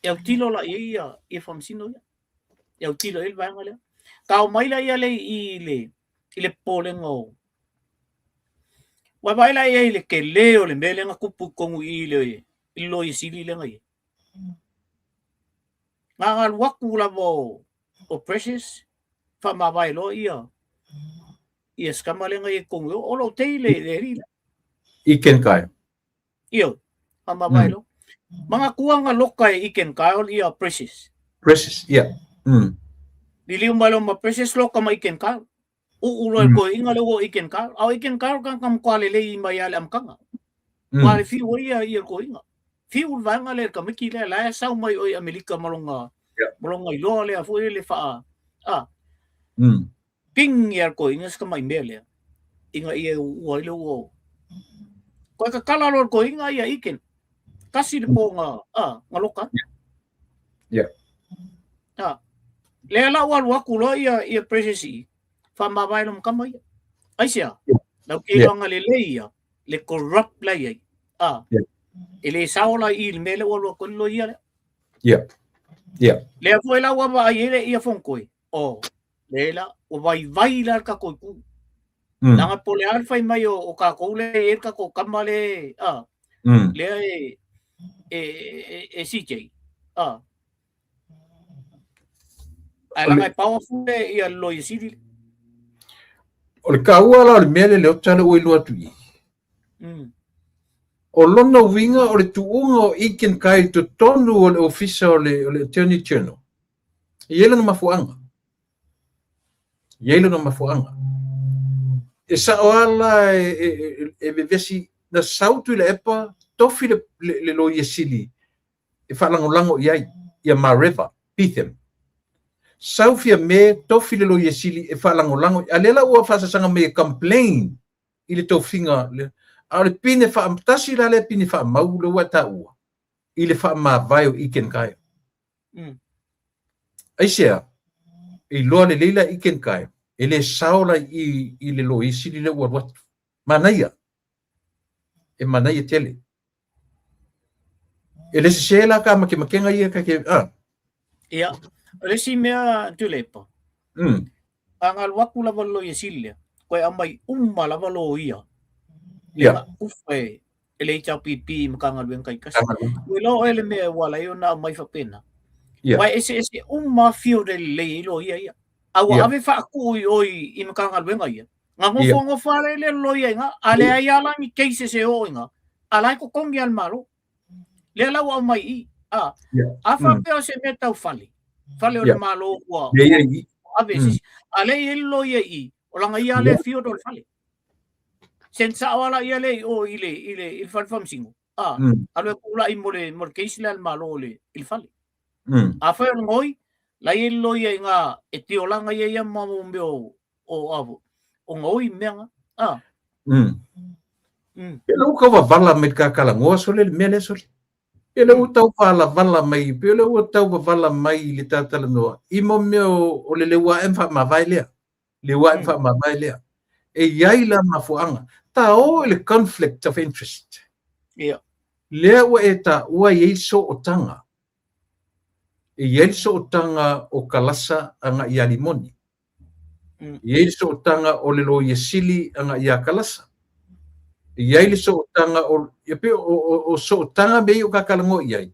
e tilo la ia e famsino ia e tilo el vanga le ka mai la ia le ile polengo wa vai la ia ile ke leo le melenga kupu kongu ile ilo i sili le ngai ngal waku la o precious fa ma vai lo ia skamale ngai kongu o lo teile le ri iken kai io fa ma vai lo mga kuanga lokai iken kai ia precious ia dili umalo ma precious lo ka mai iken kai o ulo ko inga lo iken kai au iken kai kan kam kwale le mai ale am kanga kwale fi o ia ko inga fi ul vanga le ka miki le la sa mai o america malonga ilo le fu le fa king yer ko inga ska mai mele inga ia o lo ko ka kala lo ko inga ia iken kasi le po ngaloka le la wa ku lo ia precious fa ma vai no kama ia ai sia lau ke longa le leia le corrupt lai Yeah. ele saola I le mele o ko lo ia Yeah. le foi la wa ba ele ia fonkoi le la o vai la ka ko ku nanga pole alfa mai o ka ko le ka ko kamale le CJ ala ngai powerful ia lo I sidi o le kaua la o le mea le o tala ua ilua tui. O lona winga o le tuunga o Iken Kai to tonu o le ofisa o le Attorney General. Iela na mafuanga. E sa o ala e vevesi na sautu le epa tofi le lo yesili e whalangolango iai ia Mareva, Pithem. Saufia me tofi le lo yesili e whalangolango alela ua whasasanga me complain I le tofinga le a le pine wha tasi la le pine wha mau le wata ua I le wha ma vai o Iken Kai. Aisea I loa le leila Iken Kai e le saola I le lo yesili le ua watu. Manaia. E manaia tele. E le se la ka makenga ia ka ke ia le si mea tulepa angal waku la valo yesilia ko amai la valo ia ia ufe ele HPP mkangal wen kai kas lo ele me wala yo na mai fa pena wai ese fio de le lo ia awa ave fa ku oi I mkangal wen ia ngo fale le lo ia nga ale ia la ni case se o nga ala ko kongi al malo le la wa mai afa pe o se meta fale o le malo wa ave ale lo ia o langa ia le fio do fale senza wala ia le o ile il fam singo alo kula I mole case le al malo le il fale afa ngoi la lo ia nga e ti olanga ia mamo mbeo o avo o ngoi menga Pelo ka vala me ka kala ngoa sole le mele sole. Pelo tau vala mai, pelo tau vala mai le tatala noa. I mo me o le wa emfa ma vai lea. Le wa emfa ma vai lea. E iai la mafuanga. Ta o le conflict of interest. Yeah. Lea wa e ta ua iei so o tanga. E iei so o tanga o kalasa anga ia limoni. Iei so o tanga o le lo yesili anga ia kalasa. Iai le so tanga o so tanga me o kakalango iai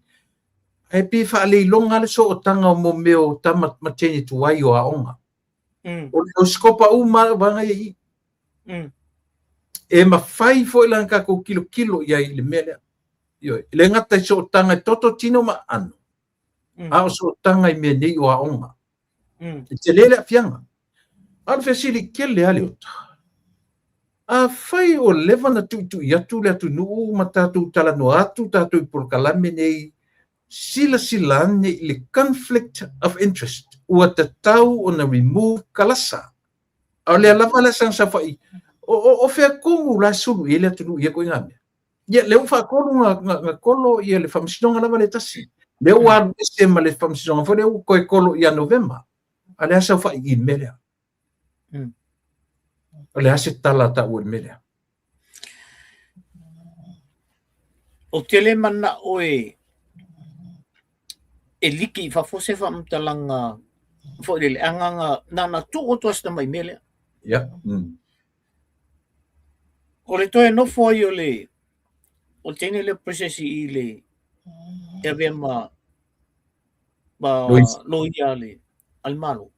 ai pe fa le longa le so tanga mo meo tama mateni tu ai o aonga o skopa uma vanga i e ma fai fo lanka ko kilo iai le mele yo le ngata so tanga toto tino ma ano a so tanga I me nei o aonga te lele fianga al fesili kele ale ota a fai o leva na tu yatu le tu nu matatu tala no atu tatu por kalame nei sila ne le conflict of interest o ta tau on a remove kalasa o le lava la sang sa fai o fe como la sulu ele tu ye ko ngame ye le fa ko nga kolo ye le famsino lava le tasi le wa se ma le famsino fo le ko kolo ya november ale sa fa I mele le ase tala ta o mele o tele mana oe e liki fa fose fa mtalanga fo le anga na tu o to sta mai mele ya o le toe no fo yo le o tene le procesi I le e ve ma ba lo ia le al malo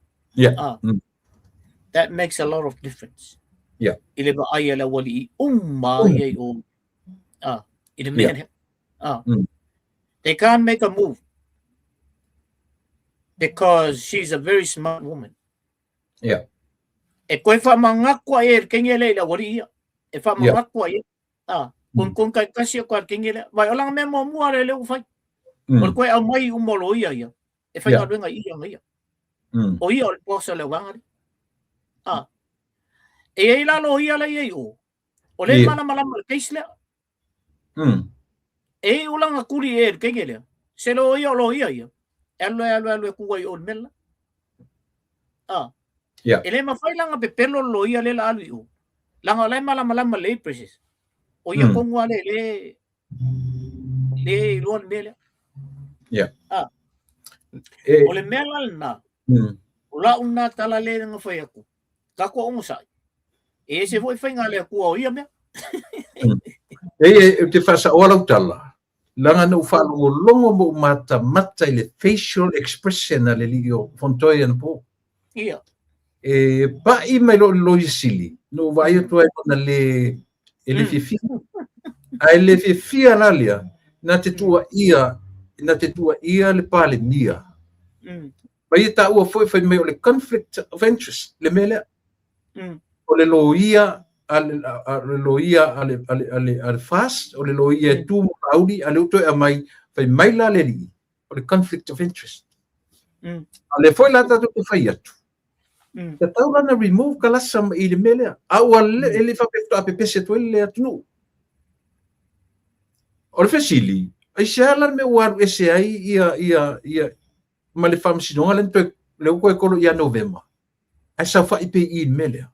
that makes a lot of difference ile ba ai la wali ye o in a minute they can't make a move because she's a very smart woman e koe fa mangakua e kengele la wali e fa mangakua ye kun kai kasi ko kengele vai olang me mo mua le fai o koe au mai u molo ia e fai ka nga ia o ia o posa le wanga e la lo ia la ye o le mana keisle e ulang akuri e kengele se lo ia elo ku ai on mela ele ma fai langa pe pelo lo ia le la alu Langa lai malama le precious. O ia kongo le luan mele. Yeah. O le mela na. O la una tala le nga fai aku. Kako ongo sai. E se foi fai ngale aku o ia mea. Te fasa ora utala. Langa no falo longo mo mata le facial expression ale ligio fontoia po. Ia. Pa I mai lo sili. No vai to na le ele fifi. Ai le fifi alalia na te tua ia le pale mia. Pai ta ua foi mai le conflict of interest le mele. O le loia al fast o le loia tu audi ale uto e mai fai mai la le li o le conflict of interest. Ale foi la ta tu fai atu. Te tau lana remove kalasa I le mele au ele fa pe pese to le atu. O le fesili ai sala me waru ese ai ia ma le fam sinonga le to le ko ko ia november. Ai sa fa I pe I mele.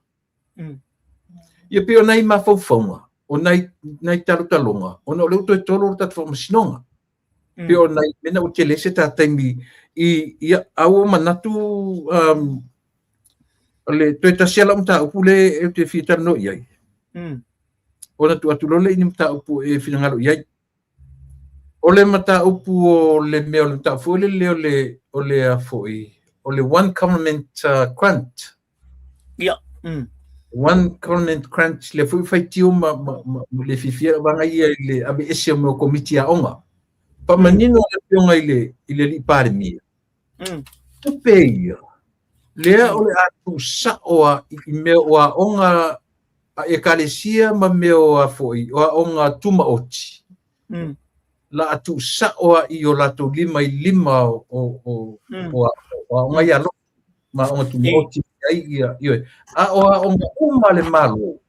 Ia pe ona I mafaufauga o nai talutalonga ona o leu toe tolo o tatu faamasinoga pe ona mena o tele se tataimi ia au manatu le toe tasiala mataupu le e te fiatalanoʻi ai ona tuatulolo leʻi mataupu e finagalo I ai o le mataupu o le mea o le mataupu o le o le a foʻi o le one government grant ia one government crunch le fui fai tio ma le fifia vanga ia le abe ese mo komiti a onga pa manino le pionga ile li pare mia pe le o le atu sa o I me o onga a ekalesia ma me o foi o onga tuma oti la atu sa o I o lato lima o onga ia lo ma onga tuma oti ia a onga uma le malo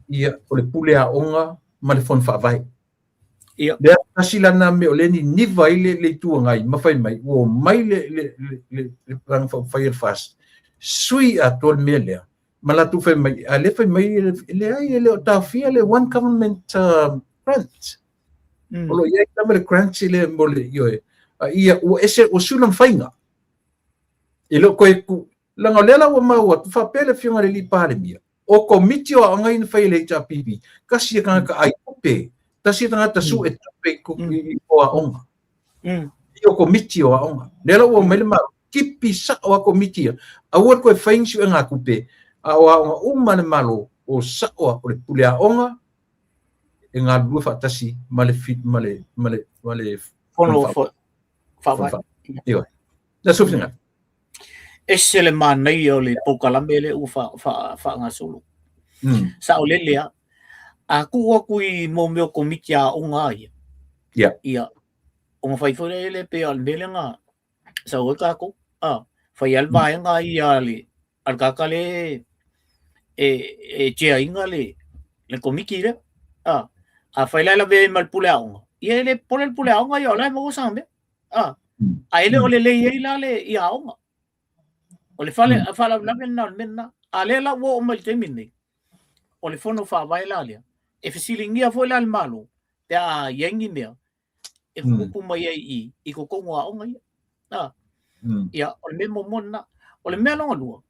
ia o le pule a onga ma le fon favai ia le asila na me o le ni vai le tu ngai ma fai mai o mai le plan fire fast sui a tol mele ma la tu fai mai ale fai mai le ai le ta fia le one government grant o lo ia ta le grant le mo le ia o ese o sulan fainga e lo koe ku langa lela wa maua tu fa pele fiona le lipare mia o komiti o anga in fai le ta pipi kasi ka ai pe tasi tanga ta su e pe ku o onga o komiti o onga lela wa mele ma kipi sa o komiti a wo ko fai su nga ku pe a o umane malo o sa o le pule a onga e nga lu fa tasi male fit male fono fa io da sofina ese le manai o le pokalame le u fa ngasulu sa o le lea aku I mo me komiti a onga ia o fai fore le pe al mele nga sa o ka ko fai al vai nga ia le al ka le e che inga le komiti le a fai la be mal pule a onga ia le por el pule a onga ia la mo sambe a ele o le ia le ia onga o le fala la menna ale la wo o mal temini o le fono fa vai la le e fisilingia foi la malo te a yengi mea e kupu mai I ko kongo a onga ia o le memo mona o le mea longa lua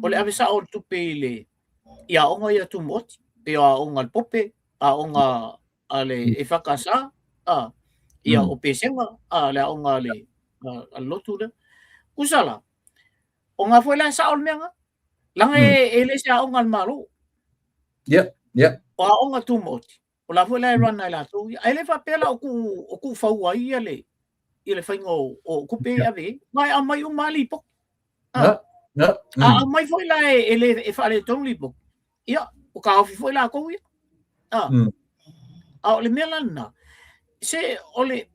o le avisa o tupe le ia onga ia tu moti pe a onga le pope a onga ale e fakasa ia o pesenga le onga le lotu le kusala o nga foi la sa o mea langa ele sa onga le malo o onga tu moti o la foi la run la tu ele fa pela o ku fa wa ile faingo o ku pe ave mai a mai o mali po mai foi la ele e fa le ton lipo ia o ka foi la ko ia o le mela na se o le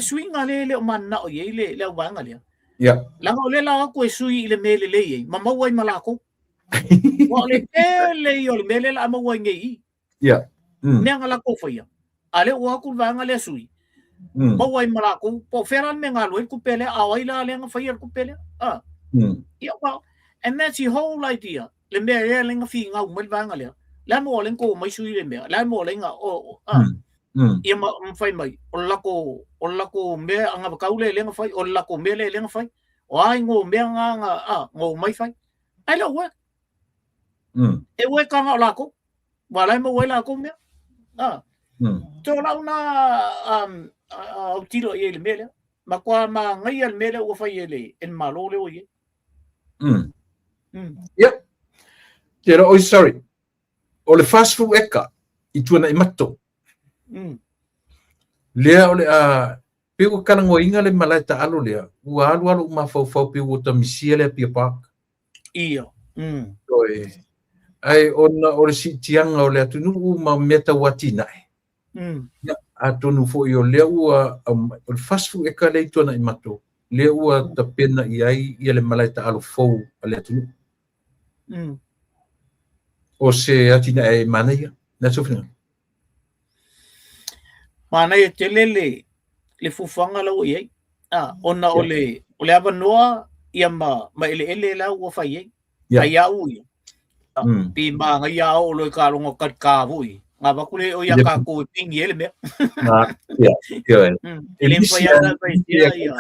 swinga le o manna o ye le wanga le langa o le la ko sui le mele le mama wai malako o le pele o le mele la ma wai ngi nanga la ko foi ale o ku wanga le sui ma wai malako po feran me ngalo ku pele a wai la le nga fai ku pele ia well and that's the whole idea le mea lenga fi nga umel vanga le la mo len ko mai sui le mea la mo lenga ia ma fai mai o lako mea anga kaule lenga fai o lako mea le lenga fai o ai ngo mea nga ngo mai fai ai lo we e we ka nga lako wala mo we lako mea to la una au tiro ye le mea ma kwa ma ngai al mea o fai ele en malo le o ye yep Tera oi sorry o le fast food eka I tuana I mato lea o le pego kana ngoinga le malai ta alo lea ua alu ma fau pego ta misia le pia pak ia oi ai ona o le sitianga o le atunu ma meta watina atonu fo I o lea ua o le fast food eka le tuana I mato lea ua ta pena I ai I le malai ta alo fou le atunu o se atina e manaya na sofina mana e telele le fufanga la o ye ona o le ava noa ia ma ele la o fa ye ai au ye pi ma nga ia o lo ka longo kat ka vui nga ba kule o ya ka ko ping ye le me ele fa ya na ba ia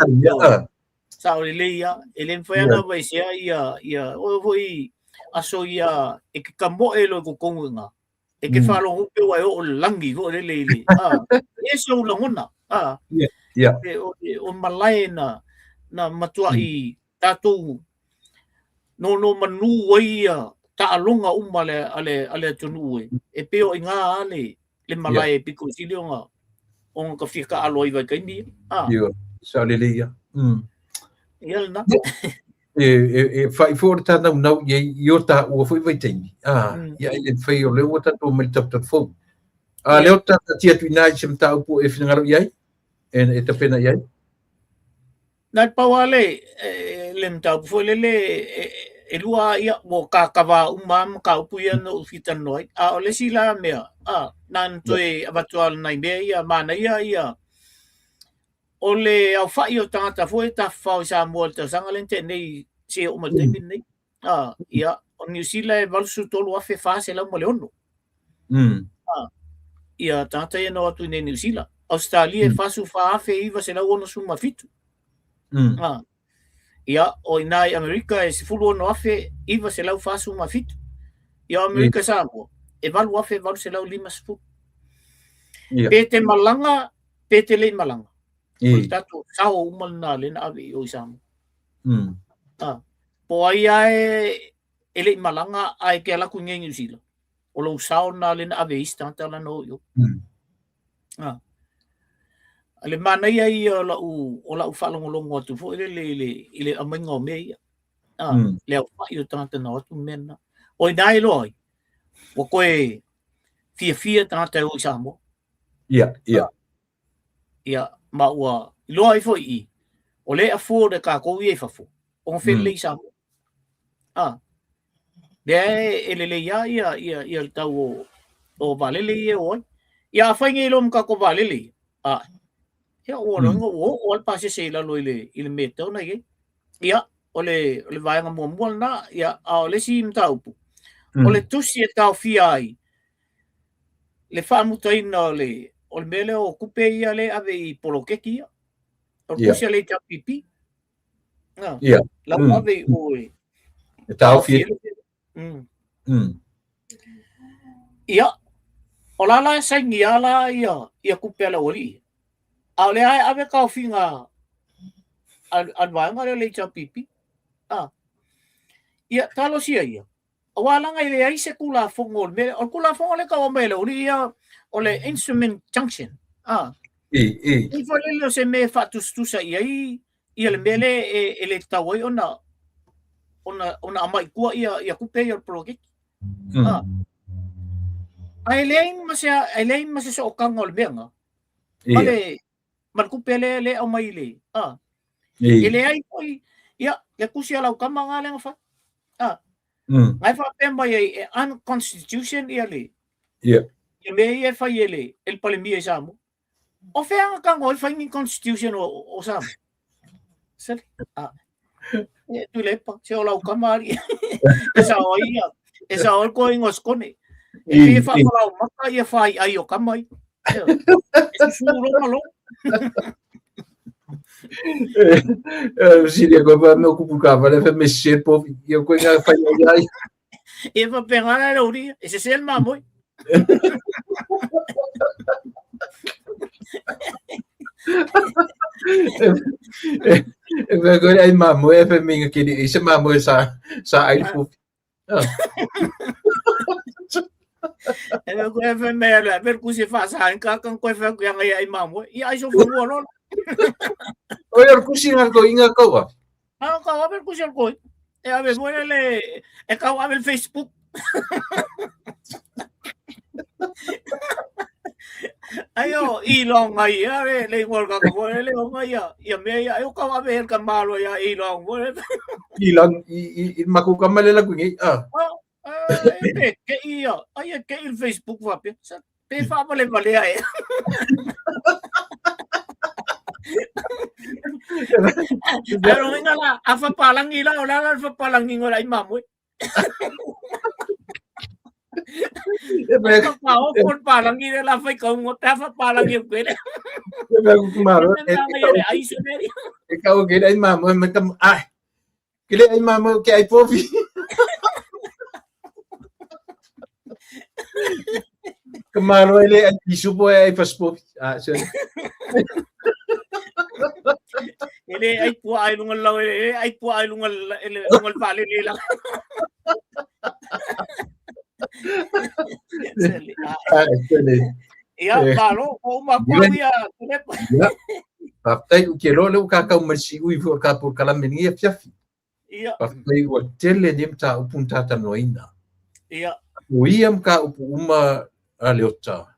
sa o le ia ele fa ya na ba ia o voi aso ia e ke kambo e lo ko konga e ke fa lo pe wa o langi go le e so lo ngona o malai na matua I tatu no manu ia ta alonga umale ale tunu e pe o nga ale le malai piko silionga on ka fika aloi va kaini sa le ia ia na e fai for ta na ye yota o foi vai tem ia ele fai o le wata to mel tap tap fo le ota tia tu nai sem ta po e finalo ia e ta pena ia na pawale lem ta fo le e lua ia mo ka kava umam ka upu ia no fitan noi o le sila mea nan toi abatual nai mea ia mana ia o le au fai o tangata fo e ta fau sa mo te sangalente nei se o malte nei ia o New Zealand valsu tolu afe fa se la mo le ono ia tata ia no atu nei New Zealand Australia fasu fa afe iva se la ono suma fitu ia o inai Amerika e se fulu ono afe iva se la fasu ma fitu ia Amerika sa mo e valu afe valu se la lima spu pete malanga pete le malanga tatu sao umal na le na ave o isam po ai ele malanga ai ke la kunye New Zealand o lo sao na le na ave ista ta la no yo ale mana ia o la u falongo longo tu fo ile amengo me le au fa yo tanta no tu mena o dai loi o koe fia tanta o isamo ia ma ua loa I foi o le afo de ka ko ie fafo on fe le sa de ele ia tau o valele ie o ia fa ngi lom ka ko valele ia o no o pase se la lo ile meto na ia o le vai nga mo na ia o le sim tau o le tusi e tau fiai le fa mutai no le o mele o kupe ia le ave I polokeki ia o kusia le ta pipi la ave o e tau fi ia o la sangi ala ia kupe la oli a le ai ave ka finga al vanga le ta pipi ia talo sia ia o wala ngai le ai se kula fongo me o kula fongo le ka o mele o ia o le instrument junction I fole lo se me fatus tu sa ia le mele ele tawai ona amai kua ia kupe ia proget ai le mase so kanga le benga ale man kupe le o mai le ele ai foi ia le kusia la kama nga le fa ngai fa pemba ia unconstitution ia le ia me ia fa ele el palemia samo o fea ka ngol fa in constitution o sam se tu le pa se o la kamari esa o ia Esa o ko ingos kone. E fa para maka ia fai ai o kamai. E suro malo. Siria agora me ocupo cá, vai mexer povo e eu conheço fai ai. E va pegar a uri, ese es el mamoi. Agora ai mamo é para mim aqui, isso mamo sa ai povo. E ko e fa mera, per ku se fa sa ka kan ko fa yang ai mamoi. I ai so fu lo. Olha o cozinhar do inga koa. Ah, ka ver ku se ko. E a ver, ponele, e ka a ver Facebook. Ayo, ilong ay are le ngol ka ko le ngai ya me ya yo ka a ver ka malo ya ilong mo. Ilang makukamali lang ko ngi. Ke iya, ay ke il Facebook va pe. Pe fa vale ay. Pero nga la, afa palang ila wala fa palang ngol ay mamoy. Pao con palang ila la fai con mo ta fa palang yung kwede. Kumaro. Ay suneri. Ikaw gid ay mamo matam ay. Kili ay mamo kay ay povi. Kumaro ile ay piso po ay paspo. Sorry. Ele ay po ay lungal law ay po ay lungal pali nila. Iya, malo ko makuya. Papai o que lo kakau mersi ui for kapur kalamini fiafi. Iya. Papai o tele nim ta upunta ta noina. Iya. Uiam ka upu uma aleota.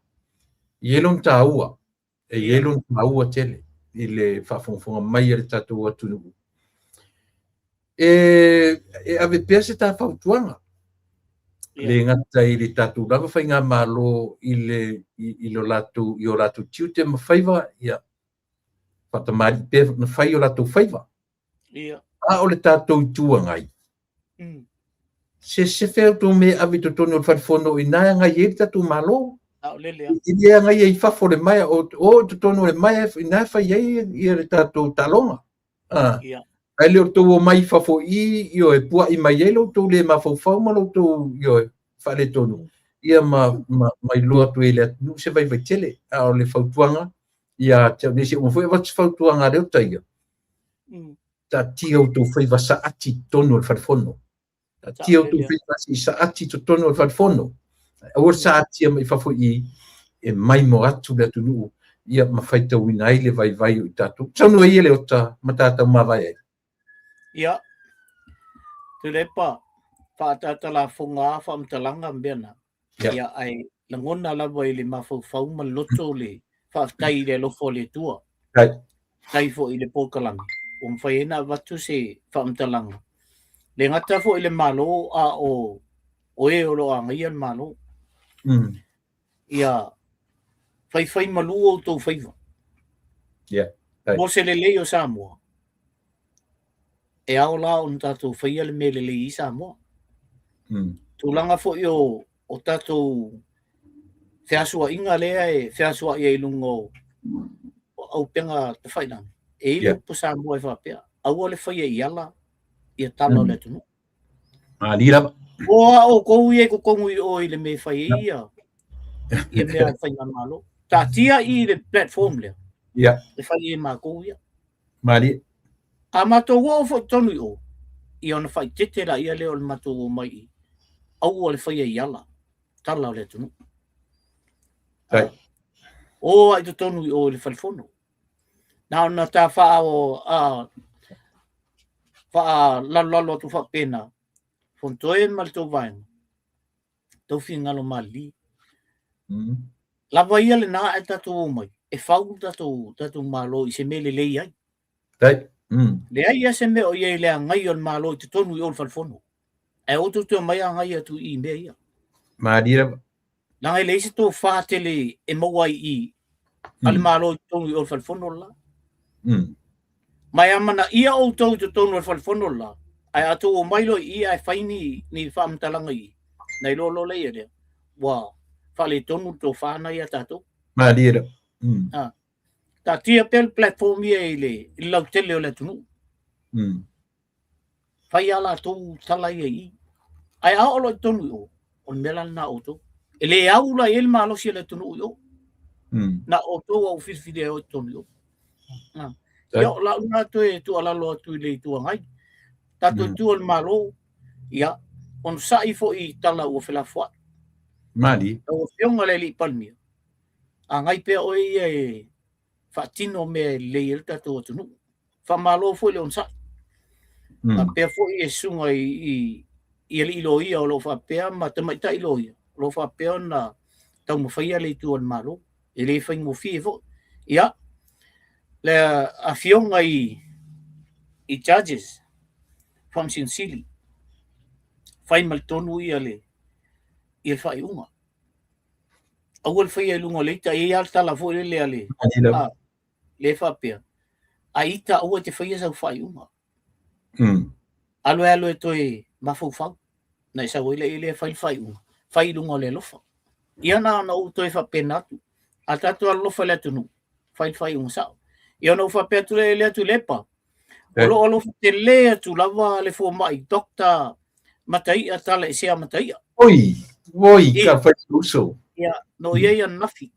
Yelon ta ua. E yelon ta ua tele. Ile fafonfonga mai ele tatu atu. E ave pese ta fautuanga. Le ngata ile tatu lava fai ngā malo ile ilo latu i o latu tiute ma faiva ia patamari pe na fai o latu faiva ia a o le tatu tua ngai se fe to me avito tono fa fono ina ngai e tatu malo a le ia ngai e fa fo le mai o tono le mai ina fa ia le tatu talonga ia ai le to mai fa fo i o e pua i mai elo to le ma fo fa ma lo to yo fa le tonu ia mai lo to ele nu se vai tele a le fautuanga ia te ne se o foi va fautuanga le taia ta tio to foi va sa ati tonu fa fono ta tio to foi va sa ati to tonu fa fono o sa ati mai fa fo i e mai mo atu le tonu ia ma faita winai le vai o tatu tonu ele o ta matata ma vai ia tu lepa pa tata la funga fam talanga mbena ia ai langona la vai le mafu fau maloto le fa tai le lo fole tua tai fo ile pokalang fai na watu se fam talanga le ngata fo ile malo a o e o lo anga ia malo ia fai malu o to fai mo se le leo Samoa e ao la on tatu fai le mele le i Samoa tulanga fo yo o tatu te asua inga lea e te asua i lungo au penga te whaina e ilu po Samoa e whapea au le whai e iala i a tala le tunu lira o kou i e ko kongu i o i le me whai e ia i e mea whaina malo ta tia i le platform lea le whai e mā kou ia mali a mato wo fo tonu i ona whai tetera ia leo le mato o mai i au le whai e iala tala le tunu o ai to tonu i o le whalifono na ona ta wha o wha lalo tu wha pena fontoe mal to vain to fingalo mali lava ia le na e tatu o mai e whau tatu malo i se mele lei ai le ai ia se me o ia le ngai on malo i te tonu i o le whalifono e o tu mai a ngai atu i mea ia malira la le se to fa tele e mo ai i al malo tonu i o le whalifono la mai amana ia o tonu i o le whalifono la ai atu o mailo i ai whaini ni whaamtalanga i nei lolo le ia wa fale tonu to fana ia tato Malia. ta tia pel platform ia ile lau tele o le tunu fai ala to tala ia I ai a olo tonu o mela na auto ele aula el malo si le tunu yo na auto o fis video tonu yo la una tu ala lo tu le tu ngai tato tu o malo ia on sai fo I tala o fela fo Mali. o fionga le li palmi a ngai pe o e fatino me le il tato tunu fa malo fo le on sa a pe fo I sunga I li lo ia o lo fa pe ma te mai tai lo ia lo fa pe na tau mo fai le tu on malo ele fai mo fi fo ia le a fionga I charges from Sincili fai mal tonu ia le ia fai unga awal fai e lunga leita e alta la fo le ale le fa pe aita o te fai sa fai unga alo e toi mafufau na sa ile fai unga fai lunga le lofa ia na o toi fa pe natu ata to lofa le tunu fai unga sa ia no fa pe tu le tu lepa olo te le tu lava le fo mai dokta matai atale sia matai Oi, ka fai uso. ia no ia nafi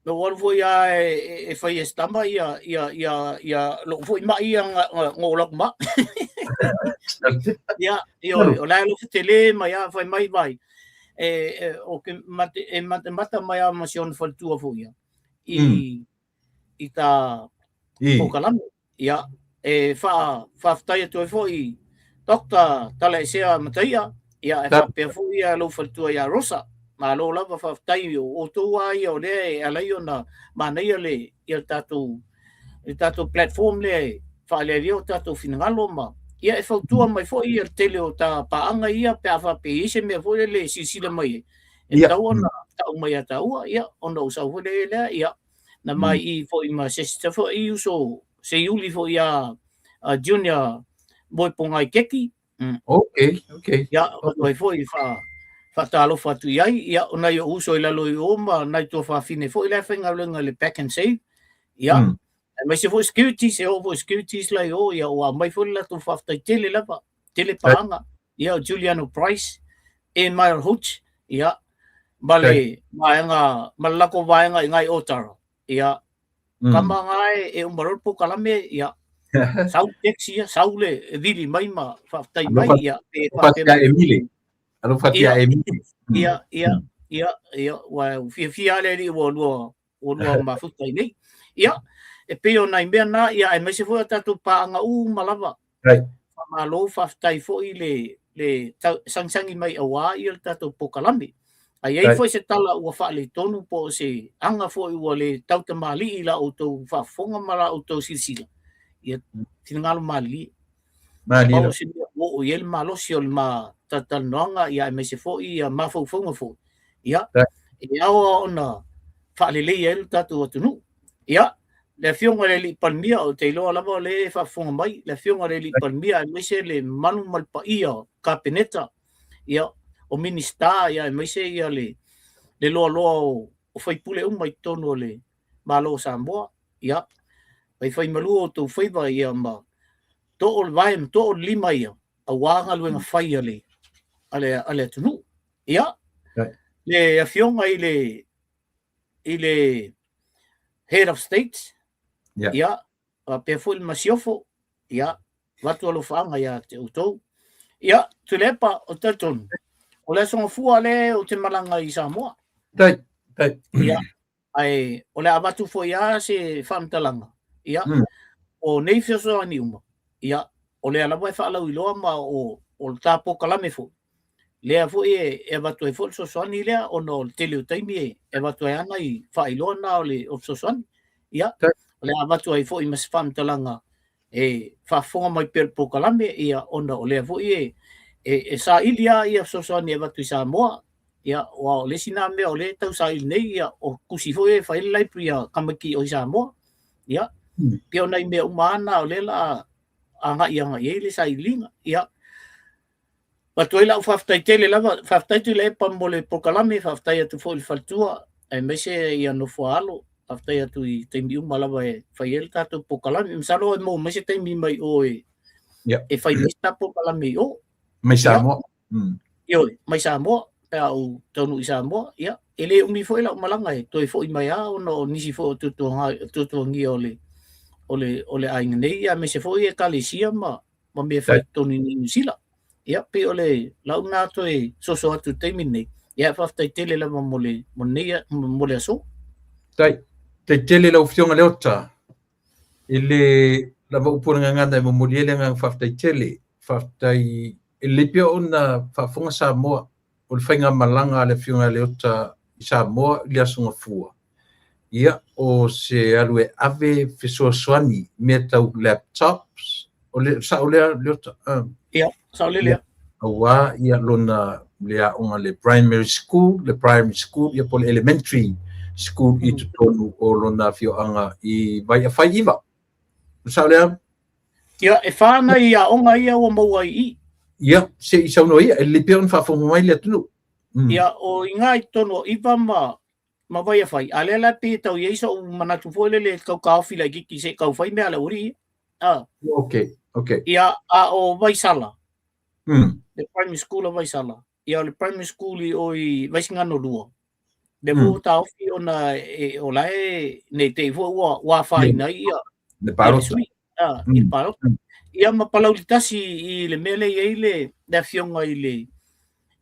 no wal vo ia e fai estamba ia lo vo ma ia ngolak ma ia o la lo tele ma ia fai mai o que mata mai a masion fal tu vo ia I ta o kalam ia e fa tai to vo I dokta tale sia matia ia e fa pe fu ia lo fal tu ia rosa ma lo lava fa tai o to ai o le ala yo na ma nei le il tato platform le fa le rio tato finalo ma ia e fa tu mai fo ia tele o ta pa anga ia pe fa pe se me fo le si le mai e tau ona tau mai tau ia ona usa fo le ia na mai I fo I ma sister fo I uso se yuli fo ia junior boy pongai keki Okay. ia o fo I fa talo fa tu ia ona yo uso ila lo yo ma na to fa fine fo ila fenga le back and save ia mai se fo security se o security la yo ia o mai fo la to fa tele la pa tele panga ia Juliano Price e mai Hutch ia bale maanga malako vaenga ngai otaro ia kamba ngai e umbarol po kalame ia sau taxi ia sau le vili mai ma fa tai mai ia e fa Emile alo fatia Emile ia wa fi ale ri wo ma fu tai nei ia e pe ona imbe na ia e mai se fo tatu pa nga malava right fa malo fa tai fo I le sang mai awa ia tatu po kalame ai foi se tala ua fa le tonu po se anga foi ua le tau te mali I la auto fa fonga mala auto silsila ia tinangalo mali o se o il malo si ol ma tatanonga ia me se foi ia mafo fonga fo ia ia ona fa le il tatu tunu ia le fionga le palmia o te lo lava le fa fonga mai le fionga le palmia me se le manu malpa ia kapeneta ia o minista ia mai se ia le lo o fai pule mai tono le malo Samoa ia fai malu to fai va ia ma to ol vai to ol lima ia a wanga luenga fai ale tunu ia le afionga ile head of state ia a pe foi masiofo ia watu alo fanga ia te utou ia tulepa o tatonu o le songa fua le o te malanga I Samoa. Tai. Ia. Ai, o le abatu fo ia se whamtalanga. Ia. O nei whioso ani uma. Ia. O le alawa e whaalau iloa ma o le tāpō kalame fo. Lea fo e abatu e fo le sosoani lea o no le tele o taimi e abatu e ana I whailoa na o le sosoani. Ia. O le abatu e fo I mas whamtalanga e whafonga mai per po kalame ia ona o lea fo e sa ilia ia sosoani e watu I Samoa ia o le sina mea o le tau sa ili nei ia o kusi fo e whaile laipri ia kamaki o I Samoa ia pia o nei mea umana o le la anga ia le sa ilinga ia Watu ila ufaftai tele lava, faftai tu le pa mole pokalame, faftai atu fo il faltua, ai mese ia no fo alo, faftai atu i teimi uma lava e fai el tatu pokalame, msalo e mo mese teimi mai o e fai mesta pokalame o. Mai Samoa. Yo, mai Samoa, pe au tonu i Samoa, ia, ele umi fo ila umalanga e, toi fo i mai a, ono nisi fo tutuangi ole ainga nei, ia mese fo i e kalisia ma me fai tonu ni Sila. Ia pe ole lau nato e soso atu teimi nei. Ia whaftai tele lama mole aso. Tai, te tele lau fionga leota. Ile lama upuranga ngana e mamoliele ngang whaftai tele. Whaftai, ile pia ona whafunga Samoa. O le whainga malanga le fionga leota i Samoa ili asunga fua. Ia o se alue ave fesua swani me tau laptops. O le sa olea leota. Ia, sa olea. Awa ia lona lea onga le primary school, ia pole elementary school i tutonu o lona fioanga i vai a whai iwa. Sa olea? Ia, e whana ia onga ia o maua i. Ia, se i sauno ia, e lipia on whafonga mai lea tunu. Ia, o inga i tono iwa ma vai a whai. Ale la pe tau ia isa o manatu fo le kau kawhi la giki se kau whai mea la uri. Okay. Ia, a o vai sala. Le primary school of Vaisala. Ia le primary school i Vaisingano lua. Le fu tau fi ona o lai ne te fu wa fai na ia. Le parot. I parot. Ia ma palau litasi i le mele i le fionga i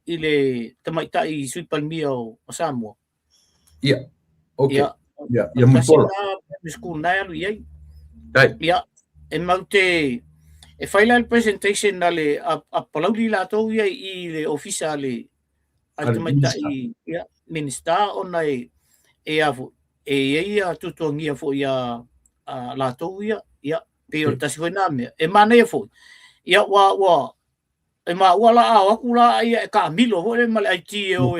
le tamaita i sui palmia o Samoa. Ia. Okay. Ia mupola. Primary school na alu iai. Ia e maute e faila el presentation na le a palauli la tau ia i le ofisa le tamaita i minister ona e afu e ia tutuangia fo ia la tau ia pe o tasi foi na me e mana ia fo ia wa e ma wala a kula ia ka milo ho le mal IT o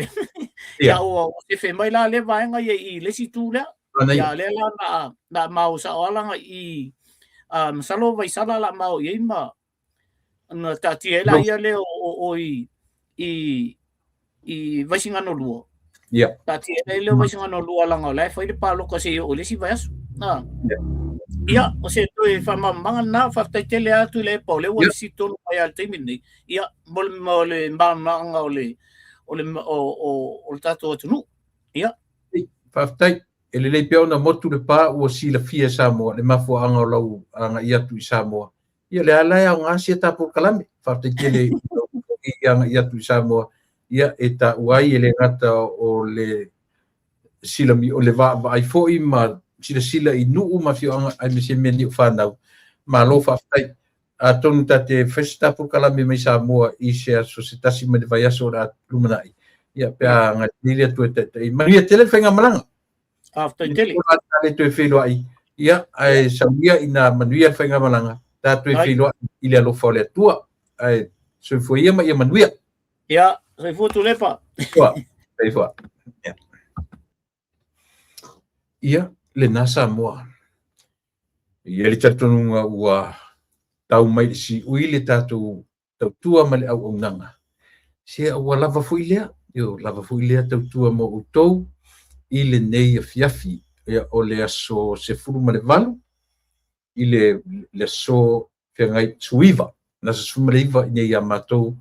ia o se fe mai la le vaenga ia i le situla ia le la na mausa ola i salo vai sala la mau ia ma na tatie la ia le o i Vaisingano lua. Ia. Tatie le Vaisingano lua langa la foi le palo ko se o le si vai aso. Ia o se to e fa mamanga na fa tele atu le pa le o si tonu ai al temini. Ia mole mamanga o tato tunu. Ia. Fa tai ele le pia ona motu le pa o si la fia Samoa le mafo anga lau anga ia tu Samoa. Ia le ala ya nga si ta por kalame fa te kele anga ia tu Samoa ia eta uai ele ngata o le sila mi o le va ai fo i ma sila i nu ma fio anga ai me se me ni fa nau ma lo fa tai a tonu tate festa por kalame mai Samoa i se so se tasi me vai aso ra lumanai ia pe anga ni tu te ma ia tele fenga malanga after tele le tu filo ai ia ai sabia ina manuia fenga malanga ta tu filo ile lo fa le tua ai so foi ia ma ia manuia ia se foto lepa Aí foi. Ia le nasa moa. Ia le tatu nunga ua tau mai si uile tatu tau tua male au au nanga. Se ua lava fui lea. Yo lava fui lea tau tua mo utou. Ile nei a fiafi. Ia o le aso se furu male valu. Ile le aso whiangai tuiva. Nasa sumale iva nei a matou.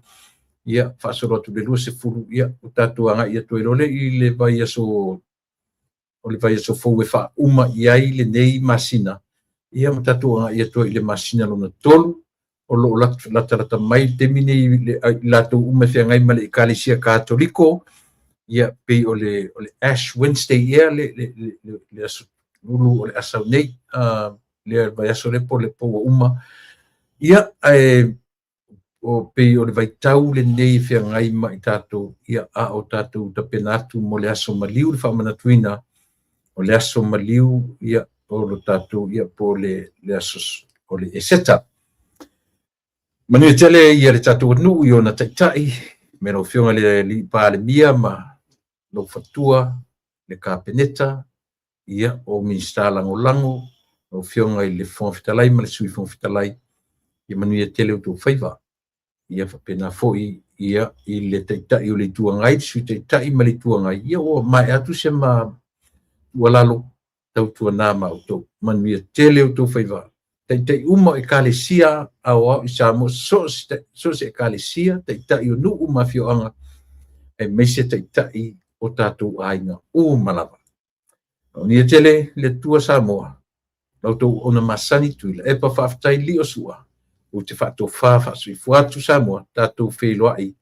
Ia whaasorotu le lua se furu. Ia utatuanga ia tuelole ile vai aso o le vai aso fou e wha uma iai le nei masina. Ia matatuanga ia tua ile masina lona tolu. O lo latarata mai te mine i lato uma whiangai male i Kalesia Katoliko. Ia pei o le Ash Wednesday ia le aso nulu o le asau nei. Le vai aso le po le poua uma. Ia o pei o le vai tau le nei whiangai ma i tātou ia a o tātou ta penatu mo le aso maliu le whamanatuina o le aso maliu ia o lo tātou ia po le aso o le eseta. Manu e tele ia le tātou anu i o na taitai me no whionga le li pā le mia ma lo fatua le kāpeneta ia o minister lango o whionga i le whonfitalai ma le sui whonfitalai ia manu e tele o tō whaiva. Ia whapena foi ia i le teitai o le tuangai, sui teitai ma le tuangai, ia o mai atu se ma walalo tau tuana ma auto, manuia tele o tau whaiva. Teitai uma e kalesia au i Samoa, so se e kalesia, teitai o nu uma fioanga, e meise teitai o tātou ainga o malava. O nia tele le tua Samoa, lautou ona masani tuila, e pa whaftai li o sua, o te whato whawha sui fuatu Samoa, tātou wheloai.